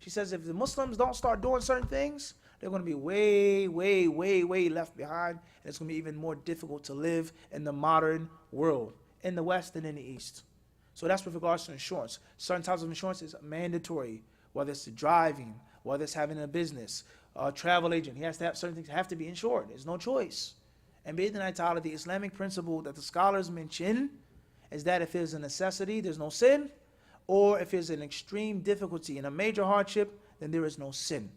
She says if the Muslims don't start doing certain things, they're going to be way, way, way, way left behind. And it's going to be even more difficult to live in the modern world, in the West and in the East. So that's with regards to insurance. Certain types of insurance is mandatory, whether it's driving, whether it's having a business, a travel agent. He has to have certain things have to be insured. There's no choice. And b'idhnillahi ta'ala, the Islamic principle that the scholars mention is that if it's a necessity, there's no sin, or if it's an extreme difficulty and a major hardship, then there is no sin,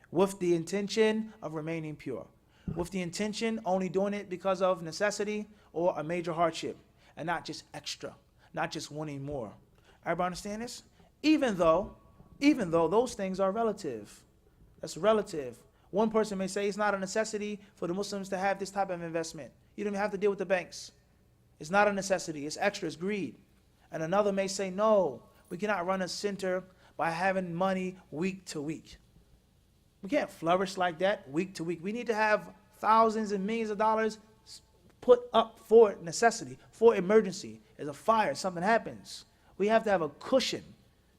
with the intention of remaining pure, with the intention only doing it because of necessity or a major hardship, and not just extra, not just wanting more. Everybody understand this? Even though those things are relative. That's relative. One person may say it's not a necessity for the Muslims to have this type of investment. You don't even have to deal with the banks. It's not a necessity. It's extra. It's greed. And another may say, no, we cannot run a center by having money week to week. We can't flourish like that week to week. We need to have thousands and millions of dollars put up for necessity, for emergency. There's a fire, something happens. We have to have a cushion.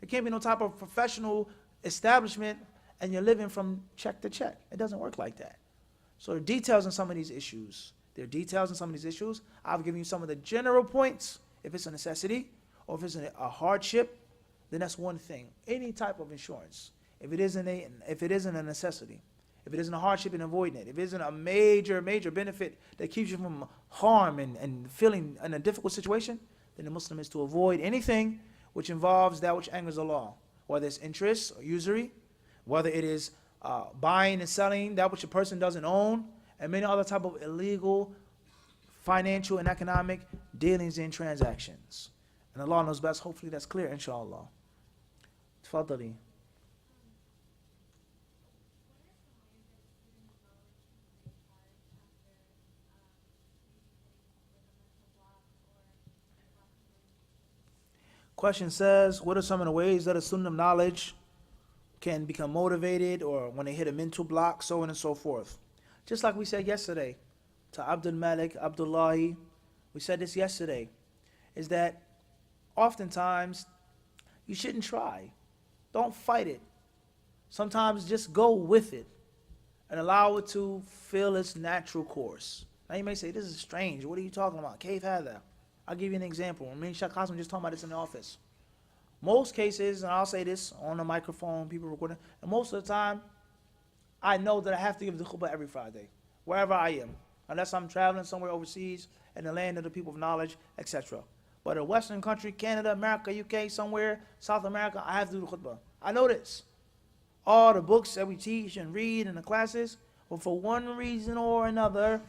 There can't be no type of professional establishment and you're living from check to check. It doesn't work like that. So there are details in some of these issues. I've given you some of the general points. If it's a necessity or if it's a hardship, then that's one thing. Any type of insurance. If it isn't a necessity, if it isn't a hardship in avoiding it, if it isn't a major benefit that keeps you from harm and feeling in a difficult situation, then the Muslim is to avoid anything which involves that which angers Allah, whether it's interest or usury, whether it is buying and selling that which a person doesn't own, and many other type of illegal financial and economic dealings and transactions. And Allah knows best. Hopefully that's clear, inshallah. Tafadali. Question says, what are some of the ways that a student of knowledge can become motivated, or when they hit a mental block, so on and so forth? Just like we said yesterday to Abdul Malik, Abdullahi, we said this yesterday, is that oftentimes you shouldn't try. Don't fight it. Sometimes just go with it and allow it to fill its natural course. Now you may say, this is strange. What are you talking about? Kayf hadha. I'll give you an example. Me and Sheikh Qasim just talking about this in the office. Most cases, and I'll say this on the microphone, people recording, and most of the time, I know that I have to give the khutbah every Friday, wherever I am, unless I'm traveling somewhere overseas in the land of the people of knowledge, etc. But a Western country, Canada, America, UK, somewhere, South America, I have to do the khutbah. I know this. All the books that we teach and read in the classes, but for one reason or another,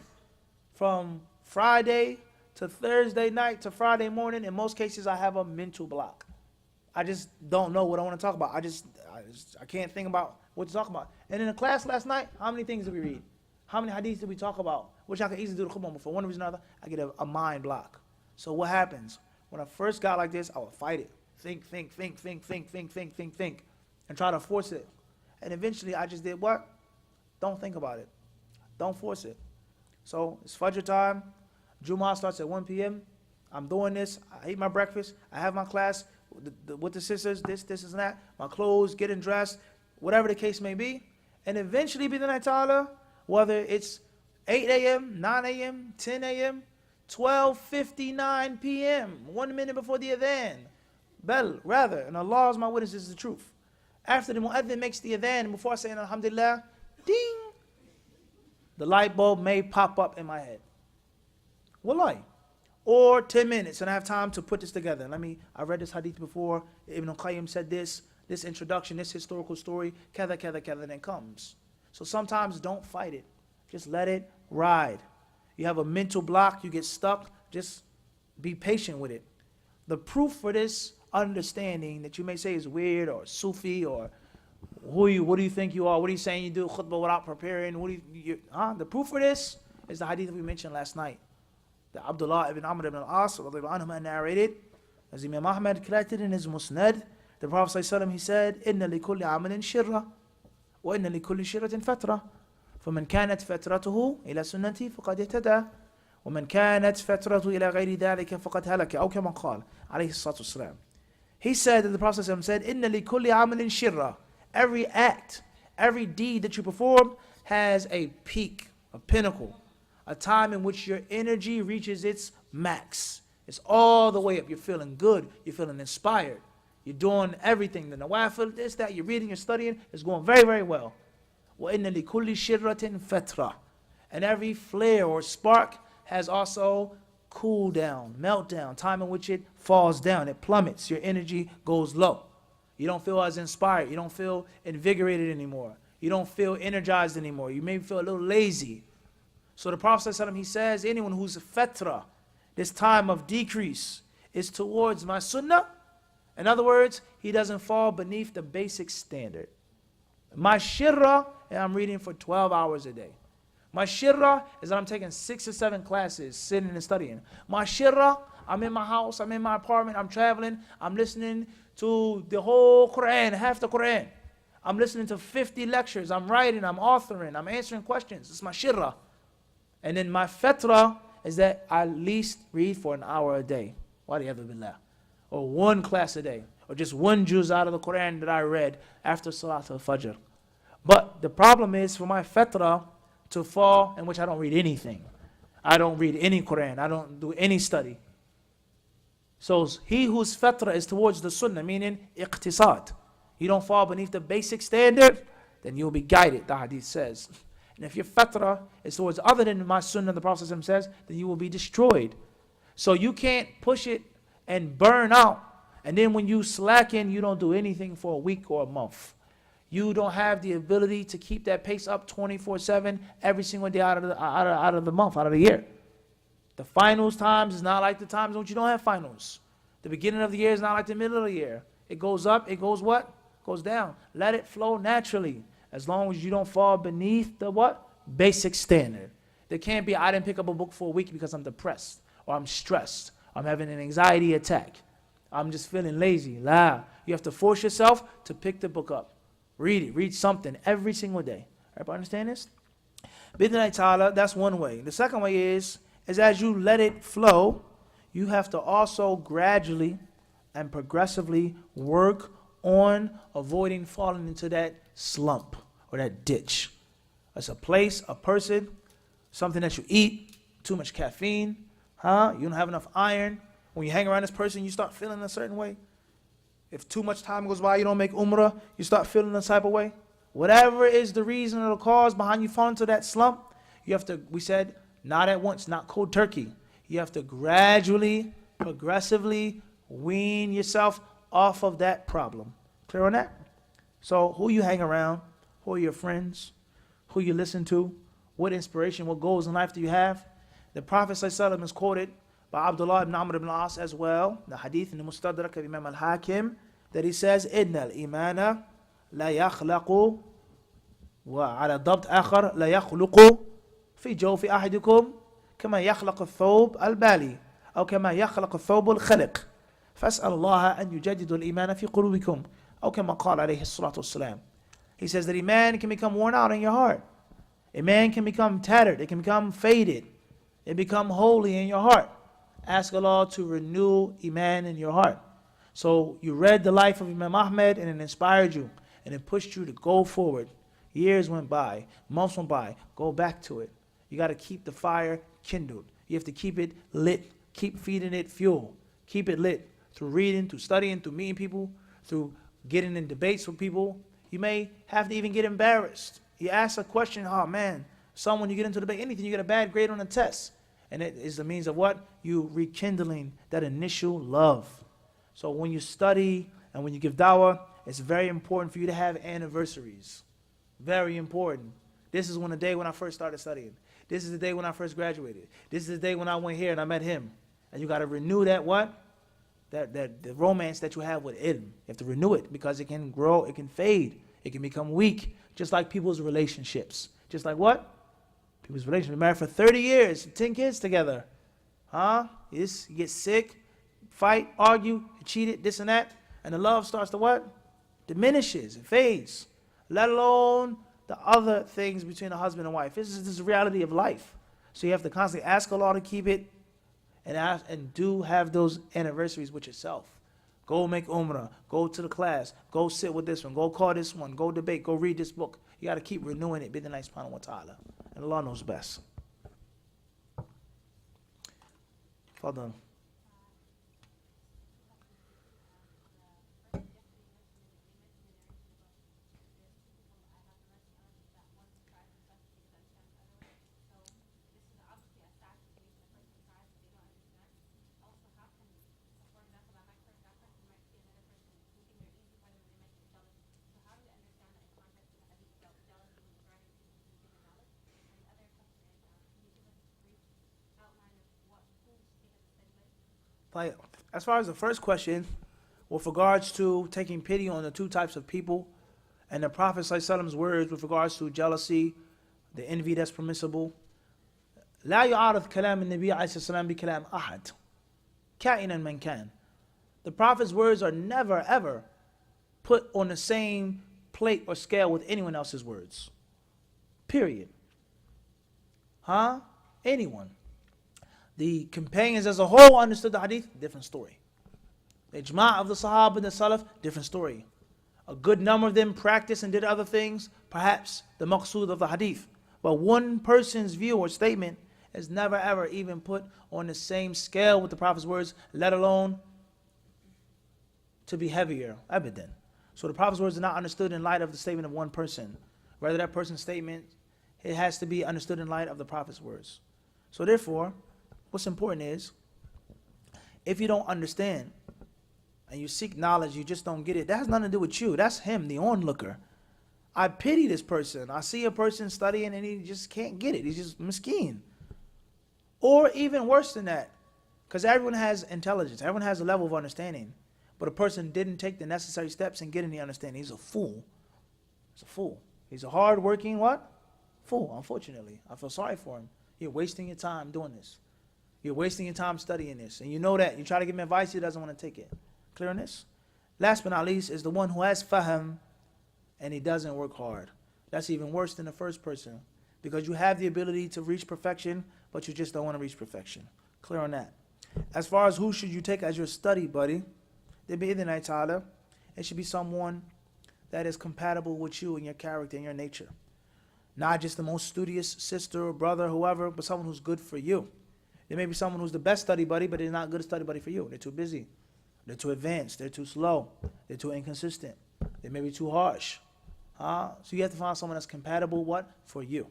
from Friday to Thursday night to Friday morning, in most cases I have a mental block. I just don't know what I want to talk about. I can't think about what to talk about. And in the class last night, how many things did we read? How many hadiths did we talk about? Which I could easily do the khutbah, but for one reason or another, I get a mind block. So what happens? When I first got like this, I would fight it. Think, and try to force it. And eventually I just did what? Don't think about it. Don't force it. So it's Fajr time. Jummah starts at 1 p.m. I'm doing this. I eat my breakfast. I have my class with the sisters, this and that. My clothes, getting dressed, whatever the case may be. And eventually, b'idhnillahi ta'ala, whether it's 8 a.m., 9 a.m., 10 a.m., 12:59 p.m., 1 minute before the adhan, rather, and Allah is my witness, this is the truth. After the mu'adhin makes the adhan, and before saying alhamdulillah, ding, the light bulb may pop up in my head. Wallahi. Or 10 minutes, and I have time to put this together. I read this hadith before. Ibn al-Qayyim said this introduction, this historical story, kada, then comes. So sometimes don't fight it. Just let it ride. You have a mental block, you get stuck, just be patient with it. The proof for this understanding that you may say is weird or Sufi or what do you think you are? What are you saying you do khutbah without preparing? The proof for this is the hadith that we mentioned last night. That Abdullah ibn Amr ibn al-As narrated, as Imam Ahmad collected in his Musnad, the Prophet ﷺ, he said, إِنَّ لِكُلِّ عَمَلٍ شِرَّةٍ وَإِنَّ لِكُلِّ شِرَّةٍ فَتْرَةٍ فَمَنْ كَانَتْ فَتْرَتُهُ إِلَى سُنَّتِي فَقَدْ اهْتَدَى ومن كانت فترته إلى غير ذلك فقد هلك أو كما قال عليه الصلاة والسلام. He said that the Prophet said, إن لكل عمل شرة. Every act, every deed that you perform has a peak, a pinnacle, a time in which your energy reaches its max. It's all the way up. You're feeling good. You're feeling inspired. You're doing everything. The nawafil, this, that. You're reading, you're studying. It's going very, very well. وَإِنَّ لِكُلِّ شِرَّةٍ فَتْرَةٍ. And every flare or spark has also cool down, meltdown, time in which it falls down. It plummets. Your energy goes low. You don't feel as inspired. You don't feel invigorated anymore. You don't feel energized anymore. You may feel a little lazy. So the Prophet ﷺ, he says, anyone who's a fatra, this time of decrease, is towards my sunnah. In other words, he doesn't fall beneath the basic standard. My shirra, and I'm reading for 12 hours a day. My shirra is that I'm taking 6 or 7 classes, sitting and studying. My shirra, I'm in my house, I'm in my apartment, I'm traveling, I'm listening to the whole Quran, half the Quran. I'm listening to 50 lectures, I'm writing, I'm authoring, I'm answering questions. It's my shirra. And then my fatra is that I at least read for an hour a day. Waliyadu billah. Or 1 class a day. Or just 1 juz out of the Quran that I read after Salat al-Fajr. But the problem is for my fatra to fall in which I don't read anything. I don't read any Quran. I don't do any study. So he whose fatra is towards the sunnah, meaning iqtisad. You don't fall beneath the basic standard, then you'll be guided, the hadith says. And if your fatra is towards other than my sunnah, the Prophet says, then you will be destroyed. So you can't push it and burn out. And then when you slacken, you don't do anything for a week or a month. You don't have the ability to keep that pace up 24/7 every single day out of the month, out of the year. The finals times is not like the times when you don't have finals. The beginning of the year is not like the middle of the year. It goes up, it goes what? Goes down. Let it flow naturally. As long as you don't fall beneath the what? Basic standard. There can't be, I didn't pick up a book for a week because I'm depressed, or I'm stressed, I'm having an anxiety attack, I'm just feeling lazy. La. You have to force yourself to pick the book up. Read it. Read something every single day. Everybody understand this? Bidnai ta'ala, that's one way. The second way is as you let it flow, you have to also gradually and progressively work on avoiding falling into that slump or that ditch. It's a place, a person, something that you eat, too much caffeine, you don't have enough iron. When you hang around this person, you start feeling a certain way. If too much time goes by, you don't make umrah, you start feeling a type of way. Whatever is the reason or the cause behind you falling into that slump, you have to, we said, not at once, not cold turkey. You have to gradually, progressively wean yourself off of that problem. Clear on that? So who you hang around, who are your friends, who you listen to, what inspiration, what goals in life do you have? The Prophet ﷺ is quoted by Abdullah ibn Amr ibn al-As as well, the hadith in the Mustadrak of Imam al-Hakim, that he says, إِنَّ الْإِيمَانَ لَا يَخْلَقُ وعلى ضبط آخر لا يخلق في جوف أحدكم كما يخلق الثوب البالي أو كما يخلق الثوب الخلق فاسأل الله أن يجدد الإيمان في قلوبكم أو كما قال عليه الصلاة والسلام. He says that a man can become worn out in your heart. A man can become tattered. It can become faded. It become holy in your heart. Ask Allah to renew Iman in your heart. So you read the life of Imam Ahmed and it inspired you and it pushed you to go forward. Years went by, months went by, go back to it. You got to keep the fire kindled. You have to keep it lit, keep feeding it fuel, keep it lit through reading, through studying, through meeting people, through getting in debates with people. You may have to even get embarrassed. You ask a question, oh man, someone you get into debate, anything, you get a bad grade on a test. And it is the means of what? You rekindling that initial love. So when you study and when you give dawah, it's very important for you to have anniversaries. Very important. This is the day when I first started studying. This is the day when I first graduated. This is the day when I went here and I met him. And you got to renew that what? The romance that you have with ilm. You have to renew it because it can grow, it can fade, it can become weak. Just like people's relationships. Just like what? People's relationships. Married for 30 years, 10 kids together. You get sick, fight, argue, you cheated, this and that. And the love starts to what? Diminishes, it fades. Let alone the other things between a husband and wife. This is the reality of life. So you have to constantly ask Allah to keep it, and do have those anniversaries with yourself. Go make umrah, go to the class, go sit with this one, go call this one, go debate, go read this book. You got to keep renewing it, bid'Allah subhanahu wa ta'ala. And Allah knows best. Fadal. Like, as far as the first question, with regards to taking pity on the two types of people, and the Prophet ﷺ's words with regards to jealousy, the envy that's permissible, لا يعارض كلام النبي عليه السلام بكلام أحد كائنا من كان. The Prophet's words are never ever put on the same plate or scale with anyone else's words. Period. Anyone. The companions as a whole understood the hadith, different story. The ijma' of the Sahaba and the Salaf, different story. A good number of them practiced and did other things, perhaps the maqsood of the hadith. But one person's view or statement is never ever even put on the same scale with the Prophet's words, let alone to be heavier, abadan. So the Prophet's words are not understood in light of the statement of one person. Rather, that person's statement, it has to be understood in light of the Prophet's words. So therefore, what's important is, if you don't understand and you seek knowledge, you just don't get it, that has nothing to do with you. That's him, the onlooker. I pity this person. I see a person studying and he just can't get it. He's just miskeen. Or even worse than that, because everyone has intelligence. Everyone has a level of understanding. But a person didn't take the necessary steps in getting the understanding. He's a fool. He's a fool. He's a hard-working what? Fool, unfortunately. I feel sorry for him. You're wasting your time doing this. You're wasting your time studying this. And you know that. You try to give him advice, he doesn't want to take it. Clear on this? Last but not least is the one who has fahm and he doesn't work hard. That's even worse than the first person. Because you have the ability to reach perfection, but you just don't want to reach perfection. Clear on that. As far as who should you take as your study buddy, then bi'idhnillahi ta'ala, it should be someone that is compatible with you and your character and your nature. Not just the most studious sister or brother, whoever, but someone who's good for you. There may be someone who's the best study buddy, but they're not a good study buddy for you. They're too busy. They're too advanced. They're too slow. They're too inconsistent. They may be too harsh. So you have to find someone that's compatible, what? For you.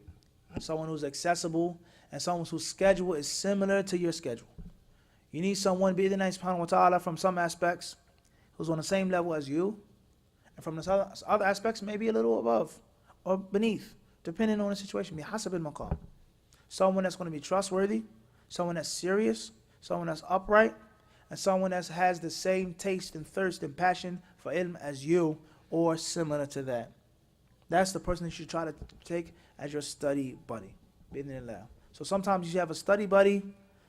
Someone who's accessible and someone whose schedule is similar to your schedule. You need someone, bi'idhnillahi subhanahu wa ta'ala, from some aspects, who's on the same level as you, and from the other aspects, maybe a little above or beneath, depending on the situation. Bihasab al-maqam. Someone that's going to be trustworthy, someone that's serious, someone that's upright, and someone that has the same taste and thirst and passion for ilm as you, or similar to that. That's the person that you should try to take as your study buddy. Bi'idhnillah. So sometimes you should have a study buddy,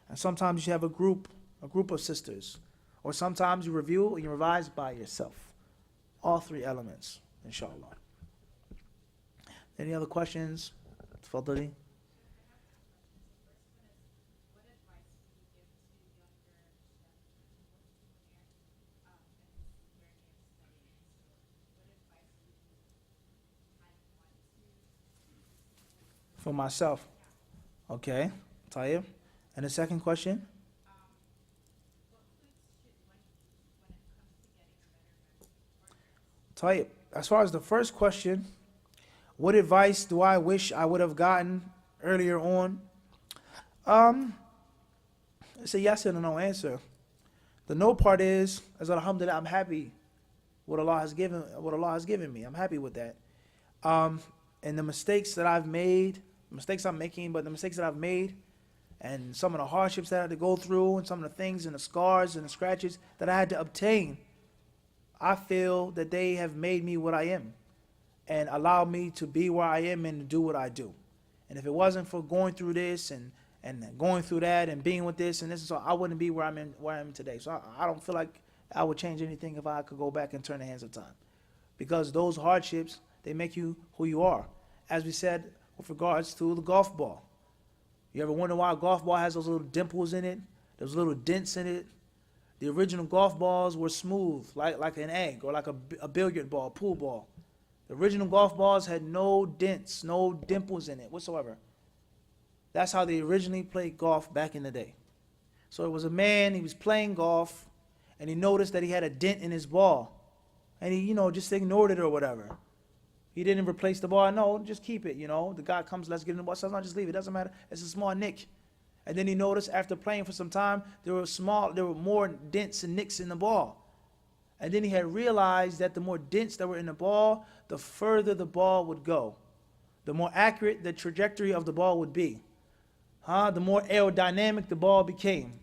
and sometimes you should have a group of sisters. Or sometimes you review and you revise by yourself. All three elements, inshallah. Any other questions? Tafadali. For myself. Okay. Tayyib. And the second question? Tayyib. As far as the first question, what advice do I wish I would have gotten earlier on? It's a yes and a no answer. The no part is alhamdulillah, I'm happy what Allah has given me. I'm happy with that. And the mistakes that I've made, mistakes I'm making, but the mistakes that I've made, and some of the hardships that I had to go through, and some of the things and the scars and the scratches that I had to obtain, I feel that they have made me what I am and allowed me to be where I am and to do what I do. And if it wasn't for going through this and going through that and being with this and this, so I wouldn't be where I am today. So I don't feel like I would change anything if I could go back and turn the hands of time. Because those hardships, they make you who you are. As we said with regards to the golf ball. You ever wonder why a golf ball has those little dimples in it, those little dents in it? The original golf balls were smooth, like an egg, or like a billiard ball, pool ball. The original golf balls had no dents, no dimples in it whatsoever. That's how they originally played golf back in the day. So it was a man, he was playing golf, and he noticed that he had a dent in his ball. And he, just ignored it or whatever. He didn't replace the ball. No, just keep it, The guy comes, let's give him the ball. Says, no, just leave it. Doesn't matter. It's a small nick. And then he noticed after playing for some time, there were more dents and nicks in the ball. And then he had realized that the more dents that were in the ball, the further the ball would go. The more accurate the trajectory of the ball would be. The more aerodynamic the ball became.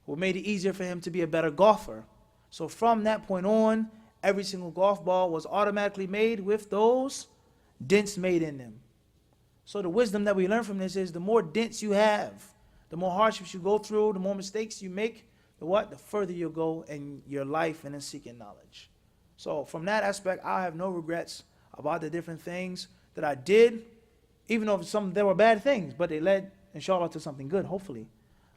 What made it easier for him to be a better golfer. So from that point on, every single golf ball was automatically made with those dents made in them. So the wisdom that we learn from this is the more dents you have, the more hardships you go through, the more mistakes you make, the further you'll go in your life and in seeking knowledge. So from that aspect, I have no regrets about the different things that I did, even though there were bad things, but they led, inshallah, to something good, hopefully.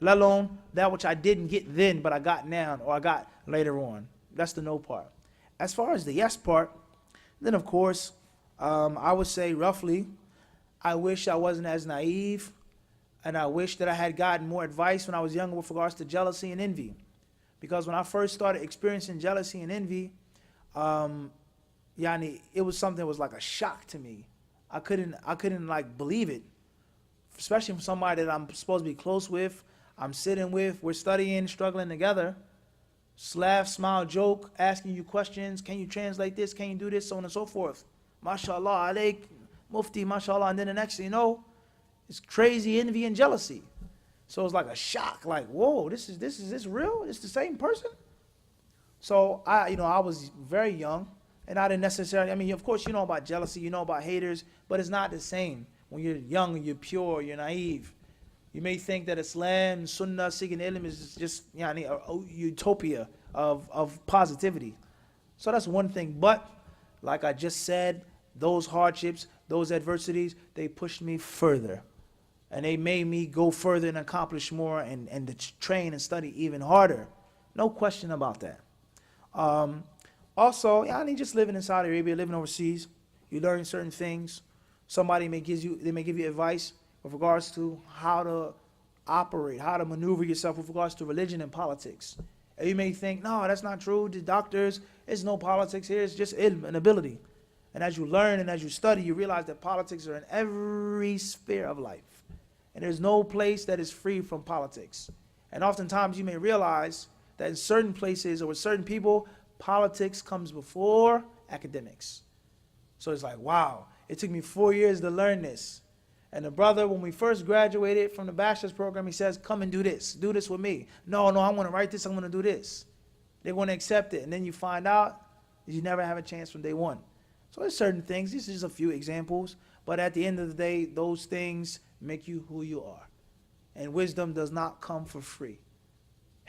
Let alone that which I didn't get then, but I got now, or I got later on. That's the no part. As far as the yes part, then of course, I would say roughly, I wish I wasn't as naive, and I wish that I had gotten more advice when I was younger with regards to jealousy and envy. Because when I first started experiencing jealousy and envy, it was something that was like a shock to me. I couldn't like believe it, especially from somebody that I'm supposed to be close with, I'm sitting with, we're studying, struggling together. Laugh, smile, joke, asking you questions. Can you translate this? Can you do this? So on and so forth. MashaAllah, alaik, Mufti, MashaAllah. And then the next thing you know, it's crazy envy and jealousy. So it's like a shock, like, whoa, this is real? It's the same person? So I was very young, and I didn't necessarily, of course you know about jealousy, you know about haters, but it's not the same. When you're young and you're pure, you're naive. You may think that Islam, Sunnah, seeking ilm is just a utopia of positivity. So that's one thing. But like I just said, those hardships, those adversities, they pushed me further. And they made me go further and accomplish more and to train and study even harder. No question about that. Also, just living in Saudi Arabia, living overseas, you learn certain things. Somebody may give you advice with regards to how to operate, how to maneuver yourself with regards to religion and politics. And you may think, no, that's not true. The doctors, there's no politics here. It's just ilm and ability. And as you learn and as you study, you realize that politics are in every sphere of life. And there's no place that is free from politics. And oftentimes you may realize that in certain places or with certain people, politics comes before academics. So it's like, wow, it took me 4 years to learn this. And the brother, when we first graduated from the bachelor's program, he says, come and do this with me. No, I want to write this, I'm going to do this. They want to accept it. And then you find out you never have a chance from day one. So there's certain things, these are just a few examples, but at the end of the day, those things make you who you are. And wisdom does not come for free.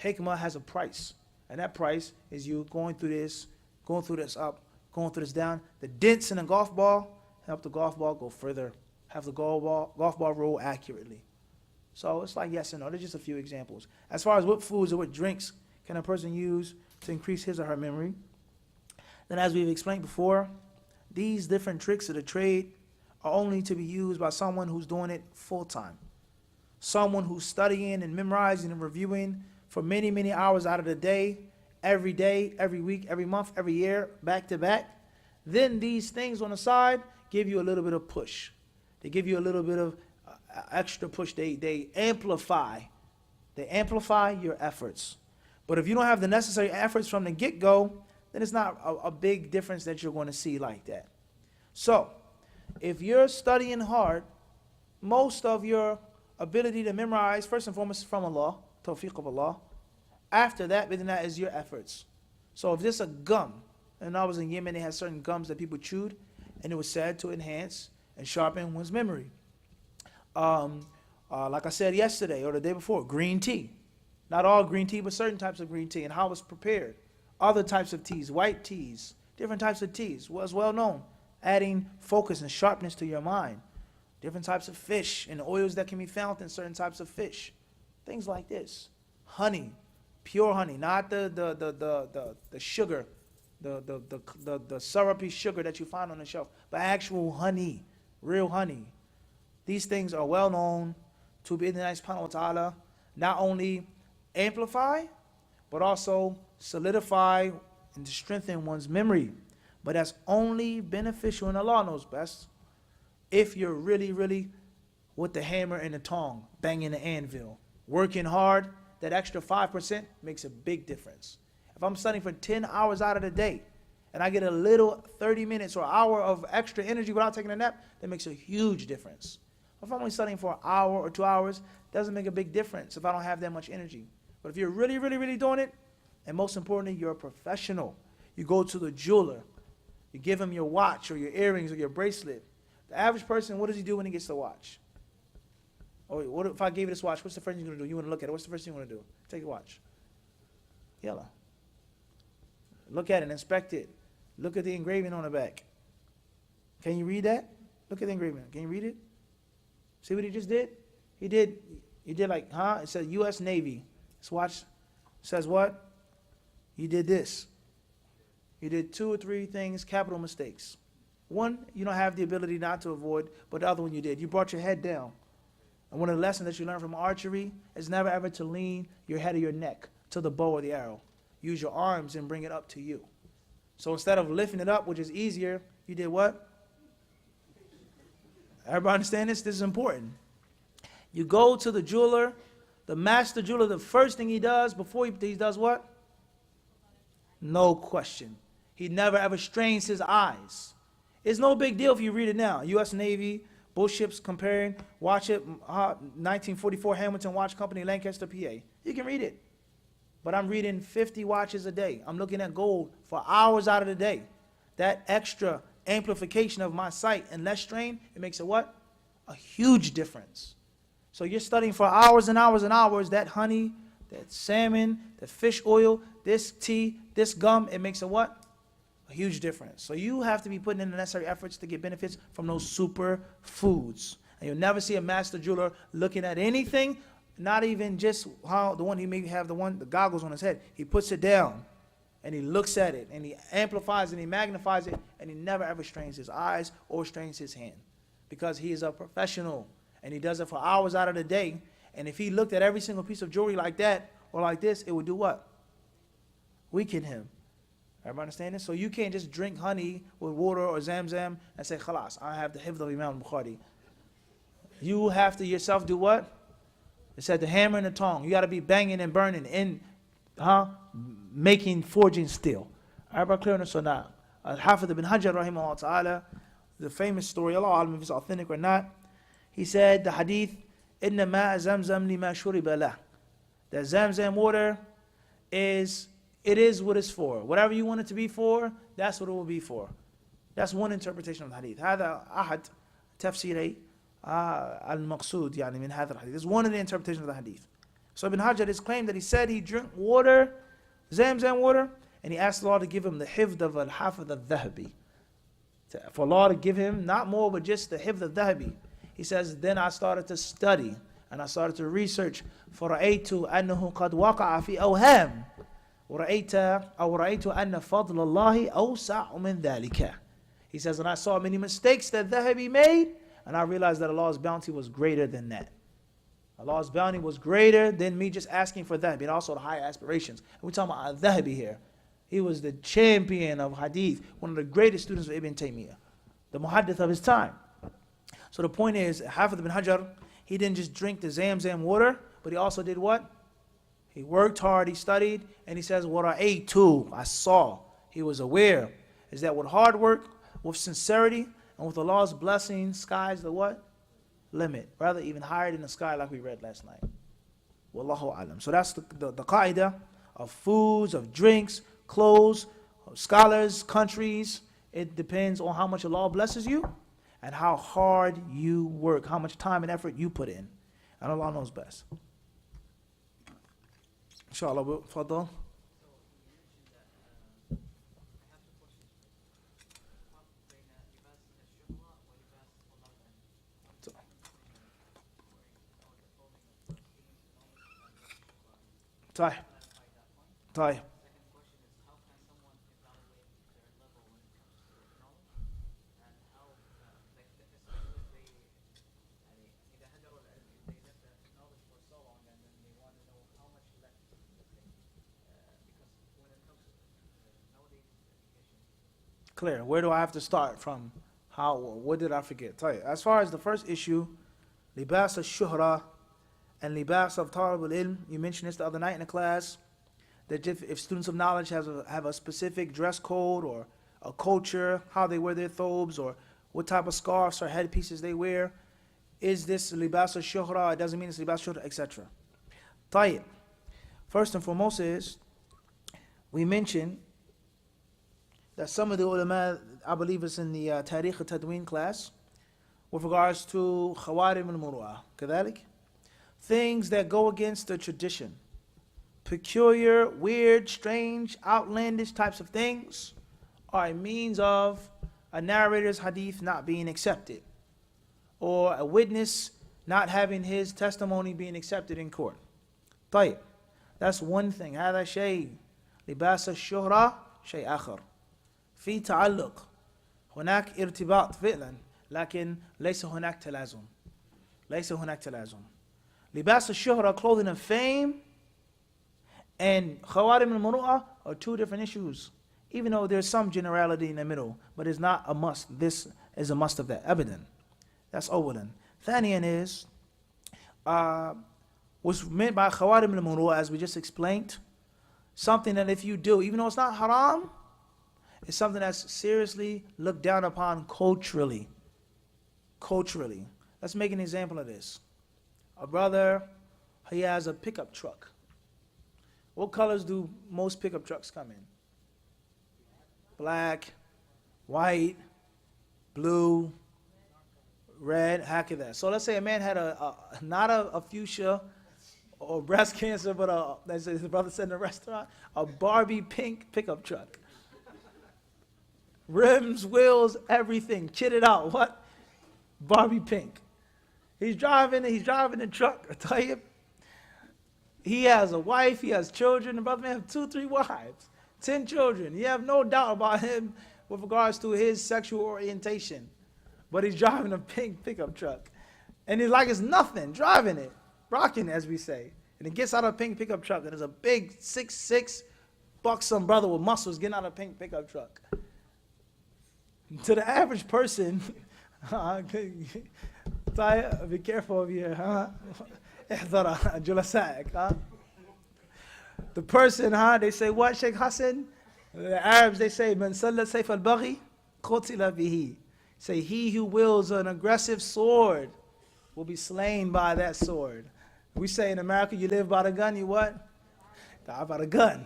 Hikmah has a price, and that price is you going through this up, going through this down. The dents in a golf ball help the golf ball go further, have the golf ball roll accurately. So it's like yes and no. There's just a few examples. As far as what foods or what drinks can a person use to increase his or her memory, then as we've explained before, these different tricks of the trade are only to be used by someone who's doing it full time. Someone who's studying and memorizing and reviewing for many, many hours out of the day, every week, every month, every year, back to back. Then these things on the side give you a little bit of push. They give you a little bit of extra push. They amplify your efforts. But if you don't have the necessary efforts from the get-go, then it's not a big difference that you're going to see like that. So, if you're studying hard, most of your ability to memorize, first and foremost, from Allah, tawfiq of Allah. After that, within that is your efforts. So if there's a gum, and I was in Yemen, they had certain gums that people chewed, and it was said to enhance and sharpen one's memory. Like I said yesterday or the day before, green tea. Not all green tea, but certain types of green tea and how it's prepared. Other types of teas, white teas, different types of teas was well known, adding focus and sharpness to your mind. different types of fish, and oils that can be found in certain types of fish. Things like this. Honey, pure honey, not the sugar, the syrupy sugar that you find on the shelf, but actual honey, real honey. These things are well known to be in the subhanahu wa ta'ala, not only amplify, but also solidify and to strengthen one's memory. But that's only beneficial, and Allah knows best, if you're really, really with the hammer and the tongue, banging the anvil, working hard. That extra 5% makes a big difference. If I'm studying for 10 hours out of the day, and I get a little 30 minutes or hour of extra energy without taking a nap, that makes a huge difference. If I'm only studying for an hour or 2 hours, it doesn't make a big difference if I don't have that much energy. But if you're really, really, really doing it, and most importantly, you're a professional. You go to the jeweler, you give him your watch or your earrings or your bracelet. The average person, what does he do when he gets the watch? Or what if I gave you this watch? What's the first thing you're going to do? You want to look at it. What's the first thing you want to do? Take the watch. Yalla. Look at it, inspect it. Look at the engraving on the back. Can you read that? Look at the engraving. Can you read it? See what he just did? He did like, It says U.S. Navy. This watch says what? You did this. You did 2 or 3 things, capital mistakes. One, you don't have the ability not to avoid, but the other one you did. You brought your head down. And one of the lessons that you learn from archery is never ever to lean your head or your neck to the bow or the arrow. Use your arms and bring it up to you. So instead of lifting it up, which is easier, you did what? Everybody understand this? This is important. You go to the jeweler, the master jeweler, the first thing he does before he does what? No question. He never ever strains his eyes. It's no big deal if you read it now. U.S. Navy, both ships comparing, watch it, 1944 Hamilton Watch Company, Lancaster, PA. You can read it. But I'm reading 50 watches a day. I'm looking at gold for hours out of the day. That extra amplification of my sight and less strain, it makes a what? A huge difference. So you're studying for hours and hours and hours, that honey, that salmon, that fish oil, this tea, this gum, it makes a what? A huge difference. So you have to be putting in the necessary efforts to get benefits from those super foods. And you'll never see a master jeweler looking at anything, not even just how the one he may have the goggles on his head. He puts it down and he looks at it and he amplifies and he magnifies it, and he never ever strains his eyes or strains his hand, because he is a professional and he does it for hours out of the day. And if he looked at every single piece of jewelry like that or like this, it would do what? Weaken him. Everybody understand this? So you can't just drink honey with water or zamzam and say, khalas, I have the hifd of Imam Bukhari. You have to yourself do what? It said the hammer and the tongue. You got to be banging and burning in, forging steel. Everybody clear on this or not? Al-Hafidh ibn Hajar, rahimahullah ta'ala, the famous story, Allah alam if it's authentic or not, he said, the hadith, inna ma'a zamzam lima shuriba lah. That zamzam water is what it's for. Whatever you want it to be for, that's what it will be for. That's one interpretation of the hadith. هذا أحد تفسيري المقصود يعني من هذا الحديث. It's one of the interpretations of the hadith. So Ibn Hajar is claimed that he said he drank water, zamzam water, and he asked Allah to give him the hifd of al-hafidh al-dhahabi. For Allah to give him not more but just the hifd al-dhahabi. He says, then I started to study and I started to research. فَرَأَيْتُ أَنَّهُ قَدْ وَقَعَ فِي أَوْهَامٍ وَرَأَيْتُ أَنَّ فَضْلَ اللَّهِ أَوْسَعُ مِنْ ذَلِكَ. He says, and I saw many mistakes that Dhahabi made, and I realized that Allah's bounty was greater than that. Allah's bounty was greater than me just asking for Dhahabi, and also the high aspirations. And we're talking about Dhahabi here. He was the champion of hadith, one of the greatest students of Ibn Taymiyyah, the muhaddith of his time. So the point is, Hafidh ibn Hajar, he didn't just drink the zamzam water, but he also did what? He worked hard, he studied, and he says, what I ate too, I saw, he was aware, is that with hard work, with sincerity, and with Allah's blessing, sky's the what? Limit. Rather even higher than the sky like we read last night. Wallahu alam. So that's the qaida of foods, of drinks, clothes, of scholars, countries. It depends on how much Allah blesses you and how hard you work, how much time and effort you put in. And Allah knows best. Inshallah, Fadal. So طيب طيب clear. Where do I have to start from? How? What did I forget? Tell you. As far as the first issue, libas al-shuhra and libas of talib al-ilm, you mentioned this the other night in the class, that if students of knowledge have a specific dress code or a culture, how they wear their thobes or what type of scarves or headpieces they wear, is this libas al-shuhra? It doesn't mean it's libas al-shuhra, etc. Tayyib. First and foremost is, we mentioned that some of the ulama, I believe it's in the Tariq al-Tadween class, with regards to khawarim al-muru'ah, كذلك, things that go against the tradition, peculiar, weird, strange, outlandish types of things, are a means of a narrator's hadith not being accepted, or a witness not having his testimony being accepted in court. طيب, that's one thing. هذا شيء. لباس الشهرة شيء آخر. في تعلق. هناك ارتباط فعلا، لكن ليس هناك تلازم. ليس هناك تلازم. لباس الشهرة, clothing of fame, and خوارم المروءة are two different issues. Even though there's some generality in the middle, but it's not a must. This is a must of that. أبدا. That's أولا. ثانيا is, what's meant by خوارم المروءة, as we just explained, something that if you do, even though it's not haram, it's something that's seriously looked down upon culturally. Culturally. Let's make an example of this. A brother, he has a pickup truck. What colors do most pickup trucks come in? Black, white, blue, red, hakida. So let's say a man had not a fuchsia or breast cancer, but as his brother said in the restaurant, a Barbie pink pickup truck. Rims, wheels, everything, kitted out. What? Barbie pink. He's driving the truck. I tell you, he has a wife, he has children. The brother may have 2, 3 wives, 10 children. You have no doubt about him with regards to his sexual orientation. But he's driving a pink pickup truck. And it's like it's nothing, driving it, rocking, as we say. And he gets out of a pink pickup truck, and there's a big 6'6" buxom brother with muscles getting out of a pink pickup truck. To the average person, be careful of your, the person, they say, what, Sheikh Hassan? The Arabs, they say, Man salla sayf al-baghi, qutila bihi. Say, he who wields an aggressive sword will be slain by that sword. We say in America, you live by the gun, you what? Die by the gun.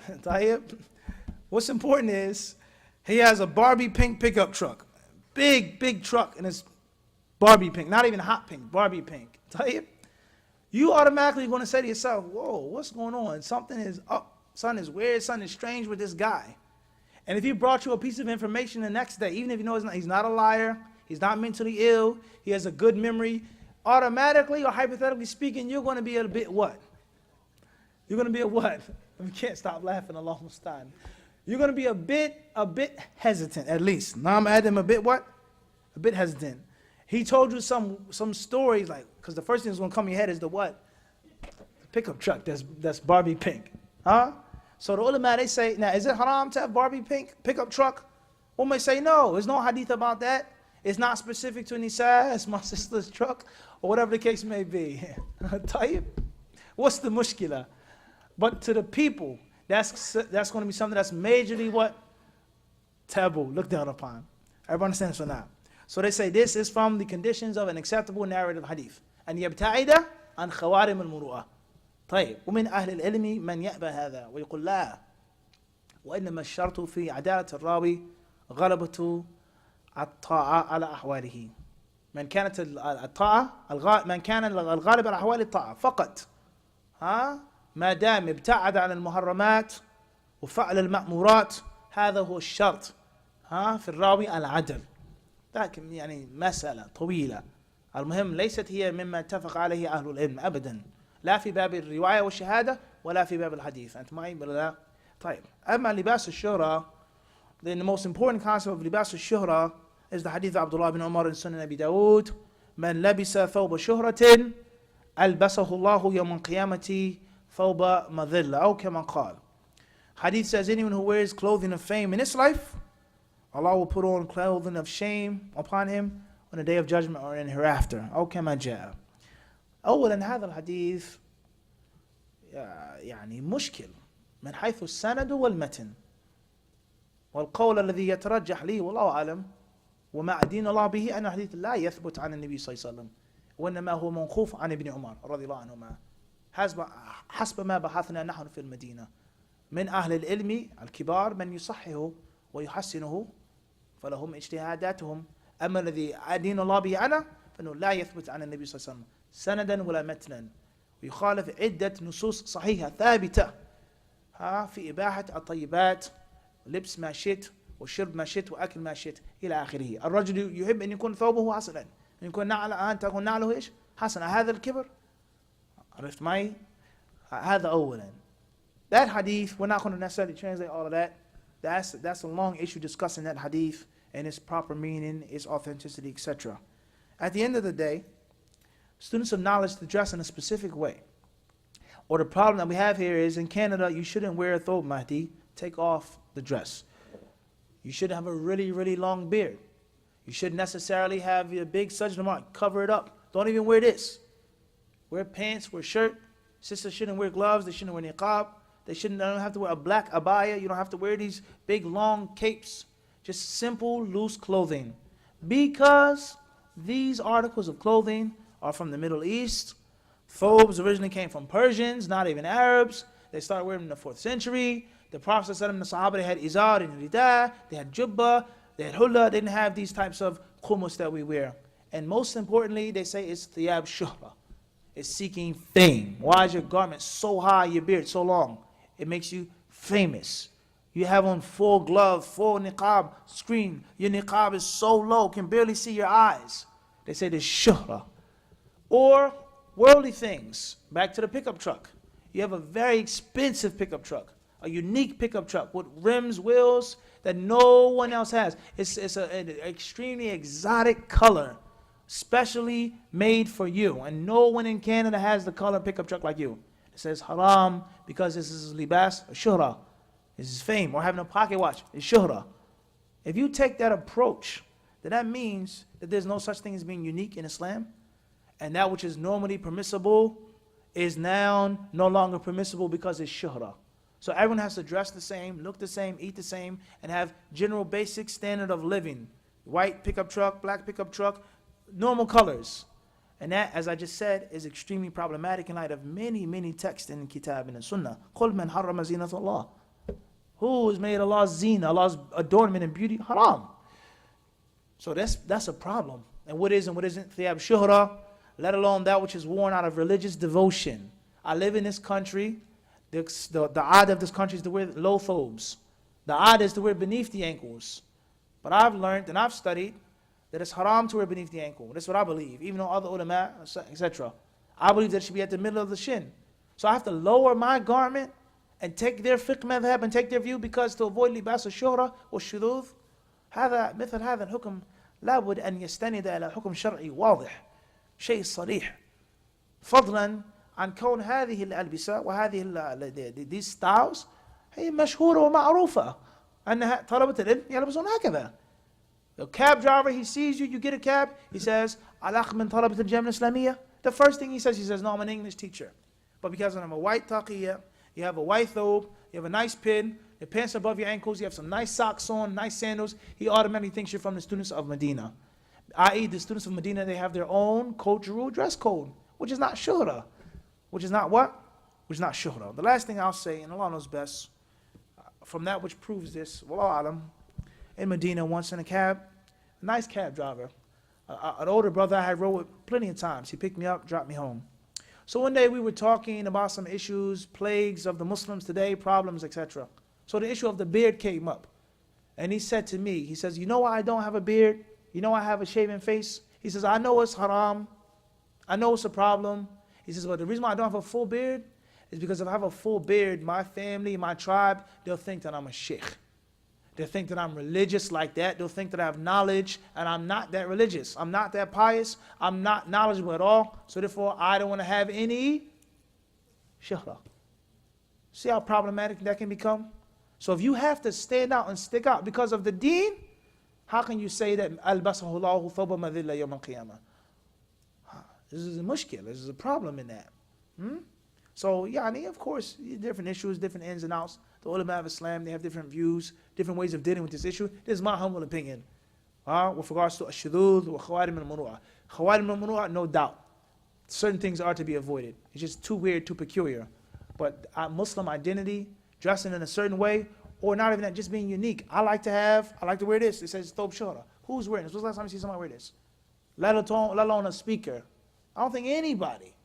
What's important is, he has a Barbie pink pickup truck. Big truck, and it's Barbie pink. Not even hot pink, Barbie pink. You automatically going to say to yourself, whoa, what's going on? Something is up. Something is weird. Something is strange with this guy. And if he brought you a piece of information the next day, even if you know he's not a liar, he's not mentally ill, he has a good memory, automatically or hypothetically speaking, you're going to be a bit what? You're going to be a what? We can't stop laughing a long time. You're going to be a bit hesitant, at least. Now I'm adding a bit what? A bit hesitant. He told you some stories, like, because the first thing that's going to come in your head is the what? The pickup truck that's Barbie pink. Huh? So the ulama, they say, now, is it haram to have Barbie pink pickup truck? One may say, no, there's no hadith about that. It's not specific to Nisa, it's my sister's truck, or whatever the case may be. Tayyib? What's the mushkila? But to the people, that's going to be something that's majorly what? Taboo, looked down upon. Everyone understands for now. So they say this is from the conditions of an acceptable narrative hadith. أن يبتعد عن خوارم المروءة. طيب ومن أهل العلم من يأبى هذا ويقول لا وإنما الشرط في عدالة الراوي غلبة الطاعة على أحواله. من كانت الطاعة من كان الغالب على أحوال الطاعة فقط. ما دام ابتعد عن المحرمات وفعل المأمورات هذا هو الشرط في الراوي العدل. لكن يعني مسألة طويلة. المهم ليست هي مما اتفق عليه أهل العلم أبدا. لا في باب الرواية والشهادة ولا في باب الحديث. أنت معي ولا لا؟ طيب. أما لباس الشهرة, then the most important concept of لباس الشهرة is the hadith of Abdullah bin Umar in Sunan Abi Dawud. من لبس ثوب شهرة ألبسه الله يوم القيامة ثوب مذلة أو كما قال. Hadith says anyone who wears clothing of fame in this life, Allah will put on clothing of shame upon him on the day of judgment or in hereafter. أو كما جاء. أولا هذا الحديث يعني مشكل من حيث السند والمتن, والقول الذي يترجح لي والله أعلم وما أدين الله به أن الحديث لا يثبت عن النبي صلى الله عليه وسلم, وإنما هو موقوف عن ابن عمر رضي الله عنهما حسب ما بحثنا نحن في المدينة من أهل العلم الكبار من يصححه ويحسنه فلهم اجتهاداتهم. أما الذي أدين الله به أنا فإنه لا يثبت عن النبي صلى الله عليه وسلم سندا ولا متنا, ويخالف عدة نصوص صحيحة ثابتة في إباحة الطيبات, لبس ما شئت وشرب ما شئت وأكل ما شئت إلى آخره. الرجل يحب أن يكون ثوبه حسنا, أن يكون أن تكون نعله إيش حسنا. هذا الكبر. عرفت معي؟ هذا أولا. That hadith, we're not going to necessarily translate all of that. That's a long issue discussing that hadith and its proper meaning, its authenticity, etc. At the end of the day, students of knowledge to dress in a specific way. Or the problem that we have here is in Canada, you shouldn't wear a thobe, Mahdi. Take off the dress. You shouldn't have a really, really long beard. You shouldn't necessarily have your big sajda, cover it up. Don't even wear this. Wear pants, wear shirt. Sisters shouldn't wear gloves, they shouldn't wear niqab. They don't have to wear a black abaya. You don't have to wear these big long capes. Just simple, loose clothing. Because these articles of clothing are from the Middle East. Thobes originally came from Persians, not even Arabs. They started wearing them in the 4th century. The Prophet ﷺ and the Sahaba, they had izar and rida, they had jubba, they had hulla. They didn't have these types of khumus that we wear. And most importantly, they say it's thiyab shuhra. It's seeking fame. Why is your garment so high, your beard so long? It makes you famous. You have on full glove, full niqab screen. Your niqab is so low, can barely see your eyes. They say this shuhra. Or worldly things. Back to the pickup truck. You have a very expensive pickup truck. A unique pickup truck with rims, wheels that no one else has. It's an extremely exotic color, specially made for you. And no one in Canada has the color pickup truck like you. It says haram because this is libas, shuhra. This is fame. Or having a pocket watch is shuhra. If you take that approach, then that means that there's no such thing as being unique in Islam. And that which is normally permissible is now no longer permissible because it's shuhra. So everyone has to dress the same, look the same, eat the same, and have general basic standard of living. White pickup truck, black pickup truck, normal colors. And that, as I just said, is extremely problematic in light of many, many texts in Kitab and in Sunnah. قُلْ مَنْ حَرَّمَ زِينَةَ اللَّهِ. Who has made Allah's zina, Allah's adornment and beauty haram? So that's a problem. And what is and what isn't thiyab shuhra, let alone that which is worn out of religious devotion. I live in this country. The ad of this country is to wear low thobes. The ad is to wear beneath the ankles. But I've learned and I've studied that it's haram to wear beneath the ankle. That's what I believe, even though other ulama, etc. I believe that it should be at the middle of the shin. So I have to lower my garment and take their fiqh madhab and take their view because to avoid libas الشهرة والشذوذ. هذا مثل هذا الحكم لابد أن يستند إلى حكم شرعي واضح شيء صريح فضلا عن كون هذه الألبسة وهذه these styles هي مشهورة ومعروفة أنها طلبة العلم يلبسون هكذا. The cab driver, he sees you, you get a cab, he says, "Alakh min talabat al-Jamia al-Islamiyya." The first thing he says, "No, I'm an English teacher." But because I'm a white taqiyya, you have a white thobe, you have a nice pin, your pants above your ankles, you have some nice socks on, nice sandals, he automatically thinks you're from the students of Medina. I.e., the students of Medina, they have their own cultural dress code, which is not shuhra. Which is not what? Which is not shuhra. The last thing I'll say, and Allah knows best, from that which proves this, wallahu alam, in Medina once in a cab, a nice cab driver, an older brother I had rode with plenty of times. He picked me up, dropped me home. So one day we were talking about some issues, plagues of the Muslims today, problems, etc. So the issue of the beard came up. And he said to me, he says, "You know why I don't have a beard? You know I have a shaven face?" He says, "I know it's haram. I know it's a problem. He says, well, the reason why I don't have a full beard is because if I have a full beard, my family, my tribe, they'll think that I'm a sheikh. They'll think that I'm religious like that. They'll think that I have knowledge, and I'm not that religious. I'm not that pious. I'm not knowledgeable at all. So therefore, I don't want to have any shihra. See how problematic that can become? So if you have to stand out and stick out because of the deen, how can you say that أَلْبَسَهُ اللَّهُ ثَوْبَ مَذِلَّ يَوْمَ الْقِيَامَةِ? This is a mushkil. This is a problem in that. So, of course, different issues, different ins and outs. The ulama of Islam, they have different views, different ways of dealing with this issue. This is my humble opinion. With regards to ash-shudud wa khawarim al-muru'ah. Khawarim al-muru'ah, no doubt. Certain things are to be avoided. It's just too weird, too peculiar. But Muslim identity, dressing in a certain way, or not even that, just being unique. I like to wear this. It says thob shura. Who's wearing this? When's the last time you see somebody wear this? Let alone a speaker. I don't think anybody.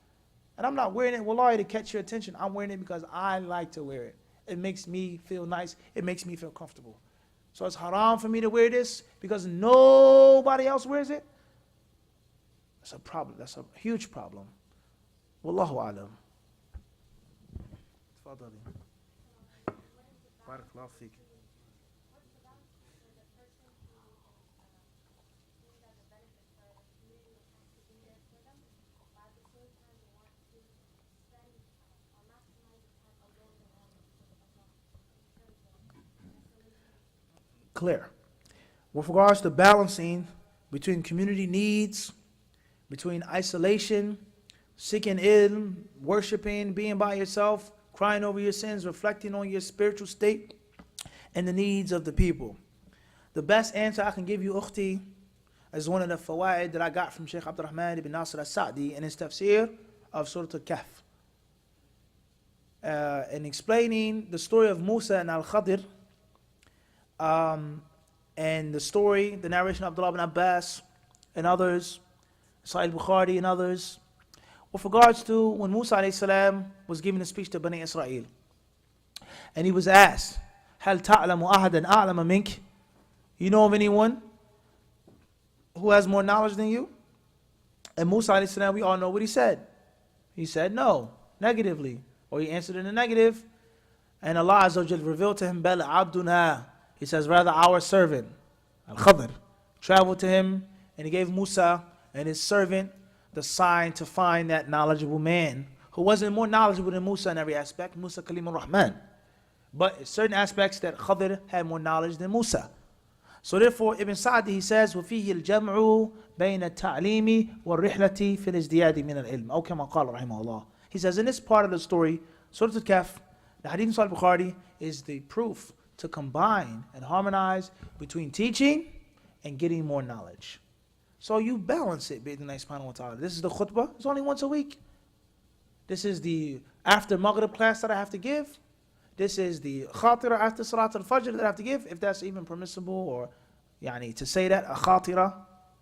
And I'm not wearing it, wallahi, to catch your attention. I'm wearing it because I like to wear it. It makes me feel nice. It makes me feel comfortable. So it's haram for me to wear this because nobody else wears it. That's a problem. That's a huge problem. Wallahu alam. Tafadali. Barakallahu feek. Clear. With regards to balancing between community needs, between isolation, seeking ilm, worshiping, being by yourself, crying over your sins, reflecting on your spiritual state, and the needs of the people. The best answer I can give you, Ukhti, is one of the fawaid that I got from Sheikh Abdurrahman ibn Nasir al-Sa'di in his tafsir of Surah Al-Kahf. In explaining the story of Musa and Al-Khadir, and the story, the narration of Abdullah ibn Abbas and others, Sahih Bukhari and others, with regards to when Musa alayhi salam was giving a speech to Bani Israel. And he was asked, هَلْ تَعْلَمُ أَحَدًا أَعْلَمَ مِنْكَ? You know of anyone who has more knowledge than you? And Musa alayhi salam, we all know what he said. He said no, negatively. Or he answered in the negative. And Allah Azza wa Jal revealed to him, بَلْ عَبْدُنَا. He says, rather our servant, Al-Khadir, traveled to him and he gave Musa and his servant the sign to find that knowledgeable man who wasn't more knowledgeable than Musa in every aspect, Musa Kalim al-Rahman. But certain aspects that Khadir had more knowledge than Musa. So therefore, Ibn Sa'di, he says, وَفِيهِ الْجَمْعُ بَيْنَ التَّعْلِيمِ وَالرِّحْلَةِ فِي الْإِزْدِيَادِ مِنَ الْعِلْمِ أو كما قال رحمه الله. He says, in this part of the story, Surah Al-Kahf, the Hadith of Sahih Bukhari is the proof to combine and harmonize between teaching and getting more knowledge. So you balance it, bi'idhnillahi subhanahu wa ta'ala. This is the khutbah, it's only once a week. This is the after Maghrib class that I have to give. This is the khatira after Salat al-Fajr that I have to give, if that's even permissible, or to say that, a khatira,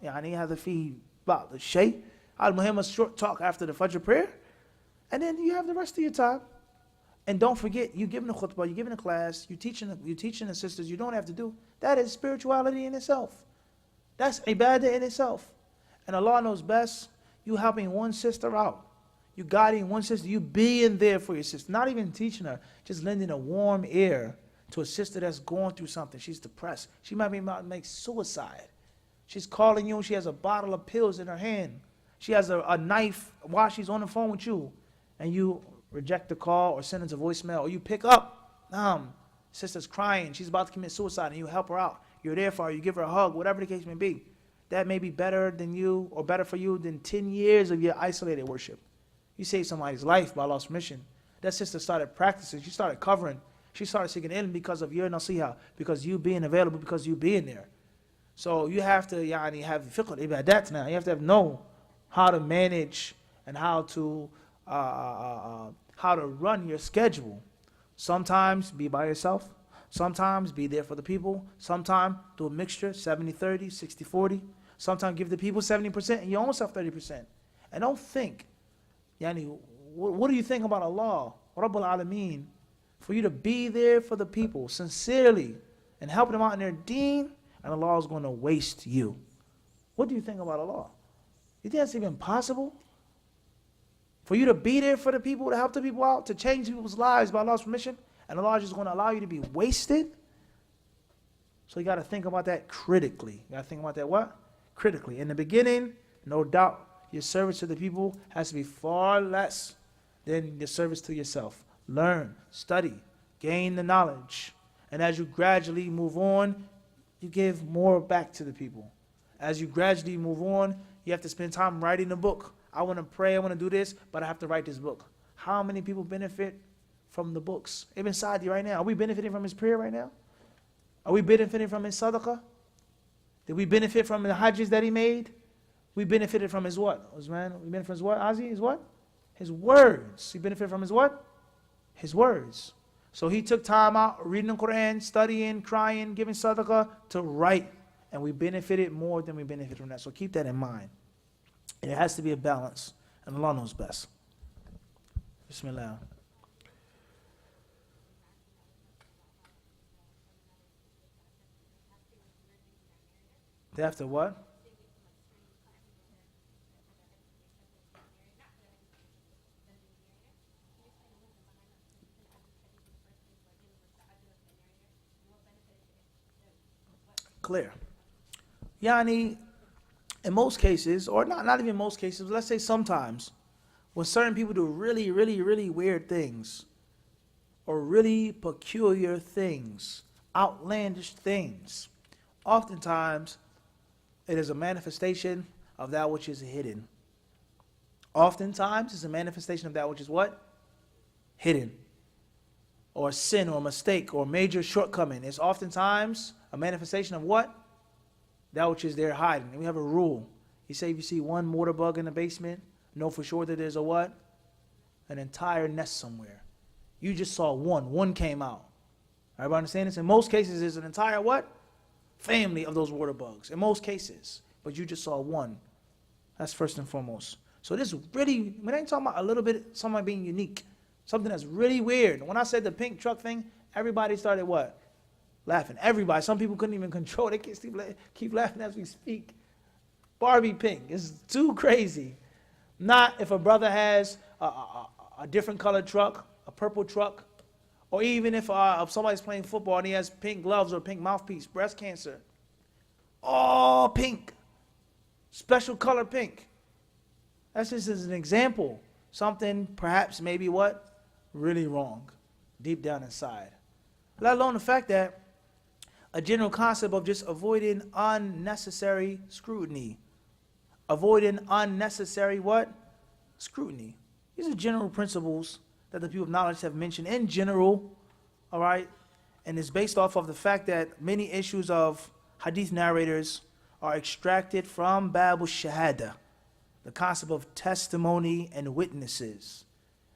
هذا فيه بعض الشيء. Al-Muhim, a short talk after the Fajr prayer, and then you have the rest of your time. And don't forget, you're giving a khutbah, you're giving a class, you're teaching the sisters, you don't have to do. That is spirituality in itself. That's ibadah in itself. And Allah knows best, you helping one sister out. You guiding one sister, you being there for your sister. Not even teaching her, just lending a warm ear to a sister that's going through something. She's depressed. She might be about to make suicide. She's calling you, she has a bottle of pills in her hand. She has a knife while she's on the phone with you. And you reject the call or send it to voicemail, or you pick up, sister's crying, she's about to commit suicide, and you help her out. You're there for her, you give her a hug, whatever the case may be. That may be better than you, or better for you than 10 years of your isolated worship. You saved somebody's life by Allah's permission. That sister started practicing, she started covering, she started seeking ilm because of your nasiha, because you being available, because you being there. So you have to have fiqh al-ibadat now. You have to know how to manage and how to run your schedule. Sometimes be by yourself. Sometimes be there for the people. Sometimes do a mixture, 70-30, 60-40. Sometimes give the people 70% and you own yourself 30%. And don't think, what do you think about Allah, Rabbul Alameen, for you to be there for the people sincerely and helping them out in their deen, and Allah is going to waste you. What do you think about Allah? You think that's even possible? For you to be there for the people, to help the people out, to change people's lives by Allah's permission, and Allah is just going to allow you to be wasted. So you got to think about that critically. You got to think about that what? Critically. In the beginning, no doubt, your service to the people has to be far less than your service to yourself. Learn, study, gain the knowledge. And as you gradually move on, you give more back to the people. As you gradually move on, you have to spend time writing a book. I want to pray, I want to do this, but I have to write this book. How many people benefit from the books? Ibn Sa'di right now, are we benefiting from his prayer right now? Are we benefiting from his sadaqah? Did we benefit from the hajjs that he made? We benefited from his what? Osman, we benefited from his what? Azi, his what? His words. He benefited from his what? His words. So he took time out, reading the Quran, studying, crying, giving sadaqah to write. And we benefited more than we benefited from that. So keep that in mind. And it has to be a balance. And Allah knows best. Bismillah. They have to what? Clear. Yani, in most cases, or not even most cases, let's say sometimes, when certain people do really, really, really weird things, or really peculiar things, outlandish things, oftentimes it is a manifestation of that which is hidden. Oftentimes it's a manifestation of that which is what? Hidden. Or sin or mistake or major shortcoming. It's oftentimes a manifestation of what? That which is there hiding. And we have a rule. You say if you see one mortar bug in the basement, know for sure that there's a what? An entire nest somewhere. You just saw one. One came out. Everybody understand this? In most cases, there's an entire what? Family of those water bugs. In most cases. But you just saw one. That's first and foremost. So this really, we ain't talking about a little bit, something being unique. Something that's really weird. When I said the pink truck thing, everybody started what? Laughing. Everybody. Some people couldn't even control. They can't keep laughing as we speak. Barbie pink. It's too crazy. Not if a brother has a different colored truck, a purple truck, or even if somebody's playing football and he has pink gloves or pink mouthpiece, breast cancer. All pink. Special color pink. That's just as an example. Something perhaps maybe what? Really wrong. Deep down inside. Let alone the fact that a general concept of just avoiding unnecessary scrutiny. Avoiding unnecessary what? Scrutiny. These are general principles that the people of knowledge have mentioned in general, all right? And it's based off of the fact that many issues of hadith narrators are extracted from Babu Shahada, the concept of testimony and witnesses.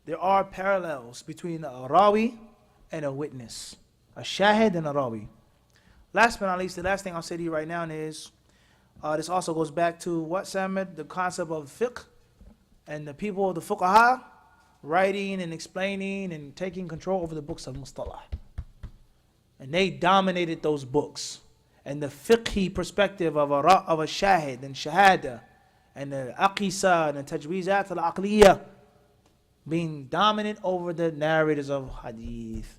There are parallels between a rawi and a witness, a shahid and a rawi. Last but not least, the last thing I'll say to you right now is, this also goes back to what, Samad? The concept of fiqh and the people of the fuqaha writing and explaining and taking control over the books of mustalah. And they dominated those books. And the fiqhi perspective of a shahid and shahada and the aqisa and the tajweezat al-aqliyah being dominant over the narrators of hadith.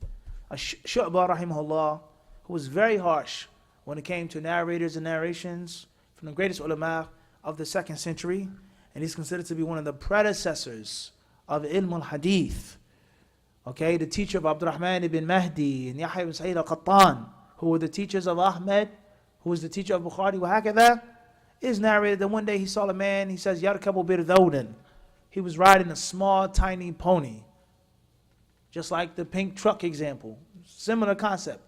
Shu'bah rahimahullah, who was very harsh when it came to narrators and narrations from the greatest ulama of the 2nd century, and he's considered to be one of the predecessors of ilm al-hadith. Okay, the teacher of Abdurrahman ibn Mahdi and Yahya ibn Sa'id al-Qattan, who were the teachers of Ahmed, who was the teacher of Bukhari, wa hakadha, is narrated that one day he saw a man, he says, Yarkabu birdawdan. He was riding a small, tiny pony. Just like the pink truck example. Similar concept.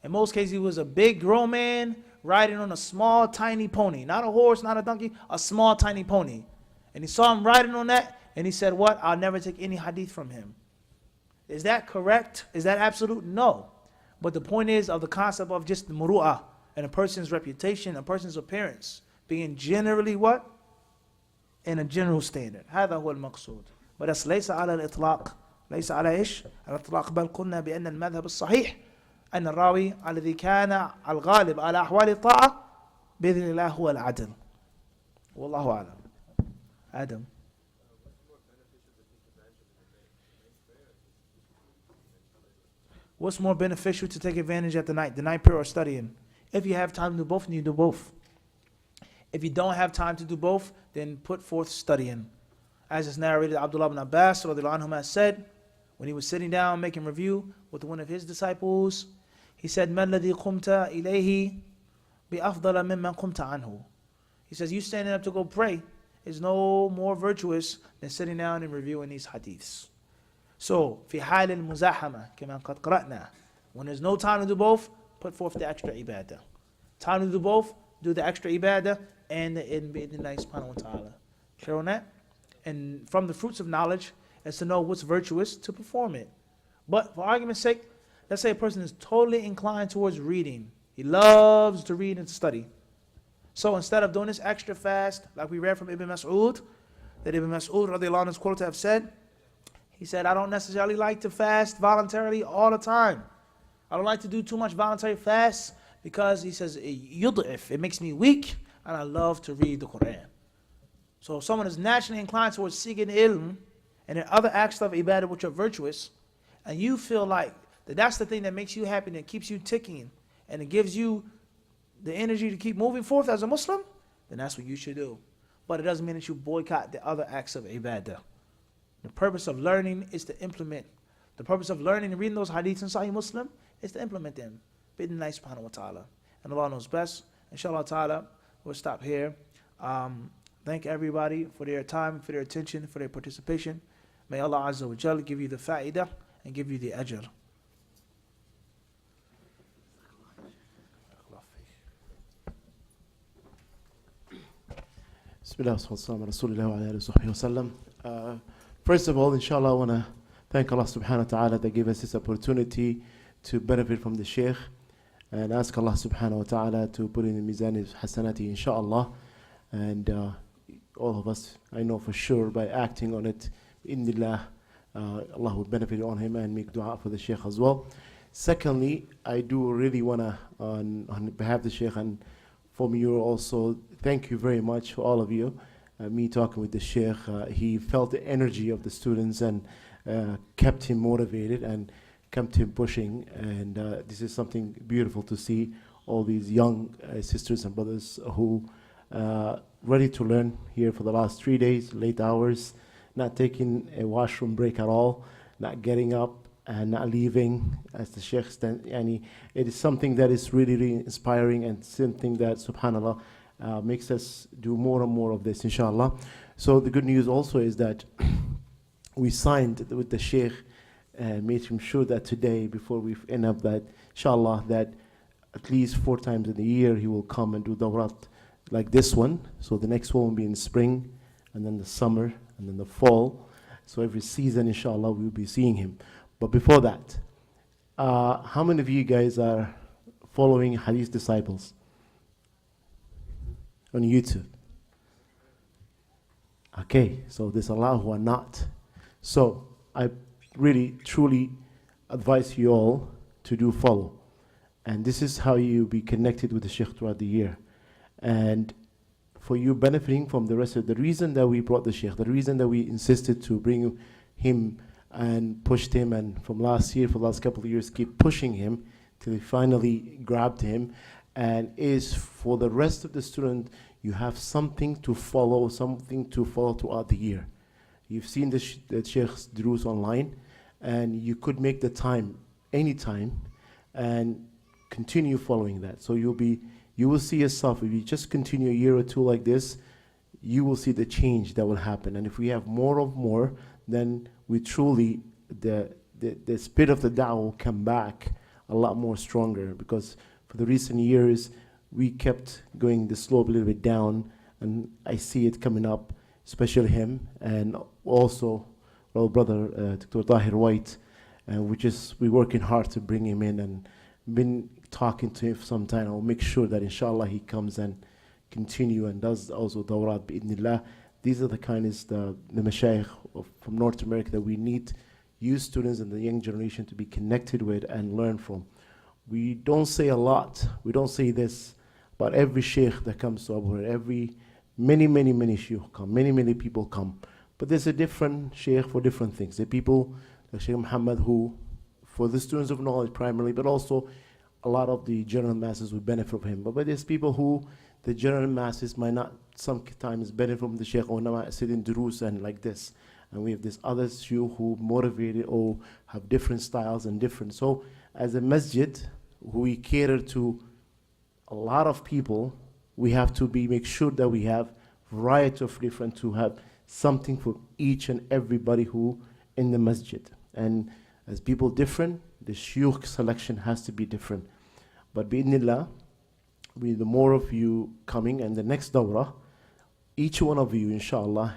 In most cases, he was a big, grown man riding on a small, tiny pony. Not a horse, not a donkey, a small, tiny pony. And he saw him riding on that, and he said, what? I'll never take any hadith from him. Is that correct? Is that absolute? No. But the point is of the concept of just the muru'ah and a person's reputation, a person's appearance, being generally what? In a general standard. هذا هو المقصود. But that's ليس على الإطلاق. ليس على إيش؟ على الإطلاق بل قلنا بأن المذهب الصحيح أن الراوي الذي كان الغالب على أحوال الطاعة بإذن الله هو العدل. والله أعلم. Adam. What's more beneficial, the What's more beneficial to take advantage at the night prayer or studying? If you have time to do both, then you do both. If you don't have time to do both, then put forth studying. As is narrated, Abdullah ibn Abbas radiallahu anhu has said, when he was sitting down making review with one of his disciples, he said, مَا الَّذِي قُمْتَ إِلَيْهِ بِأَفْضَلَ مِمَّنْ قُمْتَ عَنْهُ. He says, you standing up to go pray is no more virtuous than sitting down and reviewing these hadiths. So, في حال المزاحمة كما قد قرأنا, when there's no time to do both, put forth the extra ibadah. Time to do both, do the extra ibadah and the bi'idhnillahi subhanahu wa ta'ala. Clear on that? And from the fruits of knowledge is to know what's virtuous to perform it. But for argument's sake, let's say a person is totally inclined towards reading. He loves to read and to study. So instead of doing this extra fast, like we read from Ibn Mas'ud, that Ibn Mas'ud radiallahu anhu is quoted to have said, he said, I don't necessarily like to fast voluntarily all the time. I don't like to do too much voluntary fast because he says, yud'if, it makes me weak, and I love to read the Quran. So if someone is naturally inclined towards seeking ilm, and there are other acts of ibadah which are virtuous, and you feel like that's the thing that makes you happy and that keeps you ticking, and it gives you the energy to keep moving forth as a Muslim, then that's what you should do. But it doesn't mean that you boycott the other acts of ibadah. The purpose of learning is to implement. The purpose of learning and reading those hadiths in Sahih Muslim is to implement them. Bidnillahi subhanahu wa ta'ala. And Allah knows best. Inshallah ta'ala, we'll stop here. Thank everybody for their time, for their attention, for their participation. May Allah Azza wa Jal give you the fa'idah and give you the ajr. First of all, inshallah, I want to thank Allah subhanahu wa ta'ala that gave us this opportunity to benefit from the Sheikh, and ask Allah subhanahu wa ta'ala to put in the mizan hasanati, inshallah. And all of us, I know for sure, by acting on it, innillah, Allah will benefit on him and make dua for the Sheikh as well. Secondly, I do really want to, on behalf of the Sheikh and from you also, thank you very much for all of you. Me talking with the Sheikh, he felt the energy of the students and kept him motivated and kept him pushing. And this is something beautiful to see, all these young sisters and brothers who ready to learn here for the last 3 days, late hours, not taking a washroom break at all, not getting up and not leaving, as the Sheikh said. It is something that is really, really inspiring, and something that, subhanAllah, makes us do more and more of this, inshallah. So the good news also is that we signed with the Sheikh and made him sure that today, before we end up, that inshallah, that at least 4 times in the year he will come and do dawrat like this one. So the next one will be in spring, and then the summer, and then the fall. So every season, inshallah, we'll be seeing him. But before that, how many of you guys are following Hadith Disciples on YouTube? Okay, so there's a lot who are not. So I really, truly advise you all to do follow. And this is how you be connected with the Sheikh throughout the year. And for you benefiting from the rest of the reason that we brought the Sheikh, the reason that we insisted to bring him and pushed him, and from last year, for the last couple of years, keep pushing him till he finally grabbed him, and is for the rest of the student, you have something to follow throughout the year. You've seen the Sheikh's duruus online, and you could make the time anytime and continue following that. So you will see yourself, if you just continue a year or two like this, you will see the change that will happen. And if we have more, then we truly, the spirit of the da'wah will come back a lot more stronger, because for the recent years, we kept going the slope a little bit down, and I see it coming up, especially him, and also our brother, Dr. Tahir White, we're working hard to bring him in, and been talking to him for some time. I'll make sure that inshallah he comes and continue and does also dawrat bi'idhnillah. These are the kindest, the mashayikh from North America that we need you students and the young generation to be connected with and learn from. We don't say a lot, we don't say this, but every sheikh that comes to Abu Huraira, many sheikh come, many people come. But there's a different sheikh for different things. The people, like Sheikh Muhammad, who for the students of knowledge primarily, but also a lot of the general masses would benefit from him. But there's people who the general masses might not sometimes benefit from the Sheikh or not sit in durus and like this. And we have this other Sheikh who motivated or have different styles and different. So as a masjid, we cater to a lot of people. We have to make sure that we have variety of different, to have something for each and everybody who in the masjid. And as people different, the shuyukh selection has to be different. But bi'idhnillah, with the more of you coming and the next dawrah, each one of you, inshallah,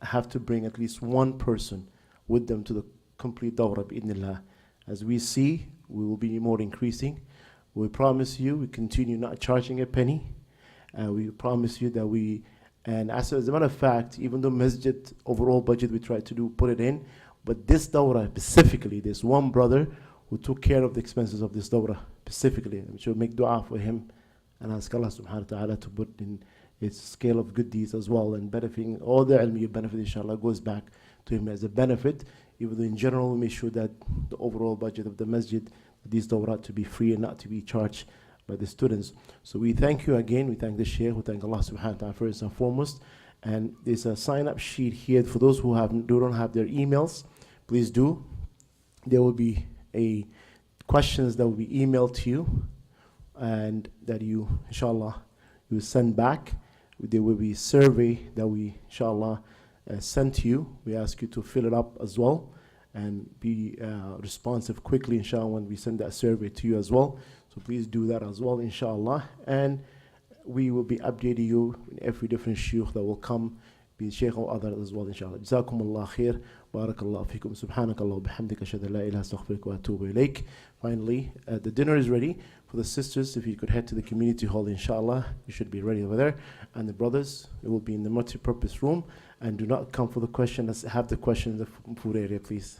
have to bring at least one person with them to the complete dawrah bi'idhnillah. As we see, we will be more increasing. We promise you, we continue not charging a penny. We promise you that and as a matter of fact, even though masjid overall budget we try to put it in, but this dawrah specifically, there's one brother who took care of the expenses of this dawrah specifically. And we should make dua for him and ask Allah subhanahu wa ta'ala to put in its scale of good deeds as well, and benefiting all the ilm you benefit, inshallah, goes back to him as a benefit. Even though in general we make sure that the overall budget of the masjid, these dawrah to be free and not to be charged by the students. So we thank you again. We thank the Sheikh. We thank Allah subhanahu wa ta'ala first and foremost. And there's a sign-up sheet here for those who don't have their emails. Please do. There will be questions that will be emailed to you, and that you, inshallah, you send back. There will be a survey that we, inshallah, send to you. We ask you to fill it up as well and be responsive quickly, inshallah, when we send that survey to you as well. So please do that as well, inshallah. And we will be updating you in every different shuyukh that will come, be Sheikh or other as well, inshallah. Jazakumullah khair. Barakallahu fikum. Subhanakallah bihamdika ashhadu an la ilaha astaghfiruka wa atubu ilayk. Finally, the dinner is ready. For the sisters, if you could head to the community hall, inshallah, you should be ready over there. And the brothers, it will be in the multi-purpose room. And do not come for the question. Let's have the question in the food area, please.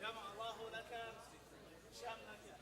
جمع الله لك شملك